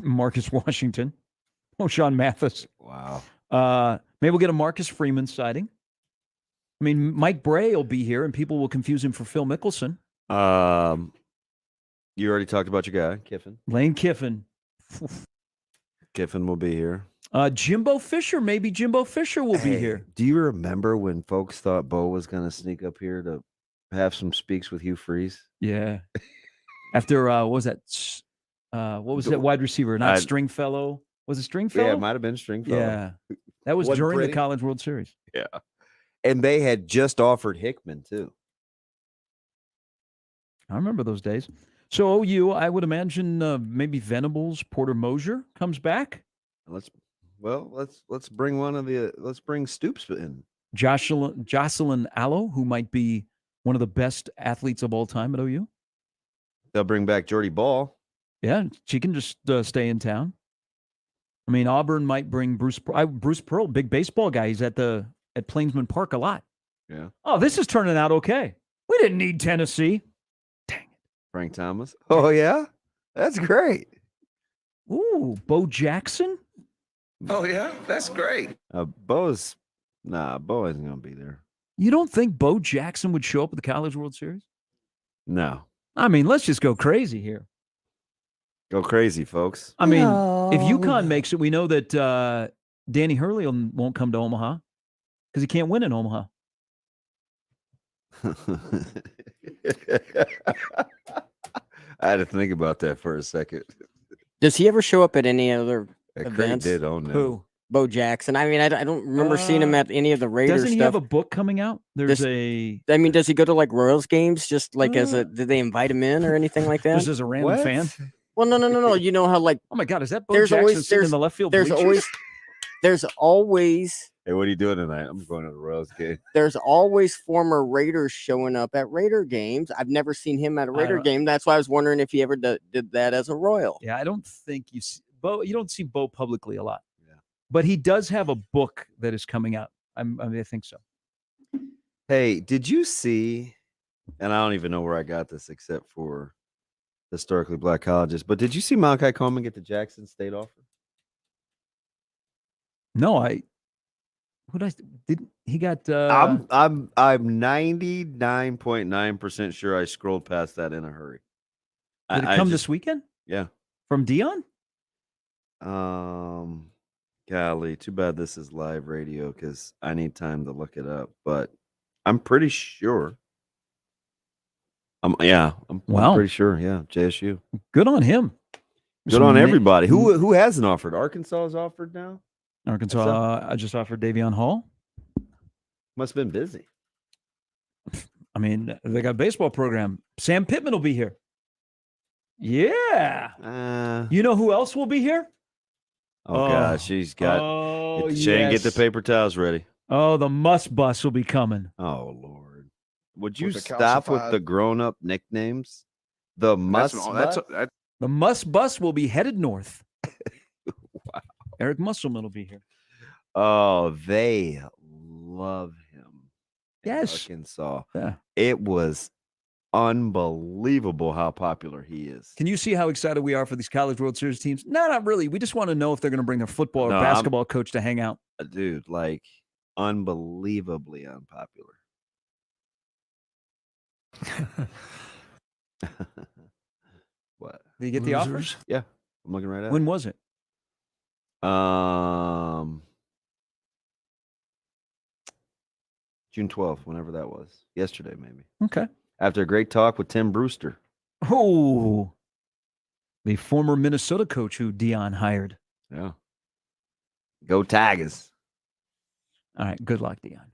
Marcus Washington, O'Shawn Mathis. Wow. Maybe we'll get a Marcus Freeman sighting. I mean, Mike Bray will be here, and people will confuse him for Phil Mickelson. You already talked about your guy, Kiffin. Lane Kiffin. Kiffin will be here. Jimbo Fisher, maybe Jimbo Fisher will be here. Do you remember when folks thought Bo was going to sneak up here to have some speaks with Hugh Freeze? Yeah. After what was that? What was that wide receiver? Not Stringfellow. Was it Stringfellow? Yeah, it might have been Stringfellow. Yeah. That was during the College World Series. Yeah. And they had just offered Hickman, too. I remember those days. So OU, I would imagine maybe Venables, Porter Mosier comes back. Let's bring let's bring Stoops in. Jocelyn Allo, who might be one of the best athletes of all time at OU. They'll bring back Jordy Ball. Yeah, she can just stay in town. I mean, Auburn might bring Bruce Pearl, big baseball guy. He's at Plainsman Park a lot. Yeah. Oh, this is turning out okay. We didn't need Tennessee. Dang it. Frank Thomas. Oh, yeah? That's great. Ooh, Bo Jackson? Oh, yeah? That's great. Bo isn't going to be there. You don't think Bo Jackson would show up at the College World Series? No. I mean, let's just go crazy here. Go crazy, folks. I mean, if UConn makes it, we know that Danny Hurley won't come to Omaha because he can't win in Omaha. I had to think about that for a second. Does he ever show up at any other Craig events? did own that. Who? Bo Jackson. I mean, I don't remember seeing him at any of the Raiders Doesn't he stuff. have a book coming out? There's I mean, does he go to like Royals games just like did they invite him in or anything like that? Just as a random fan? Well, no. You know how like Oh my God, is that Bo Jackson sitting in the left field bleachers? There's always Hey, what are you doing tonight? I'm going to the Royals game. There's always former Raiders showing up at Raider games. I've never seen him at a Raider game. That's why I was wondering if he ever did that as a Royal. Yeah, I don't think you see Bo. You don't see Bo publicly a lot. Yeah. But he does have a book that is coming out. I think so. Hey, did you see, and I don't even know where I got this except for historically black colleges, but did you see Malachi Coleman get the Jackson State offer? No, he got I'm 99.9% sure I scrolled past that in a hurry. Did it come this weekend? Yeah. From Dion? Golly, too bad this is live radio because I need time to look it up. But I'm pretty sure. I'm pretty sure. Yeah, JSU. Good on him. Good on everybody. Who hasn't offered? Arkansas has offered now. Arkansas. I just offered Davion Hall. Must have been busy. I mean, they got a baseball program. Sam Pittman will be here. Yeah. You know who else will be here? Oh gosh, she's got. Shane, get the paper towels ready. Oh, the Must Bus will be coming. Oh Lord, would you stop with the grown-up nicknames? The Must Bus. The Must Bus will be headed north. Wow. Eric Musselman will be here. Oh, they love him. Yes. Arkansas. Yeah. It was unbelievable how popular he is. Can you see how excited we are for these College World Series teams? No, not really. We just want to know if they're going to bring their football or basketball coach to hang out. Dude, like unbelievably unpopular. What? Did you get the offers? Yeah. I'm looking right at it. When was it? June 12th, whenever that was. Yesterday, maybe. Okay. After a great talk with Tim Brewster. Oh, the former Minnesota coach who Dion hired. Yeah. Go Tigers. All right. Good luck, Dion.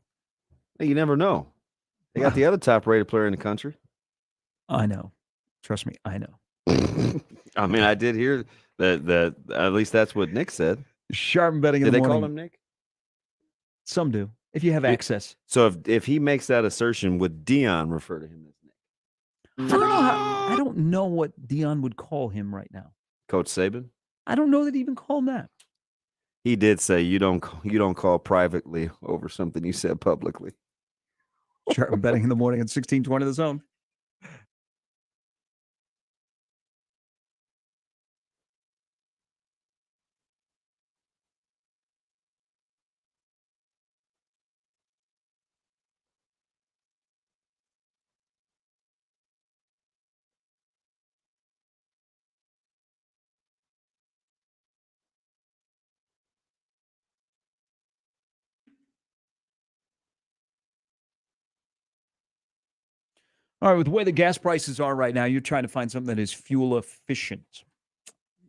Hey, you never know. They got the other top-rated player in the country. I know. Trust me, I know. I mean, I did hear that at least that's what Nick said. Sharp betting in the morning. Did they call him Nick? Some do, if you have access. So if he makes that assertion, would Dion refer to him as Nick? I don't know what Dion would call him right now. Coach Saban? I don't know that he even called him that. He did say you don't call privately over something you said publicly. Sharp betting in the morning at 1620 The Zone. All right, with the way the gas prices are right now, you're trying to find something that is fuel efficient.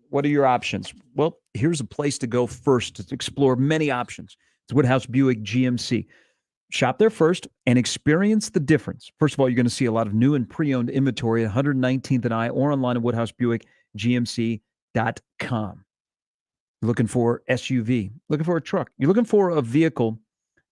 What are your options? Well, here's a place to go first to explore many options. It's Woodhouse Buick GMC. Shop there first and experience the difference. First of all, you're going to see a lot of new and pre-owned inventory at 119th and I or online at WoodhouseBuickGMC.com. You're looking for SUV, looking for a truck. You're looking for a vehicle,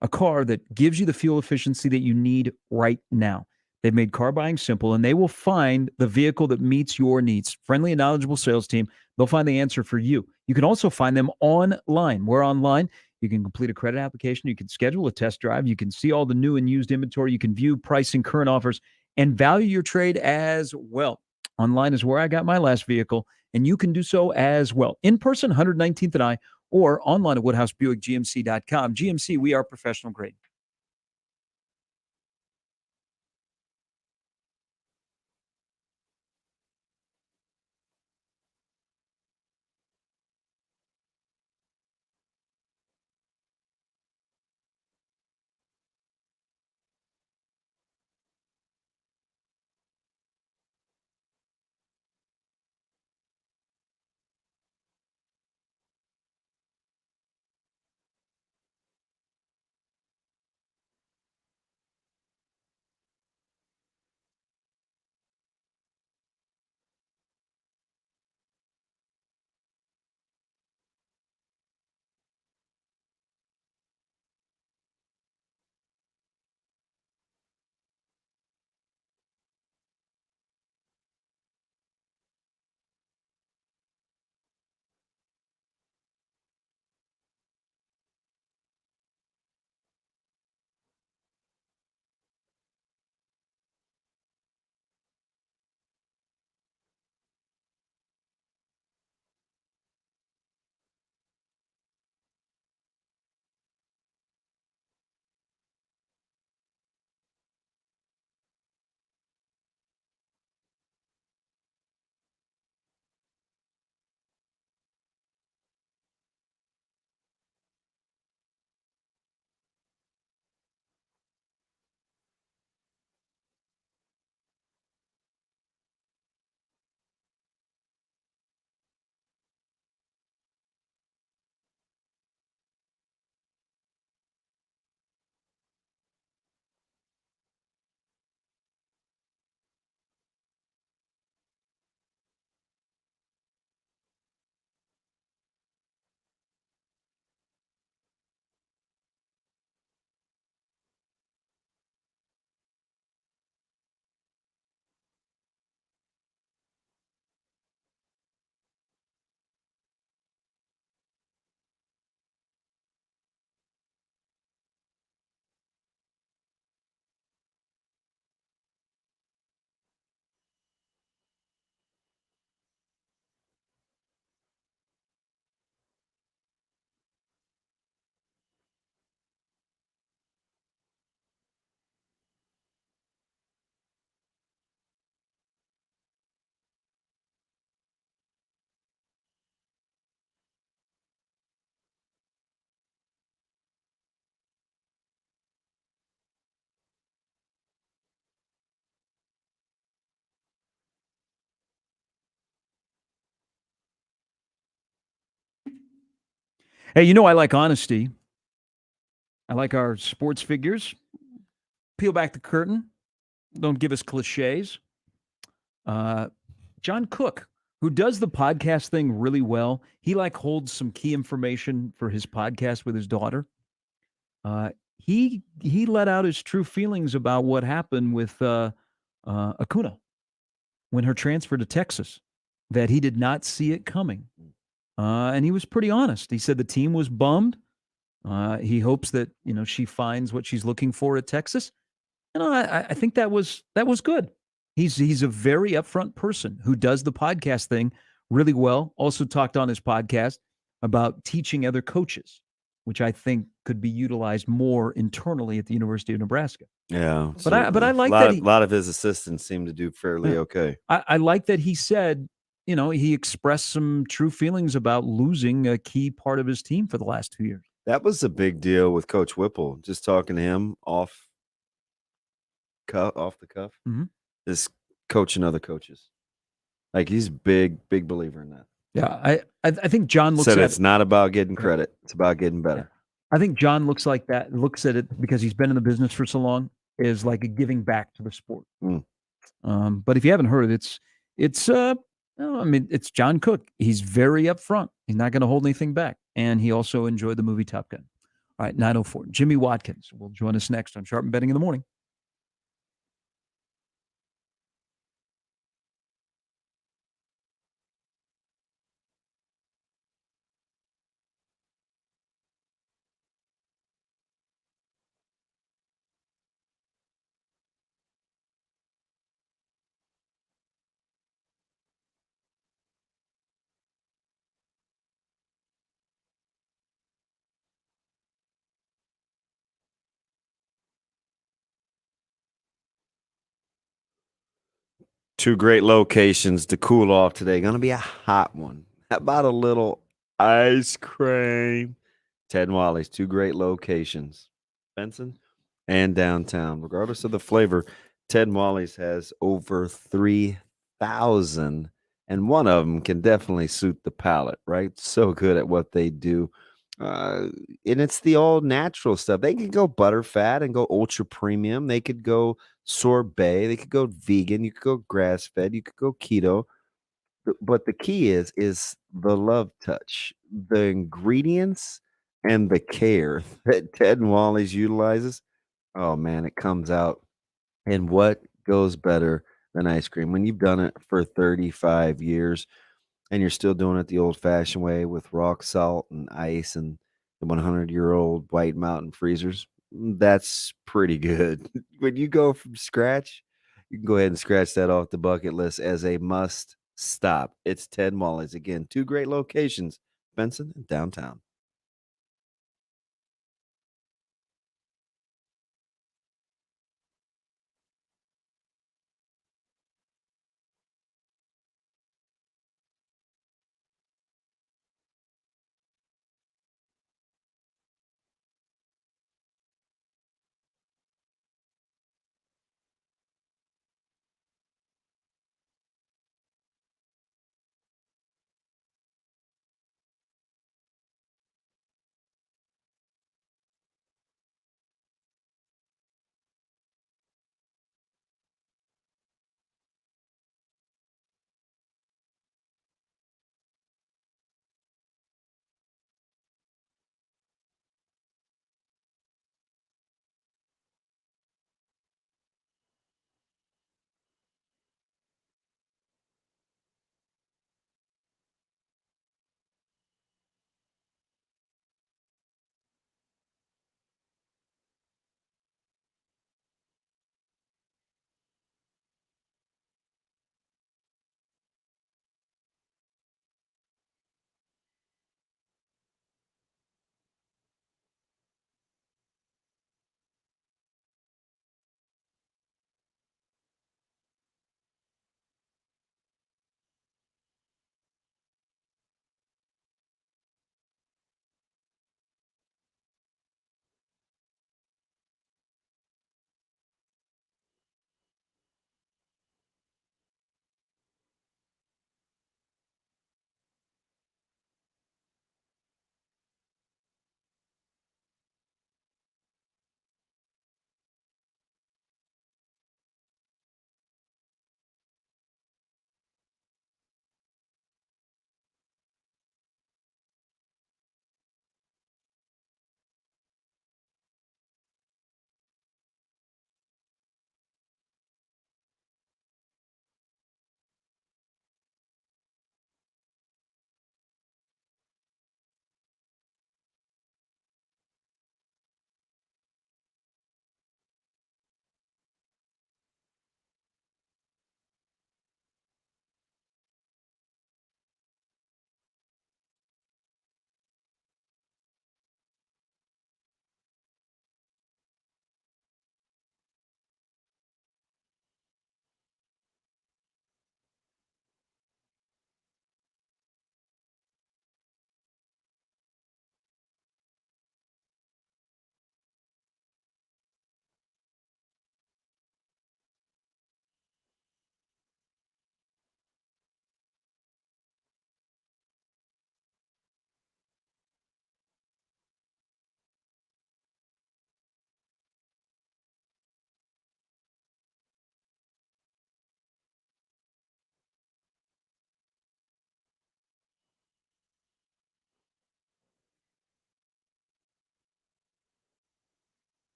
a car that gives you the fuel efficiency that you need right now. They've made car buying simple, and they will find the vehicle that meets your needs. Friendly and knowledgeable sales team, they'll find the answer for you. You can also find them online. We're online. You can complete a credit application. You can schedule a test drive. You can see all the new and used inventory. You can view pricing, current offers, and value your trade as well. Online is where I got my last vehicle, and you can do so as well. In person, 119th and I, or online at WoodhouseBuickGMC.com. GMC, we are professional grade. Hey, I like honesty. I like our sports figures. Peel back the curtain. Don't give us cliches. John Cook, who does the podcast thing really well, he holds some key information for his podcast with his daughter. He let out his true feelings about what happened with Acuna when her transfer to Texas, that he did not see it coming. And he was pretty honest. He said the team was bummed. He hopes that, she finds what she's looking for at Texas. I think that was good. He's a very upfront person who does the podcast thing really well. Also talked on his podcast about teaching other coaches, which I think could be utilized more internally at the University of Nebraska. Yeah. But I like that a lot of his assistants seem to do fairly okay. I like that he said, he expressed some true feelings about losing a key part of his team for the last 2 years. That was a big deal with Coach Whipple. Just talking to him off the cuff. Mm-hmm. is coaching other coaches. Like he's a big believer in that. Yeah, I think John looks Said at it's not about getting credit; it's about getting better. Yeah. I think John looks like that. Looks at it because he's been in the business for so long is like a giving back to the sport. But if you haven't heard, it's it's John Cook. He's very upfront. He's not going to hold anything back, and he also enjoyed the movie Top Gun. All right, 9:04. Jimmy Watkins will join us next on Sharp and Betting in the Morning. Two great locations to cool off today. Going to be a hot one. How about a little ice cream? Ted and Wally's, two great locations, Benson and downtown. Regardless of the flavor, Ted and Wally's has over 3,000, and one of them can definitely suit the palate, right? So good at what they do. And it's the all natural stuff. They could go butterfat and go ultra premium. They could go sorbet. They could go vegan. You could go grass fed. You could go keto. But the key is the love touch, the ingredients, and the care that Ted and Wally's utilizes. Oh man, it comes out. And what goes better than ice cream when you've done it for 35 years? And you're still doing it the old-fashioned way with rock salt and ice and the 100-year-old White Mountain freezers. That's pretty good. When you go from scratch, you can go ahead and scratch that off the bucket list as a must stop. It's Ted Molly's. Again, two great locations, Benson and downtown.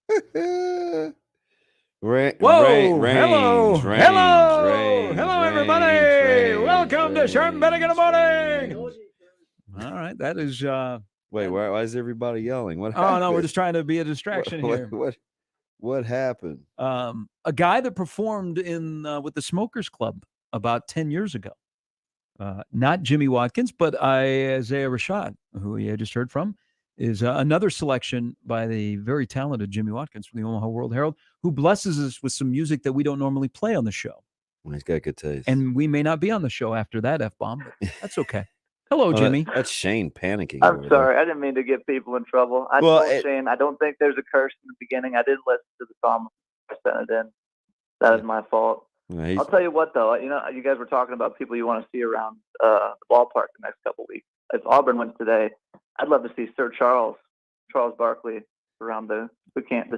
Hello, everybody. Welcome to Sharp Betting in the Morning. All right, that is. Wait, why is everybody yelling? What Oh happened? no, we're just trying to be a distraction here. What happened? A guy that performed in with the Smokers Club about 10 years ago. Not Jimmy Watkins, but Isaiah Rashad, who you just heard from, is another selection by the very talented Jimmy Watkins from the Omaha World Herald, who blesses us with some music that we don't normally play on the show. Well, he's got good taste. And we may not be on the show after that F-bomb, but that's okay. Hello, Jimmy. That's Shane panicking. I'm sorry. I didn't mean to get people in trouble. I told Shane, I don't think there's a curse in the beginning. I did listen to the song. I sent it in. That is my fault. I'll tell you what, though. You guys were talking about people you want to see around the ballpark the next couple of weeks. If Auburn wins today, I'd love to see Sir Charles Barkley around the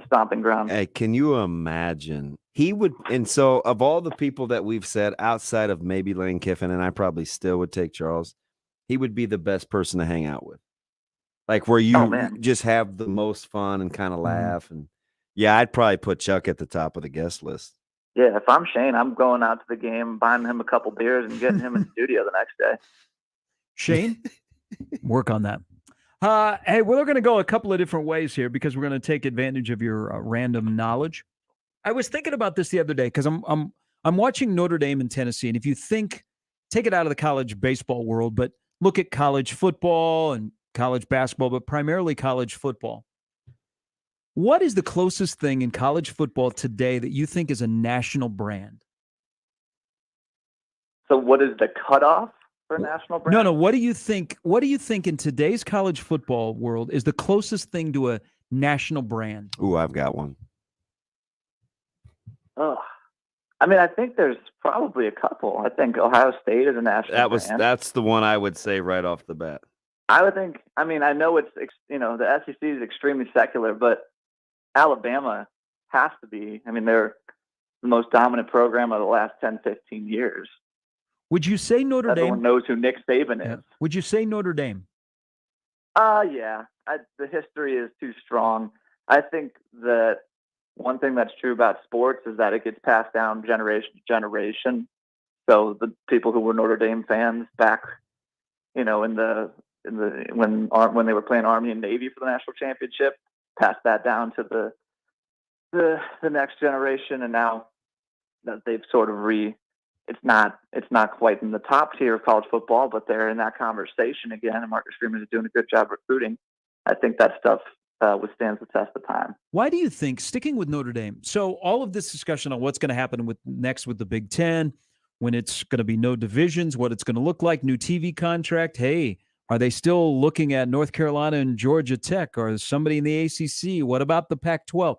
stomping ground. Hey, can you imagine? He would, and so of all the people that we've said outside of maybe Lane Kiffin, and I probably still would take Charles, he would be the best person to hang out with. Like where you just have the most fun and kind of laugh. And yeah, I'd probably put Chuck at the top of the guest list. Yeah, if I'm Shane, I'm going out to the game, buying him a couple beers, and getting him in the studio the next day. Shane, work on that. Hey, we're going to go a couple of different ways here because we're going to take advantage of your random knowledge. I was thinking about this the other day because I'm watching Notre Dame and Tennessee, and if you take it out of the college baseball world, but look at college football and college basketball, but primarily college football. What is the closest thing in college football today that you think is a national brand? So what is the cutoff for a national brand? No. What do you think in today's college football world is the closest thing to a national brand? Ooh, I've got one. Oh, I mean, I think there's probably a couple. I think Ohio State is a national brand. That's the one I would say right off the bat. I would think, I know it's, the SEC is extremely secular, but Alabama has to be. They're the most dominant program of the last 10, 15 years. Would you say Notre Dame? Everyone knows who Nick Saban is. Would you say Notre Dame? Yeah. The history is too strong. I think that one thing that's true about sports is that it gets passed down generation to generation. So the people who were Notre Dame fans back, when they were playing Army and Navy for the national championship, passed that down to the next generation, and now that they've sort of it's not quite in the top tier of college football, but they're in that conversation again, and Marcus Freeman is doing a good job recruiting. I think that stuff withstands the test of time. Why do you think, sticking with Notre Dame, so all of this discussion on what's going to happen with the Big Ten, when it's going to be no divisions, what it's going to look like, new TV contract, hey, are they still looking at North Carolina and Georgia Tech, or somebody in the ACC? What about the Pac-12?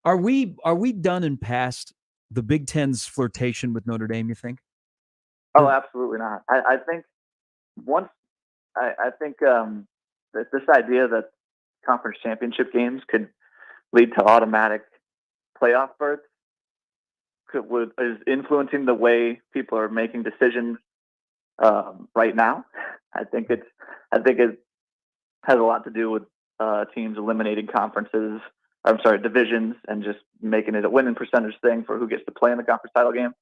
Are we done and past the Big Ten's flirtation with Notre Dame, you think? Oh, absolutely not. I think this idea that conference championship games could lead to automatic playoff berths is influencing the way people are making decisions right now. I think it has a lot to do with teams eliminating divisions, and just making it a winning percentage thing for who gets to play in the conference title game.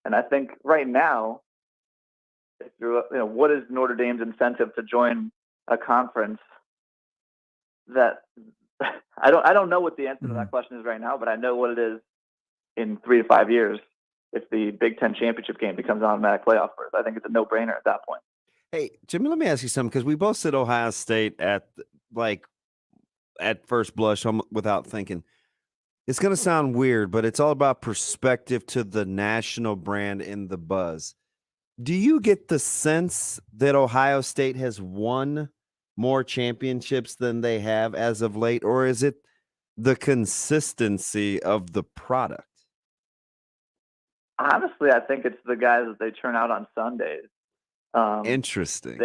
And I think right now, what is Notre Dame's incentive to join a conference that I don't know what the answer to that question is right now, but I know what it is in 3 to 5 years if the Big Ten championship game becomes an automatic playoff berth. I think it's a no-brainer at that point. Hey, Jimmy, let me ask you something, because we both said Ohio State at first blush without thinking. It's going to sound weird, but it's all about perspective to the national brand and the buzz. Do you get the sense that Ohio State has won more championships than they have as of late, or is it the consistency of the product? Honestly, I think it's the guys that they turn out on Sundays. Interesting.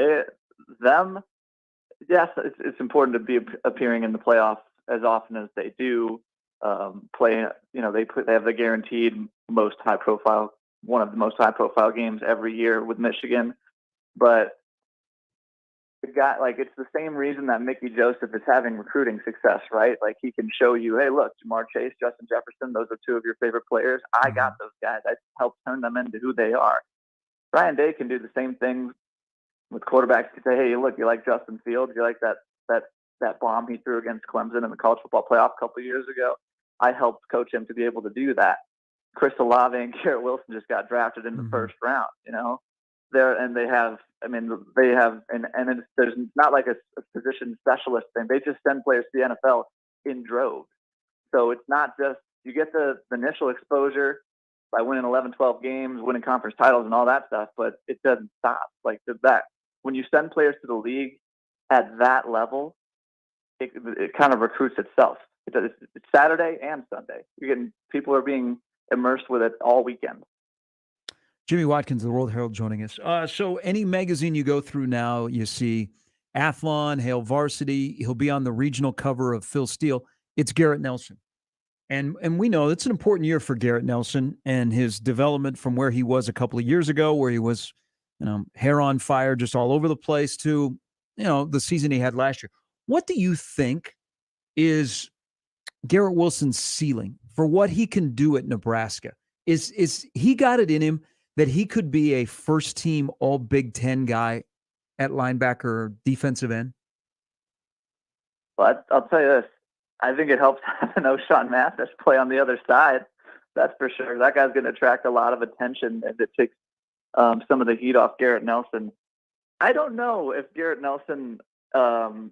Yes, it's important to be appearing in the playoffs as often as they do. Play, they have the guaranteed one of the most high profile games every year with Michigan. But the guy, like, it's the same reason that Mickey Joseph is having recruiting success, right? Like, he can show you, hey, look, Jamar Chase, Justin Jefferson, those are two of your favorite players. I got those guys. I helped turn them into who they are. Ryan Day can do the same thing with quarterbacks. He can say, hey, look, you like Justin Fields? You like that bomb he threw against Clemson in the college football playoff a couple of years ago? I helped coach him to be able to do that. Chris Olave and Garrett Wilson just got drafted in the first round, you know? There's not like a position specialist thing. They just send players to the NFL in droves. So it's not just, you get the initial exposure by winning 11, 12 games, winning conference titles and all that stuff, but it doesn't stop. Like that, when you send players to the league at that level, it kind of recruits itself. It's Saturday and Sunday. People are being immersed with it all weekend. Jimmy Watkins, the World Herald, joining us. So any magazine you go through now, you see Athlon, Hail Varsity. He'll be on the regional cover of Phil Steele. It's Garrett Nelson. And we know it's an important year for Garrett Nelson and his development from where he was a couple of years ago, where he was, hair on fire, just all over the place, to, the season he had last year. What do you think is Garrett Wilson's ceiling for what he can do at Nebraska? Is he got it in him that he could be a first-team All-Big Ten guy at linebacker or defensive end? Well, I'll tell you this. I think it helps having O'Shawn Mathis play on the other side. That's for sure. That guy's going to attract a lot of attention, and it takes some of the heat off Garrett Nelson. I don't know if Garrett Nelson, Garrett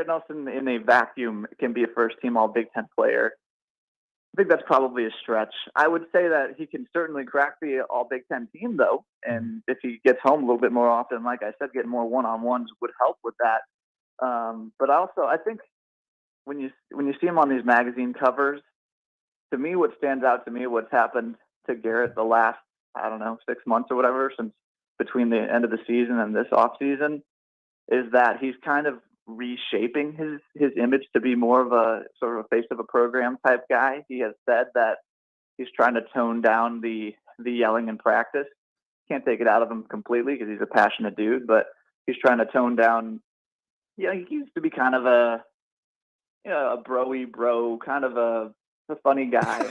Nelson in a vacuum can be a first-team All-Big Ten player. I think that's probably a stretch. I would say that he can certainly crack the All-Big Ten team, though, and if he gets home a little bit more often, like I said, getting more one-on-ones would help with that. But also, I think when you see him on these magazine covers, to me, what stands out to me, what's happened to Garrett the last, 6 months or whatever, since between the end of the season and this off season, is that he's kind of reshaping his image to be more of a sort of a face of a program type guy. He has said that he's trying to tone down the yelling in practice. Can't take it out of him completely because he's a passionate dude, but he's trying to tone down. Yeah, he used to be kind of a broy bro, kind of a funny guy,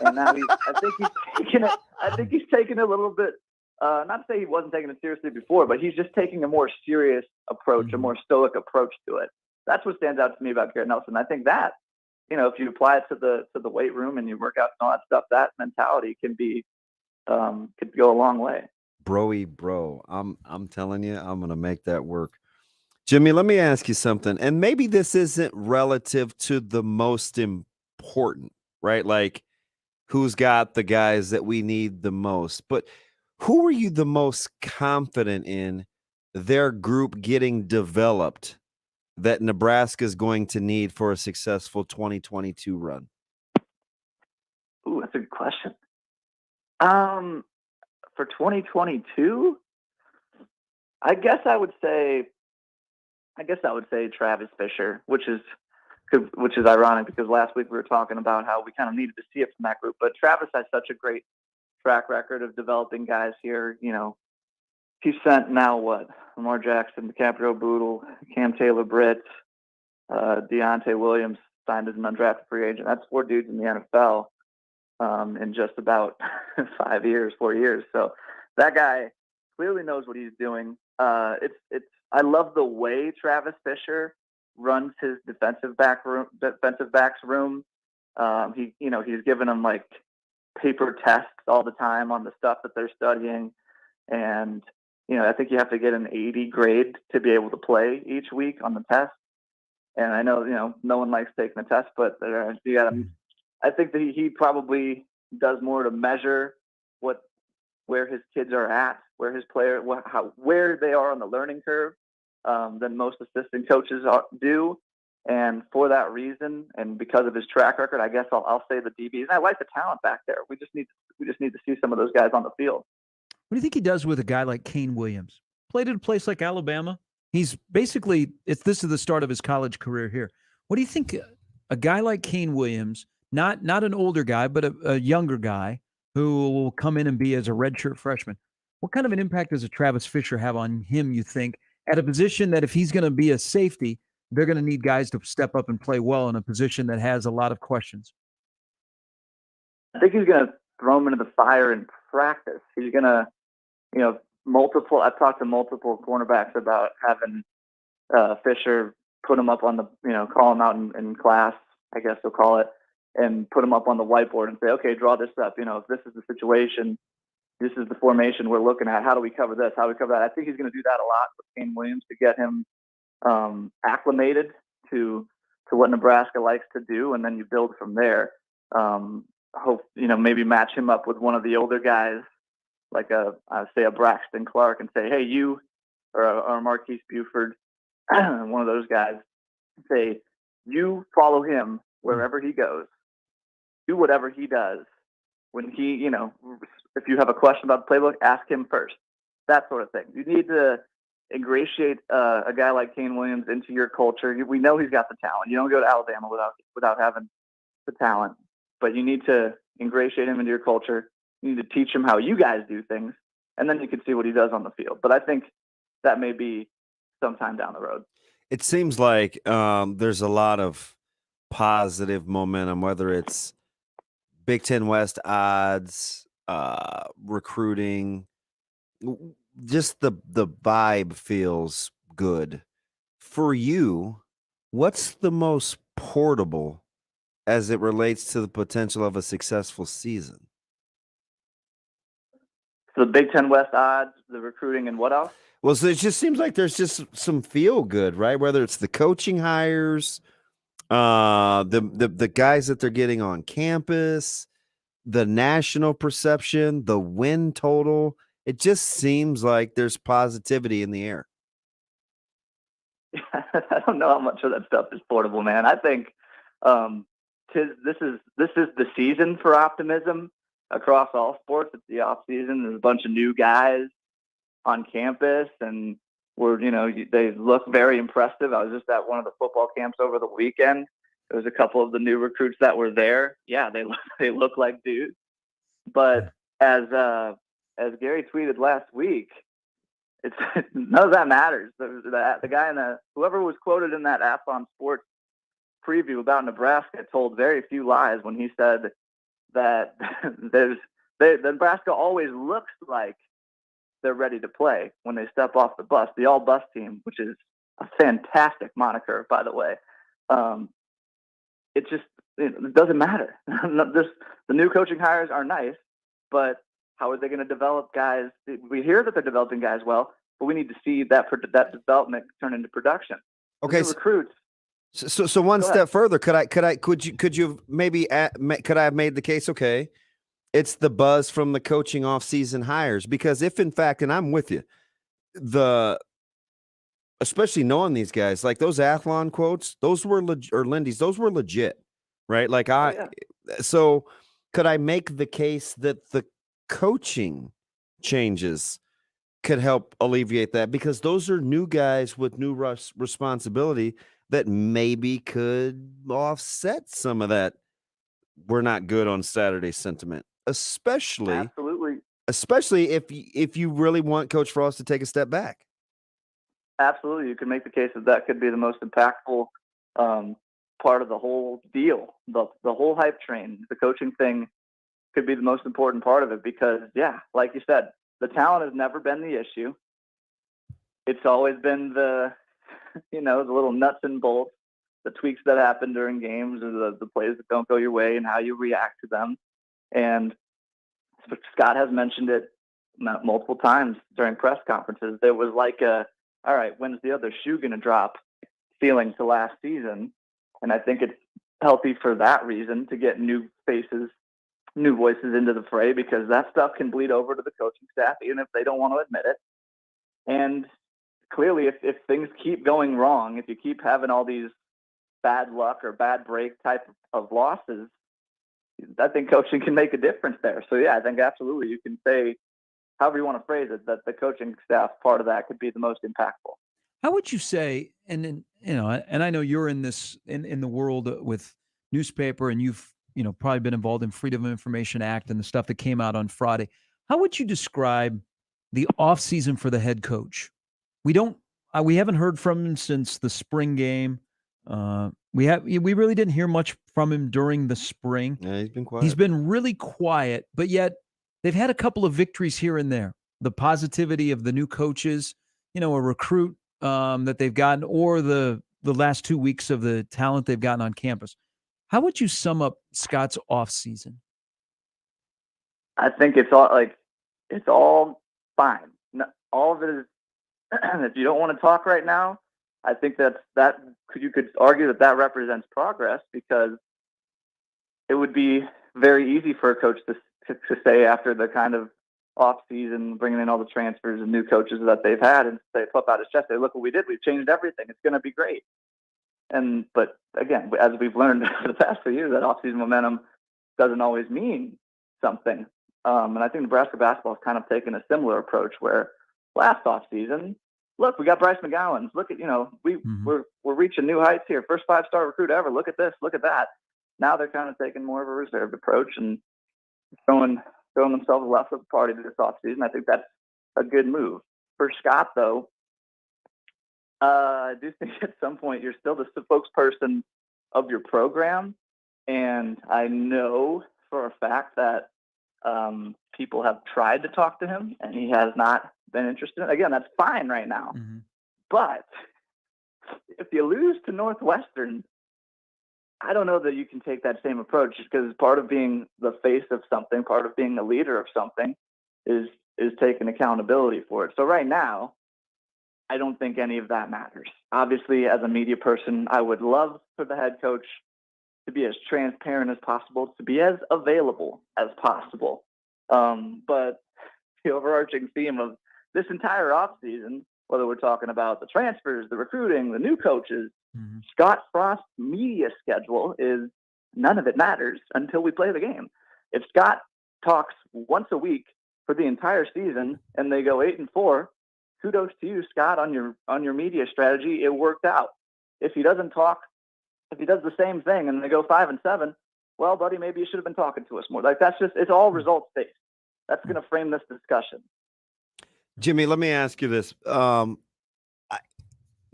and now I think he's taking it a little bit. Not to say he wasn't taking it seriously before, but he's just taking a more serious approach, a more stoic approach to it. That's what stands out to me about Garrett Nelson. I think that, if you apply it to the weight room and you work out and all that stuff, that mentality could go a long way. Broy bro, I'm telling you, I'm gonna make that work. Jimmy, let me ask you something, and maybe this isn't relative to the most important, right? Like, who's got the guys that we need the most, but who are you the most confident in their group getting developed that Nebraska is going to need for a successful 2022 run? Ooh, that's a good question. For 2022, I guess I would say Travis Fisher, which is ironic because last week we were talking about how we kind of needed to see it from that group. But Travis has such a great track record of developing guys here. He sent now Lamar Jackson, DiCaprio Bootle, Cam Taylor-Britt, Deontay Williams signed as an undrafted free agent. That's 4 dudes in the NFL in just about 4 years. So that guy clearly knows what he's doing. I love the way Travis Fisher runs his defensive backs room. He's given them like paper tests all the time on the stuff that they're studying, and I think you have to get an 80 grade to be able to play each week on the test. And I know no one likes taking the test, but you got to. I think that he probably does more to measure where his kids are at, where his player, where they are on the learning curve, than most assistant coaches do. And for that reason, and because of his track record, I guess I'll say the DBs. And I like the talent back there. We just need to see some of those guys on the field. What do you think he does with a guy like Kane Williams? Played at a place like Alabama. He's basically this is the start of his college career here. What do you think a guy like Kane Williams, not an older guy, but a younger guy who will come in and be as a redshirt freshman? What kind of an impact does a Travis Fisher have on him, you think, at a position that if he's going to be a safety, they're going to need guys to step up and play well in a position that has a lot of questions? I think he's going to throw him into the fire in practice. He's going to, I've talked to multiple cornerbacks about having Fisher put him up on the, call him out in class, I guess they'll call it, and put him up on the whiteboard and say, okay, draw this up. If this is the situation, this is the formation we're looking at. How do we cover this? How do we cover that? I think he's going to do that a lot with Kane Williams to get him acclimated to what Nebraska likes to do, and then you build from there. Hope maybe match him up with one of the older guys, like a Braxton Clark, and say, hey, you or Marquise Buford, one of those guys, say you follow him wherever he goes, do whatever he does. When he, if you have a question about the playbook, ask him first. That sort of thing. You need to ingratiate a guy like Kane Williams into your culture. We know he's got the talent. You don't go to Alabama without having the talent, but you need to ingratiate him into your culture. You need to teach him how you guys do things, and then you can see what he does on the field. But I think that may be sometime down the road. It seems like there's a lot of positive momentum, whether it's Big Ten West odds, recruiting, just the vibe feels good. For you, what's the most portable as it relates to the potential of a successful season? So the Big Ten West odds, the recruiting, and what else? Well, so it just seems like there's just some feel good, right? Whether it's the coaching hires, the guys that they're getting on campus, the national perception, the win total. It just seems like there's positivity in the air. I don't know how much of that stuff is portable, man. I think this is the season for optimism across all sports. It's the off season. There's a bunch of new guys on campus, and they look very impressive. I was just at one of the football camps over the weekend. There was a couple of the new recruits that were there. Yeah, they look like dudes. But as Gary tweeted last week, it's none of that matters. The guy whoever was quoted in that Athlon Sports preview about Nebraska told very few lies when he said that Nebraska always looks like they're ready to play when they step off the bus. The all bus team, which is a fantastic moniker, by the way. It doesn't matter. The new coaching hires are nice, but how are they going to develop guys? We hear that they're developing guys well, but we need to see that development turn into production. Okay, recruits. So one step further, could you have made the case? Okay, it's the buzz from the coaching off-season hires, because if in fact, and I'm with you, especially knowing these guys, like those Athlon quotes, those were or Lindy's, those were legit, right? Like so could I make the case that the coaching changes could help alleviate that, because those are new guys with new responsibility that maybe could offset some of that we're not good on Saturday sentiment, especially if you really want Coach Frost to take a step back. Absolutely. You can make the case that could be the most impactful part of the whole deal. The whole hype train, the coaching thing could be the most important part of it, because, yeah, like you said, the talent has never been the issue. It's always been the little nuts and bolts, the tweaks that happen during games, or the plays that don't go your way and how you react to them. And Scott has mentioned it multiple times during press conferences. There was like all right, when's the other shoe going to drop feeling to last season? And I think it's healthy for that reason to get new faces, new voices into the fray, because that stuff can bleed over to the coaching staff, even if they don't want to admit it. And clearly, if things keep going wrong, if you keep having all these bad luck or bad break type of losses, I think coaching can make a difference there. So, yeah, I think absolutely you can say, however you want to phrase it, that the coaching staff part of that could be the most impactful. How would you say, and then, and I know you're in this, in the world with newspaper, and you've, probably been involved in Freedom of Information Act and the stuff that came out on Friday. How would you describe the offseason for the head coach. We haven't heard from him since the spring game. We really didn't hear much from him during the spring. Yeah, he's been quiet. He's been really quiet, but yet they've had a couple of victories here and there. The positivity of the new coaches, a recruit that they've gotten, or the last 2 weeks of the talent they've gotten on campus. How would you sum up Scott's offseason? I think it's all fine. All of it is. If you don't want to talk right now, I think you could argue that represents progress, because it would be very easy for a coach to say, after the kind of off season, bringing in all the transfers and new coaches that they've had, and say, flip out his chest, say, look what we did. We've changed everything. It's going to be great. But again, as we've learned for the past few years, that off-season momentum doesn't always mean something. And I think Nebraska basketball has kind of taken a similar approach, where last offseason, look, we got Bryce McGowan. Look at, we're reaching new heights here. First 5-star recruit ever. Look at this. Look at that. Now they're kind of taking more of a reserved approach and throwing themselves left of the party this offseason. I think that's a good move. For Scott, though, I do think at some point you're still the spokesperson of your program. And I know for a fact that people have tried to talk to him, and he has not been interested. Again, that's fine right now. Mm-hmm. But if you lose to Northwestern, I don't know that you can take that same approach, because part of being the face of something, part of being the leader of something is taking accountability for it. So right now, I don't think any of that matters. Obviously, as a media person, I would love for the head coach to be as transparent as possible, to be as available as possible. But the overarching theme of this entire offseason, whether we're talking about the transfers, the recruiting, the new coaches, mm-hmm. Scott Frost's media schedule is none of it matters until we play the game. If Scott talks once a week for the entire season and they go 8-4, kudos to you, Scott, on your media strategy. It worked out. If he doesn't talk, if he does the same thing and they go 5-7, well, buddy, maybe you should have been talking to us more. Like, it's all results based. That's going to frame this discussion. Jimmy, let me ask you this.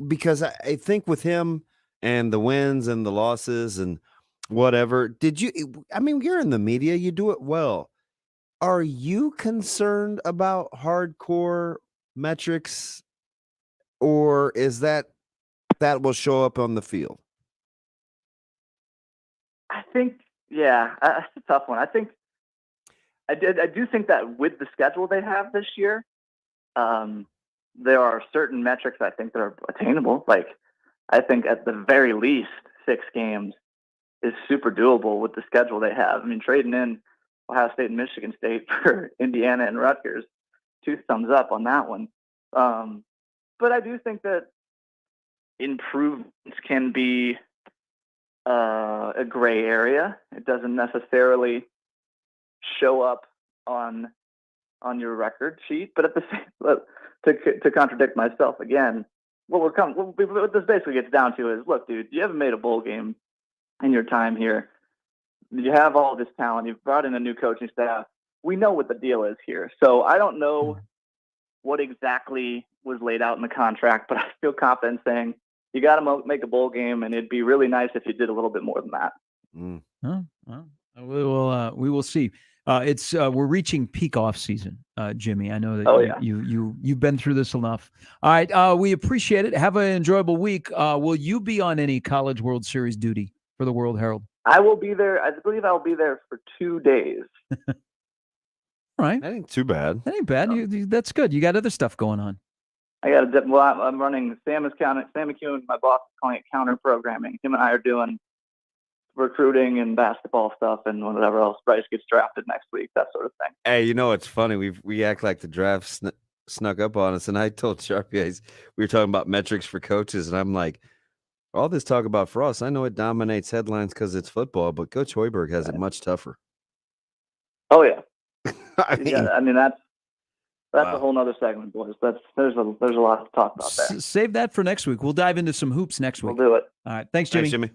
Because I think with him and the wins and the losses and whatever, you're in the media, you do it well. Are you concerned about hardcore metrics, or is that will show up on the field? I think, yeah, that's a tough one. I think I do think that with the schedule they have this year, there are certain metrics I think that are attainable. Like, I think at the very least 6 games is super doable with the schedule they have. I mean, trading in Ohio State and Michigan State for Indiana and Rutgers, 2 thumbs up on that one. But I do think that improvements can be a gray area. It doesn't necessarily show up on your record sheet, but at the same, to contradict myself again, what this basically gets down to is, look, dude, you haven't made a bowl game in your time here. You have all this talent. You've brought in a new coaching staff. We know what the deal is here. So I don't know what exactly was laid out in the contract, but I feel confident saying you got to make a bowl game, and it'd be really nice if you did a little bit more than that. Well, we will see. We're reaching peak off season, Jimmy. I know that you've been through this enough. All right, we appreciate it. Have an enjoyable week. Will you be on any College World Series duty for the World Herald? I will be there. I believe I'll be there for 2 days. All right, that ain't too bad. That ain't bad. That's good. You got other stuff going on. I got a well. I'm running Sam McEwen, my boss, is calling it counter programming. Him and I are doing recruiting and basketball stuff and whatever else. Bryce gets drafted next week, that sort of thing. Hey, it's funny. We act like the draft snuck up on us, and I told Sharpie we were talking about metrics for coaches, and I'm like, all this talk about Frost, I know it dominates headlines because it's football, but Coach Hoiberg has it much tougher. Oh yeah, I mean that's a whole nother segment, boys. There's a lot to talk about there. Save that for next week. We'll dive into some hoops next week. We'll do it. All right, thanks, Jimmy.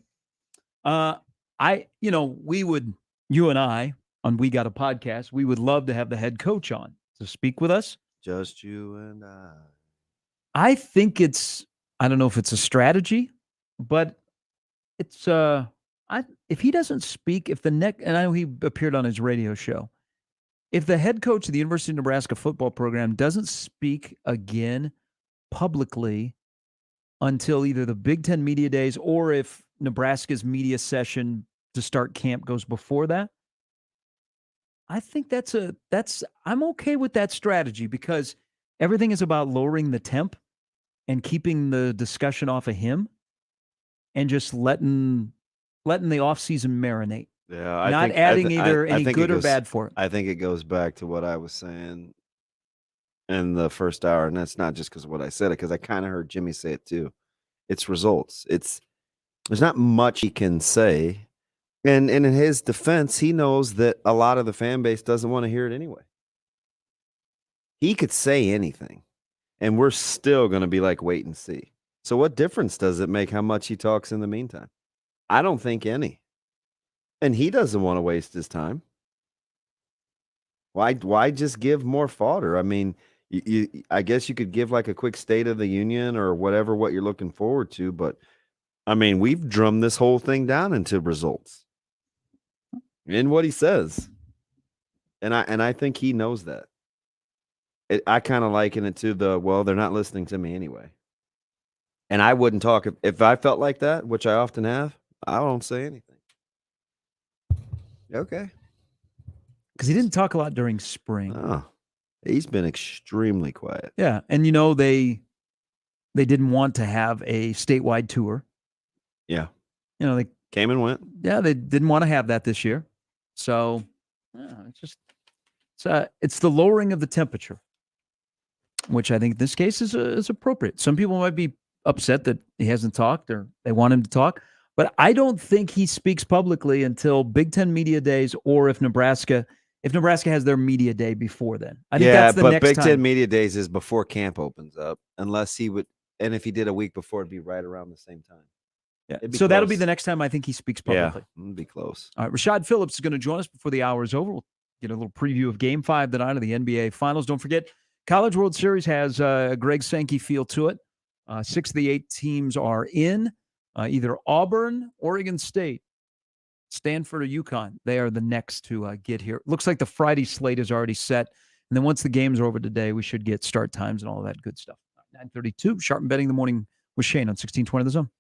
You and I, on We Got a Podcast, we would love to have the head coach on to speak with us Just you and I. I think I don't know if it's a strategy, but it's if he doesn't speak, if the next, and I know he appeared on his radio show, if the head coach of the University of Nebraska football program doesn't speak again publicly until either the Big Ten media days or if Nebraska's media session to start camp goes before that, I think I'm okay with that strategy because everything is about lowering the temp and keeping the discussion off of him and just letting the offseason marinate. Yeah, I Not think adding either I any think good it or goes, bad for it. I think it goes back to what I was saying in the first hour, and that's not just because of what I said it, because I kind of heard Jimmy say it too. It's results. There's not much he can say, and in his defense, he knows that a lot of the fan base doesn't want to hear it anyway. He could say anything, and we're still going to be like, wait and see. So what difference does it make how much he talks in the meantime? I don't think any. And he doesn't want to waste his time. Why just give more fodder? I mean, I guess you could give like a quick state of the union or whatever what you're looking forward to, but I mean, we've drummed this whole thing down into results in what he says. And I think he knows that. I kind of liken it to they're not listening to me anyway. And I wouldn't talk if I felt like that, which I often have. I don't say anything. Okay. Because he didn't talk a lot during spring. Oh, he's been extremely quiet. Yeah, and they didn't want to have a statewide tour. Yeah. They came and went. Yeah, they didn't want to have that this year. So it's the lowering of the temperature, which I think in this case is appropriate. Some people might be upset that he hasn't talked or they want him to talk, but I don't think he speaks publicly until Big Ten media days or if Nebraska has their media day before then. I think that's the next Big time. Ten media days is before camp opens up, unless he would, and if he did a week before, it'd be right around the same time. Yeah. So that'll be the next time I think he speaks publicly. Yeah, it'll be close. All right, Rashad Phillips is going to join us before the hour is over. We'll get a little preview of Game 5 tonight of the NBA Finals. Don't forget, College World Series has a Greg Sankey feel to it. 6 of the 8 teams are in. Either Auburn, Oregon State, Stanford, or UConn. They are the next to get here. Looks like the Friday slate is already set. And then once the games are over today, we should get start times and all of that good stuff. 9:32, Sharp and Betting in the Morning with Shane on 1620 The Zone.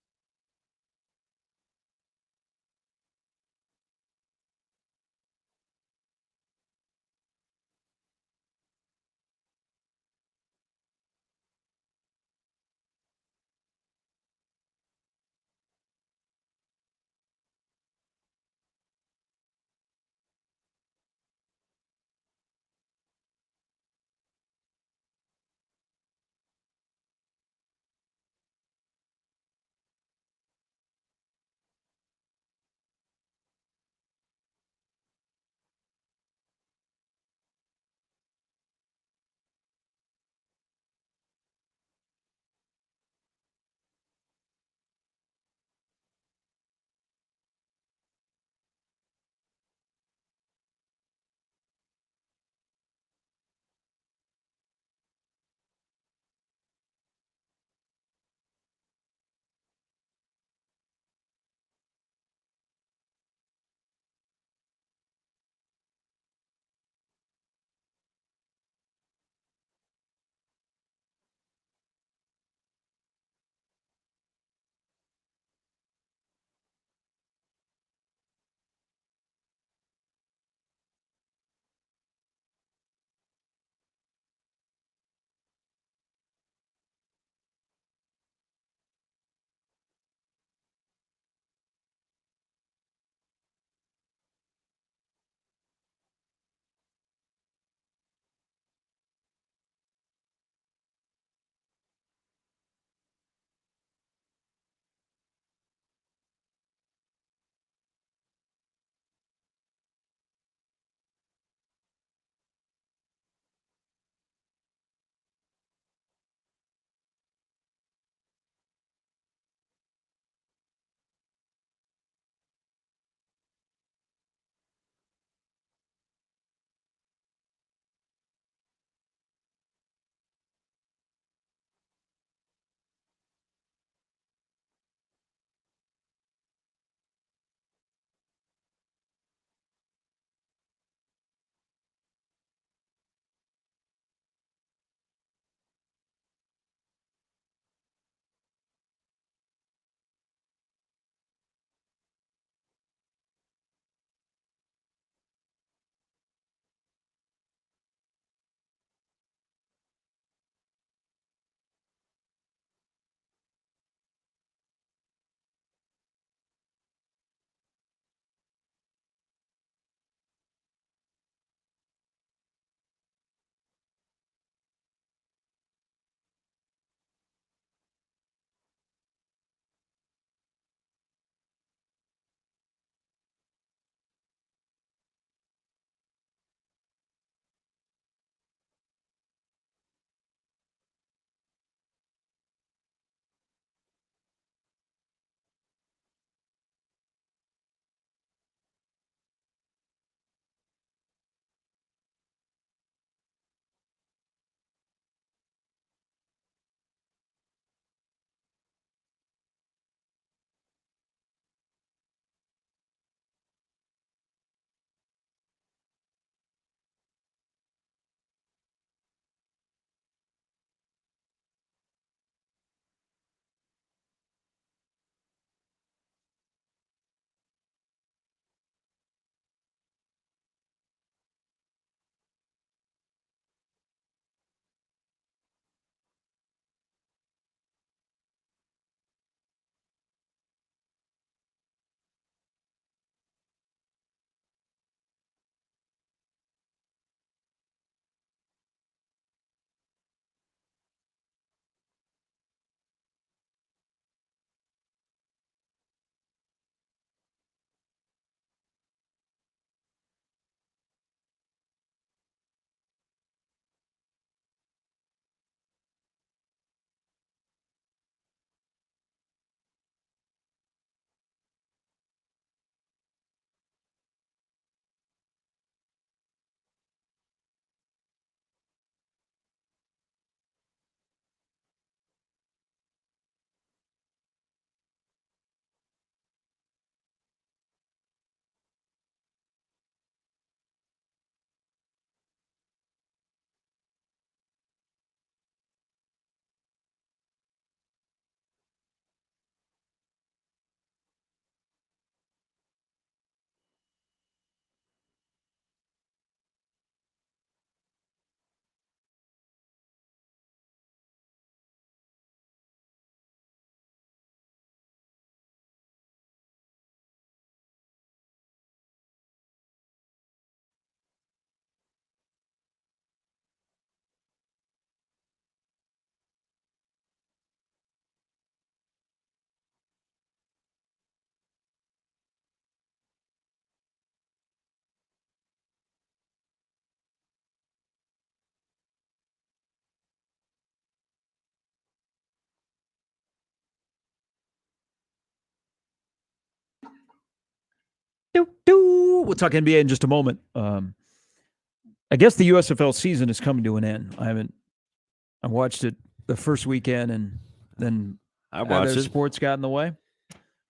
We'll talk NBA in just a moment. I guess the USFL season is coming to an end. I watched it the first weekend, and then other sports got in the way.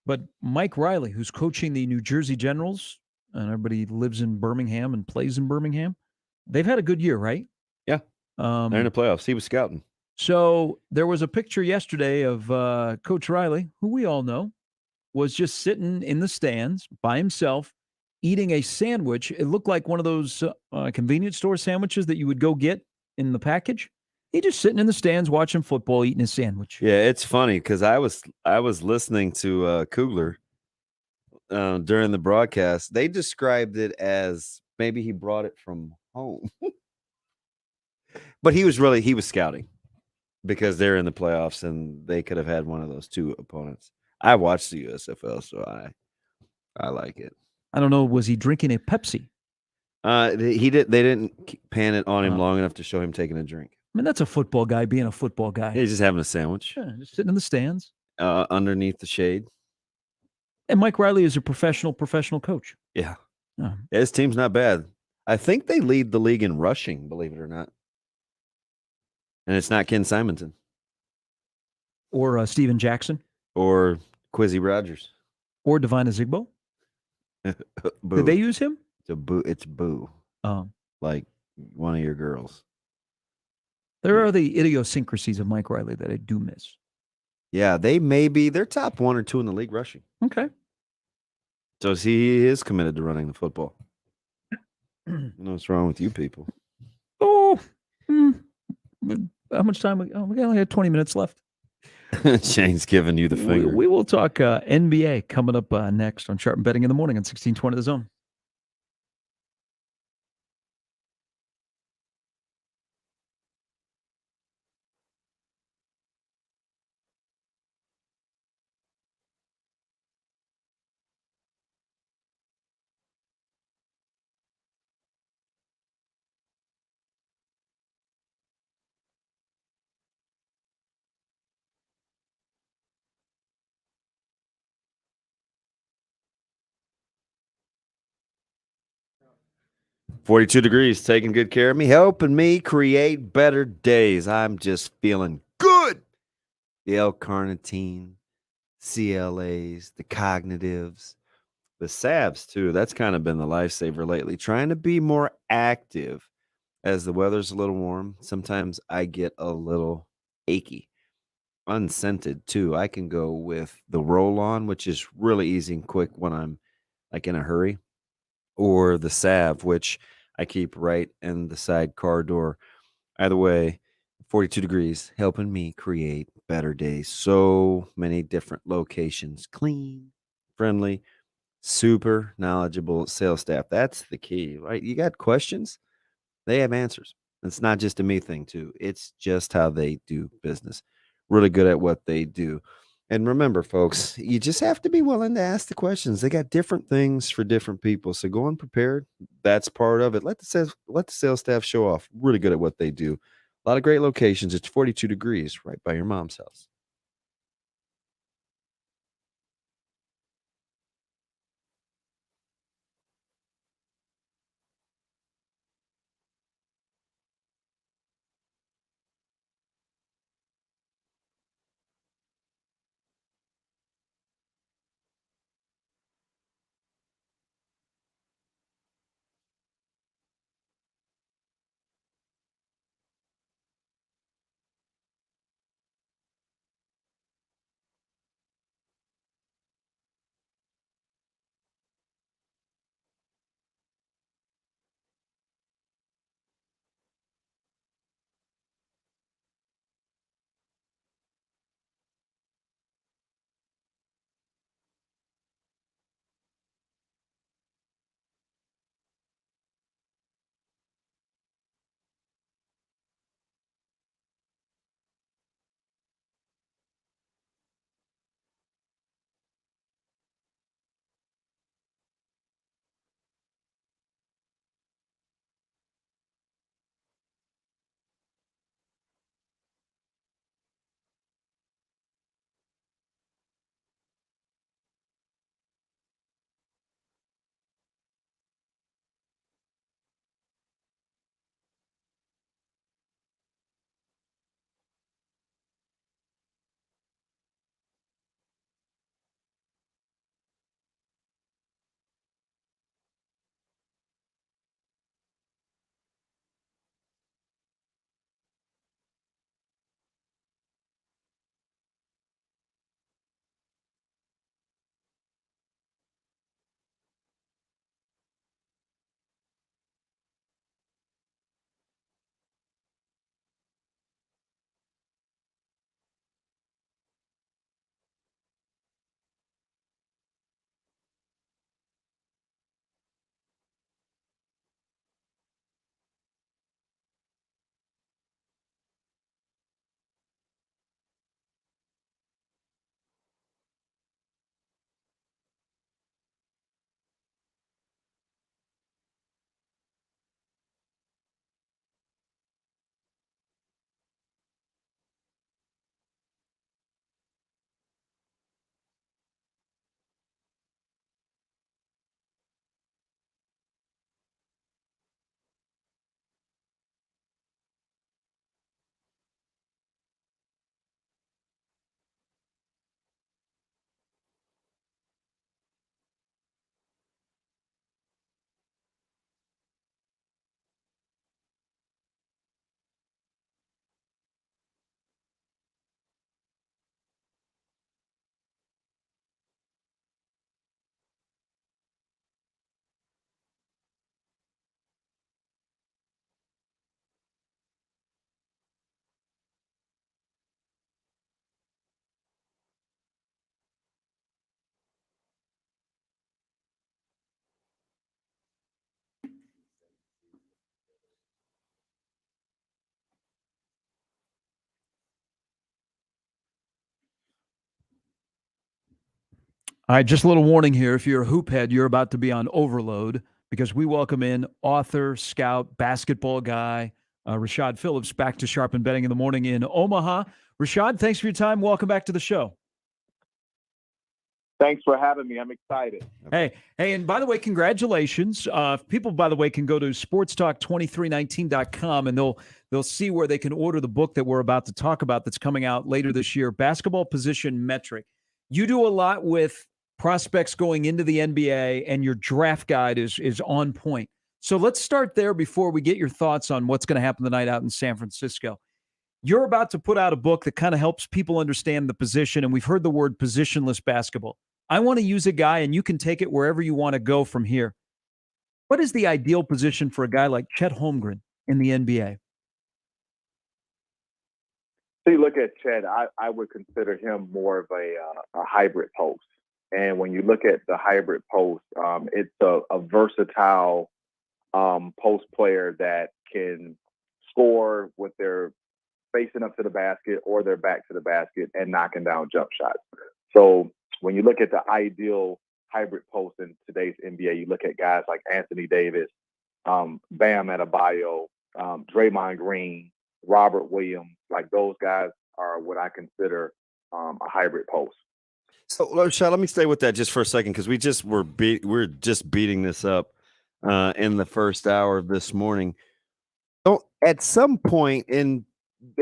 But Mike Riley, who's coaching the New Jersey Generals, and everybody lives in Birmingham and plays in Birmingham, they've had a good year, right? Yeah. They're in the playoffs. He was scouting. So there was a picture yesterday of Coach Riley, who we all know, was just sitting in the stands by himself, eating a sandwich. It looked like one of those convenience store sandwiches that you would go get in the package. He just sitting in the stands watching football, eating his sandwich. Yeah, it's funny because I was listening to Kugler during the broadcast. They described it as maybe he brought it from home, but he was scouting because they're in the playoffs and they could have had one of those two opponents. I watched the USFL, so I like it. I don't know. Was he drinking a Pepsi? They didn't pan it on him long enough to show him taking a drink. I mean, that's a football guy being a football guy. He's just having a sandwich. Yeah, just sitting in the stands. Underneath the shade. And Mike Riley is a professional coach. Yeah. His team's not bad. I think they lead the league in rushing, believe it or not. And it's not Ken Simonton. Or Steven Jackson. Or Quizzy Rogers. Or Divine Azigbo. Did they use him? It's Boo. Like one of your girls. There are the idiosyncrasies of Mike Riley that I do miss. Yeah, they're top 1 or 2 in the league rushing. Okay. So he is committed to running the football. What's wrong with you people? Oh, how much time? We only had 20 minutes left. Shane's giving you the finger. We will talk NBA coming up next on Sharp Betting in the Morning on 1620 The Zone. $42 degrees, taking good care of me, helping me create better days. I'm just feeling good. The L-carnitine, CLAs, the cognitives, the salves too. That's kind of been the lifesaver lately. Trying to be more active as the weather's a little warm. Sometimes I get a little achy. Unscented too. I can go with the roll-on, which is really easy and quick when I'm like in a hurry, or the salve, which I keep right in the side car door. Either way, 42 degrees, helping me create better days. So many different locations, clean, friendly, super knowledgeable sales staff. That's the key, right? You got questions? They have answers. It's not just a me thing, too. It's just how they do business. Really good at what they do. And remember, folks, you just have to be willing to ask the questions. They got different things for different people. So go unprepared. That's part of it. Let the sales staff show off. Really good at what they do. A lot of great locations. It's 42 degrees right by your mom's house. All right, just a little warning here. If you're a hoop head, you're about to be on overload because we welcome in author, scout, basketball guy, Rashad Phillips back to Sharpen Betting in the Morning in Omaha. Rashad, thanks for your time. Welcome back to the show. Thanks for having me. I'm excited. Hey, and by the way, congratulations. People, by the way, can go to sportstalk2319.com and they'll see where they can order the book that we're about to talk about that's coming out later this year, Basketball Position Metric. You do a lot with prospects going into the NBA, and your draft guide is on point. So let's start there before we get your thoughts on what's going to happen tonight out in San Francisco. You're about to put out a book that kind of helps people understand the position, and we've heard the word positionless basketball. I want to use a guy, and you can take it wherever you want to go from here. What is the ideal position for a guy like Chet Holmgren in the NBA? So you look at Chet, I would consider him more of a hybrid post. And when you look at the hybrid post, it's a versatile post player that can score with their facing up to the basket or their back to the basket and knocking down jump shots. So when you look at the ideal hybrid post in today's NBA, you look at guys like Anthony Davis, Bam Adebayo, Draymond Green, Robert Williams. Like those guys are what I consider a hybrid post. So, Rashad, let me stay with that just for a second because we're just beating this up in the first hour of this morning. So, at some point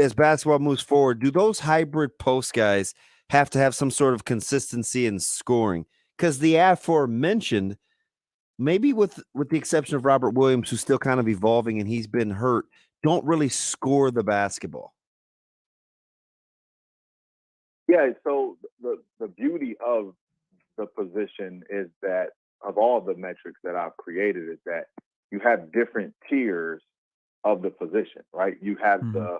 as basketball moves forward, do those hybrid post guys have to have some sort of consistency in scoring? Because the aforementioned, maybe with the exception of Robert Williams, who's still kind of evolving and he's been hurt, don't really score the basketball. Yeah, so the beauty of the position is that of all the metrics that I've created is that you have different tiers of the position, right? You have the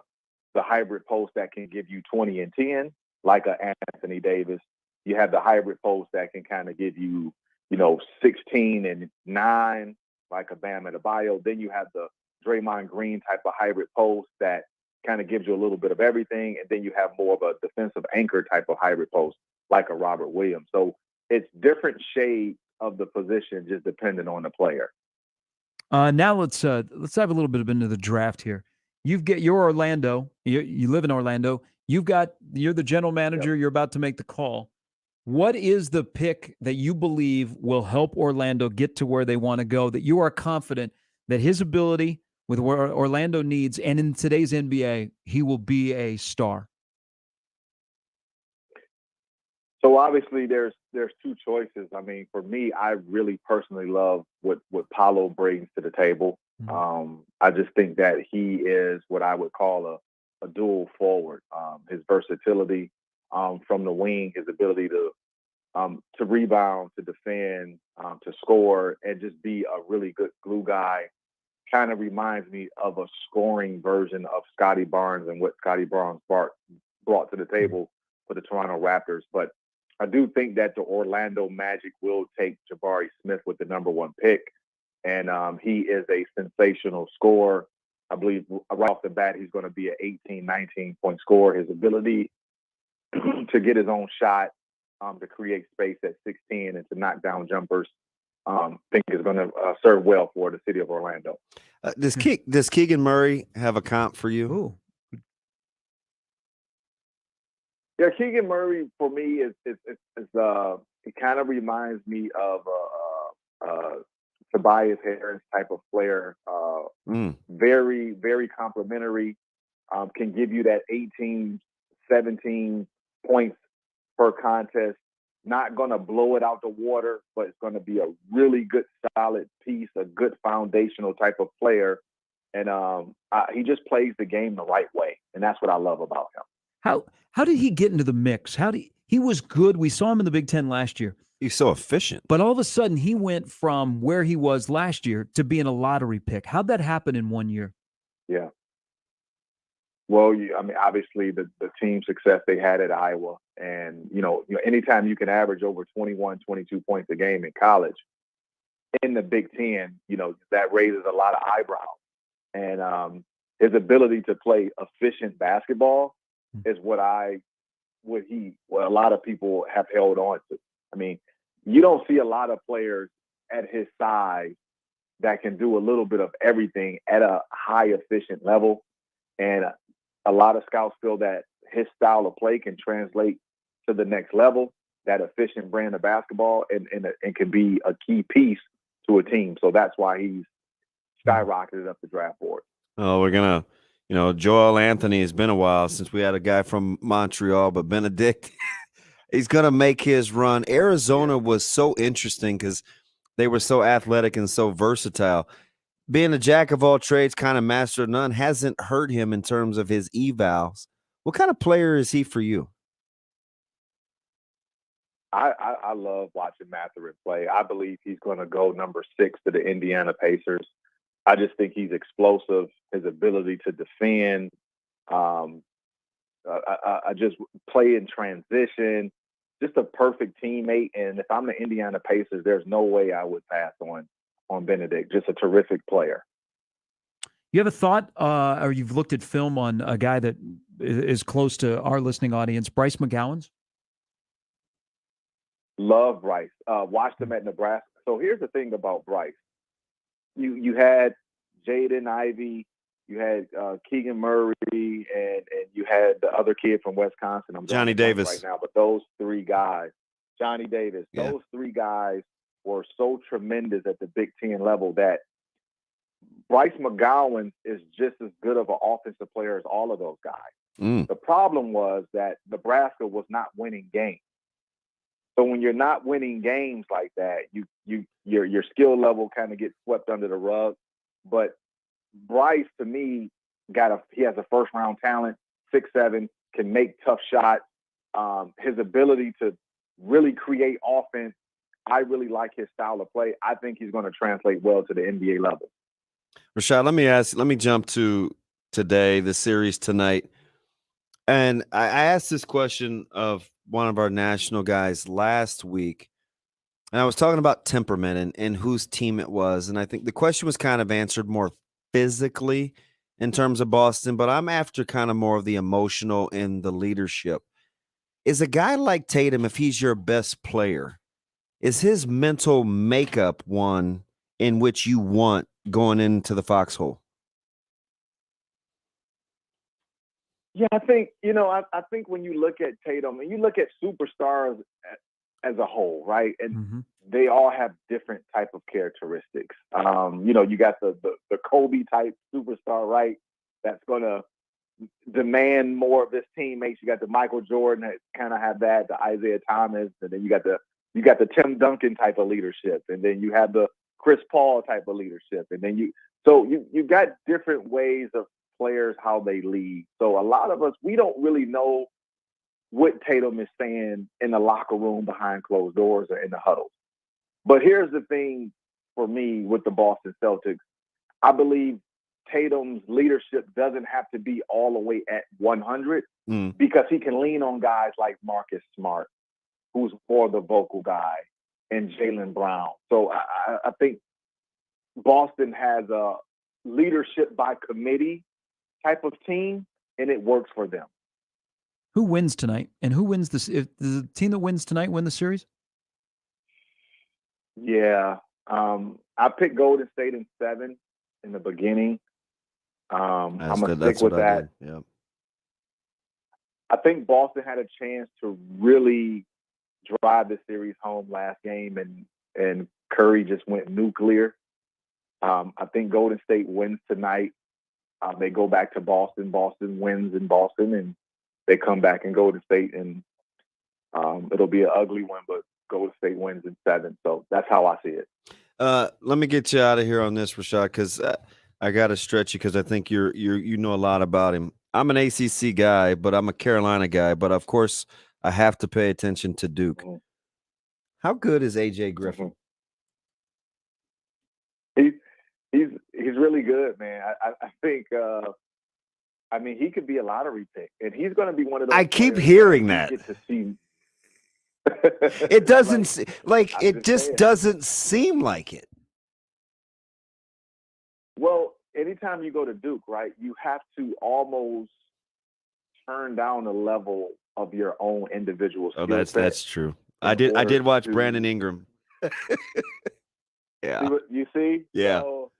hybrid post that can give you 20 and 10, like a Anthony Davis. You have the hybrid post that can kind of give you, 16 and 9, like a Bam Adebayo. Then you have the Draymond Green type of hybrid post that kind of gives you a little bit of everything. And then you have more of a defensive anchor type of hybrid post, like a Robert Williams. So it's different shades of the position, just depending on the player. Now let's dive a little bit into the draft here. You're Orlando. You live in Orlando. You're the general manager. Yep. You're about to make the call. What is the pick that you believe will help Orlando get to where they want to go, that you are confident that his ability with where Orlando needs, and in today's NBA, he will be a star? So obviously there's two choices. I mean, for me, I really personally love what Paolo brings to the table. I just think that he is what I would call a dual forward. His versatility from the wing, his ability to rebound, to defend, to score, and just be a really good glue guy. Kind of reminds me of a scoring version of Scotty Barnes and what Scotty Barnes brought to the table for the Toronto Raptors. But I do think that the Orlando Magic will take Jabari Smith with the number 1 pick. And he is a sensational scorer. I believe right off the bat, he's going to be an 18, 19-point scorer. His ability to get his own shot, to create space at 16 and to knock down jumpers, I think is going to serve well for the city of Orlando. Does Keegan Murray have a comp for you? Ooh. Yeah, Keegan Murray for me is he kind of reminds me of Tobias Harris type of player. Very, very complimentary. Can give you that 18, 17 points per contest. Not going to blow it out the water, but it's going to be a really good, solid piece, a good foundational type of player. And he just plays the game the right way. And that's what I love about him. How did he get into the mix? He was good. We saw him in the Big Ten last year. He's so efficient. But all of a sudden, he went from where he was last year to being a lottery pick. How'd that happen in 1 year? Yeah. Well, I mean, obviously the team success they had at Iowa, and anytime you can average over 21, 22 points a game in college, in the Big Ten, that raises a lot of eyebrows. And his ability to play efficient basketball is what a lot of people have held on to. I mean, you don't see a lot of players at his size that can do a little bit of everything at a high efficient level. And a lot of scouts feel that his style of play can translate to the next level, that efficient brand of basketball, and can be a key piece to a team. So that's why he's skyrocketed up the draft board. Oh, we're going to, Joel Anthony, has been a while since we had a guy from Montreal, but Benedict, he's going to make his run. Arizona was so interesting because they were so athletic and so versatile. Being a jack of all trades, kind of master of none, hasn't hurt him in terms of his evals. What kind of player is he for you? I love watching Mathurin play. I believe he's going to go number 6 to the Indiana Pacers. I just think he's explosive. His ability to defend, I just play in transition, just a perfect teammate. And if I'm the Indiana Pacers, there's no way I would pass on Benedict. Just a terrific player. You have a thought, or you've looked at film on a guy that is close to our listening audience, Bryce McGowan's? Love Bryce. Watched him at Nebraska. So here's the thing about Bryce. You had Jaden Ivey, you had Keegan Murray, and you had the other kid from Wisconsin. I'm Johnny Davis right now, but those 3 guys, Johnny Davis, yeah. Those 3 guys were so tremendous at the Big Ten level that Bryce McGowan is just as good of an offensive player as all of those guys. The problem was that Nebraska was not winning games. So when you're not winning games like that, your skill level kind of gets swept under the rug. But Bryce, to me, he has a first round talent, 6'7", can make tough shots. His ability to really create offense, I really like his style of play. I think he's going to translate well to the NBA level. Rashad, let me jump to today, the series tonight. And I asked this question of one of our national guys last week, and I was talking about temperament and whose team it was. And I think the question was kind of answered more physically in terms of Boston, but I'm after kind of more of the emotional and the leadership. Is a guy like Tatum, if he's your best player, is his mental makeup one in which you want going into the foxhole? Yeah, I think, I think when you look at Tatum and you look at superstars as a whole, right? And they all have different type of characteristics. You got the Kobe type superstar, right? That's going to demand more of his teammates. You got the Michael Jordan that kind of have that, the Isaiah Thomas, and then you got the Tim Duncan type of leadership, and then you have the Chris Paul type of leadership, and then you got different ways of players, how they lead. So a lot of us, we don't really know what Tatum is saying in the locker room behind closed doors or in the huddles. But here's the thing for me with the Boston Celtics. I believe Tatum's leadership doesn't have to be all the way at 100 because he can lean on guys like Marcus Smart, who's more the vocal guy, and Jaylen Brown. So I think Boston has a leadership by committee type of team, and it works for them. Who wins tonight? And who wins this? If the team that wins tonight win the series? Yeah. I picked Golden State in 7 in the beginning. I'm going to stick with that. Yeah. I think Boston had a chance to really drive the series home last game, and Curry just went nuclear. I think Golden State wins tonight. They go back to Boston. Boston wins in Boston, and they come back in Golden State, and it'll be an ugly one, but Golden State wins in 7. So that's how I see it. Let me get you out of here on this, Rashad, because I got to stretch you because I think you know a lot about him. I'm an ACC guy, but I'm a Carolina guy. But of course, I have to pay attention to Duke. How good is AJ Griffin? He's really good, man. I think. He could be a lottery pick, and he's going to be one of those. I keep hearing that. Get to see. It doesn't doesn't seem like it. Well, anytime you go to Duke, right, you have to almost turn down the level of your own individual skill set. That's true. I did watch Brandon Ingram. Yeah. You see? Yeah. So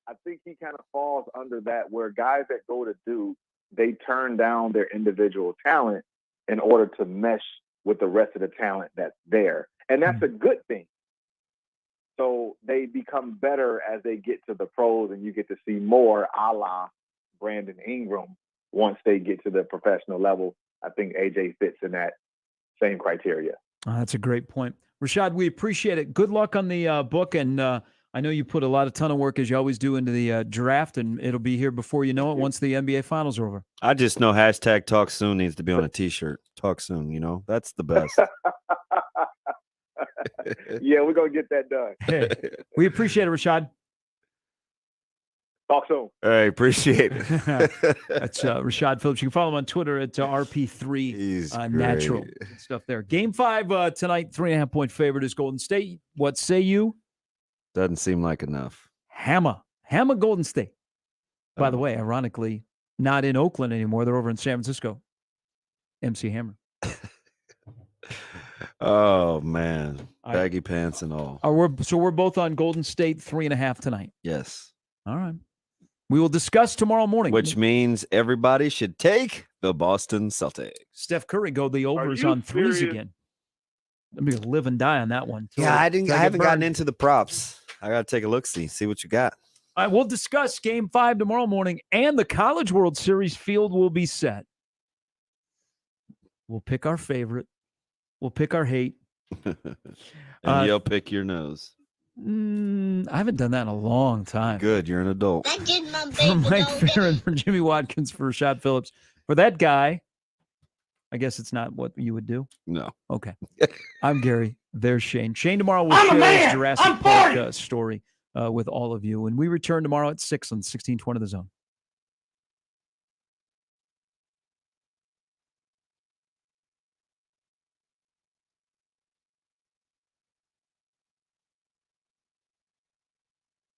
I think he kind of falls under that, where guys that go to Duke, they turn down their individual talent in order to mesh with the rest of the talent that's there. And that's a good thing. So they become better as they get to the pros, and you get to see more a la Brandon Ingram once they get to the professional level. I think AJ fits in that same criteria. Oh, that's a great point. Rashad, we appreciate it. Good luck on the book. And I know you put a ton of work, as you always do, into the draft, and it'll be here before you know it once the NBA Finals are over. I just know hashtag Talk Soon needs to be on a T-shirt. Talk Soon, that's the best. Yeah, we're going to get that done. Hey, we appreciate it, Rashad. Talk soon. All right, appreciate it. That's Rashad Phillips. You can follow him on Twitter at RP3 Natural. Good stuff there. Game 5 tonight, 3.5-point favorite is Golden State. What say you? Doesn't seem like enough. Hammer Golden State. By the way, ironically, not in Oakland anymore. They're over in San Francisco. MC Hammer. Oh, man. Baggy pants and all. So we're both on Golden State 3.5 tonight. Yes. All right. We will discuss tomorrow morning. Which means everybody should take the Boston Celtics. Steph Curry go the overs on threes again. I'm going to live and die on that one. Yeah, I haven't gotten into the props. I got to take a look, see what you got. All right, we'll discuss Game 5 tomorrow morning, and the College World Series field will be set. We'll pick our favorite. We'll pick our hate. And you'll pick your nose. I haven't done that in a long time. Good, you're an adult. For Mike Farron, for Jimmy Watkins, for Rashad Phillips. For that guy, I guess it's not what you would do. No. Okay. I'm Gary. There's Shane. Shane tomorrow will share his Jurassic Park story with all of you. And we return tomorrow at 6 on 1620 The Zone.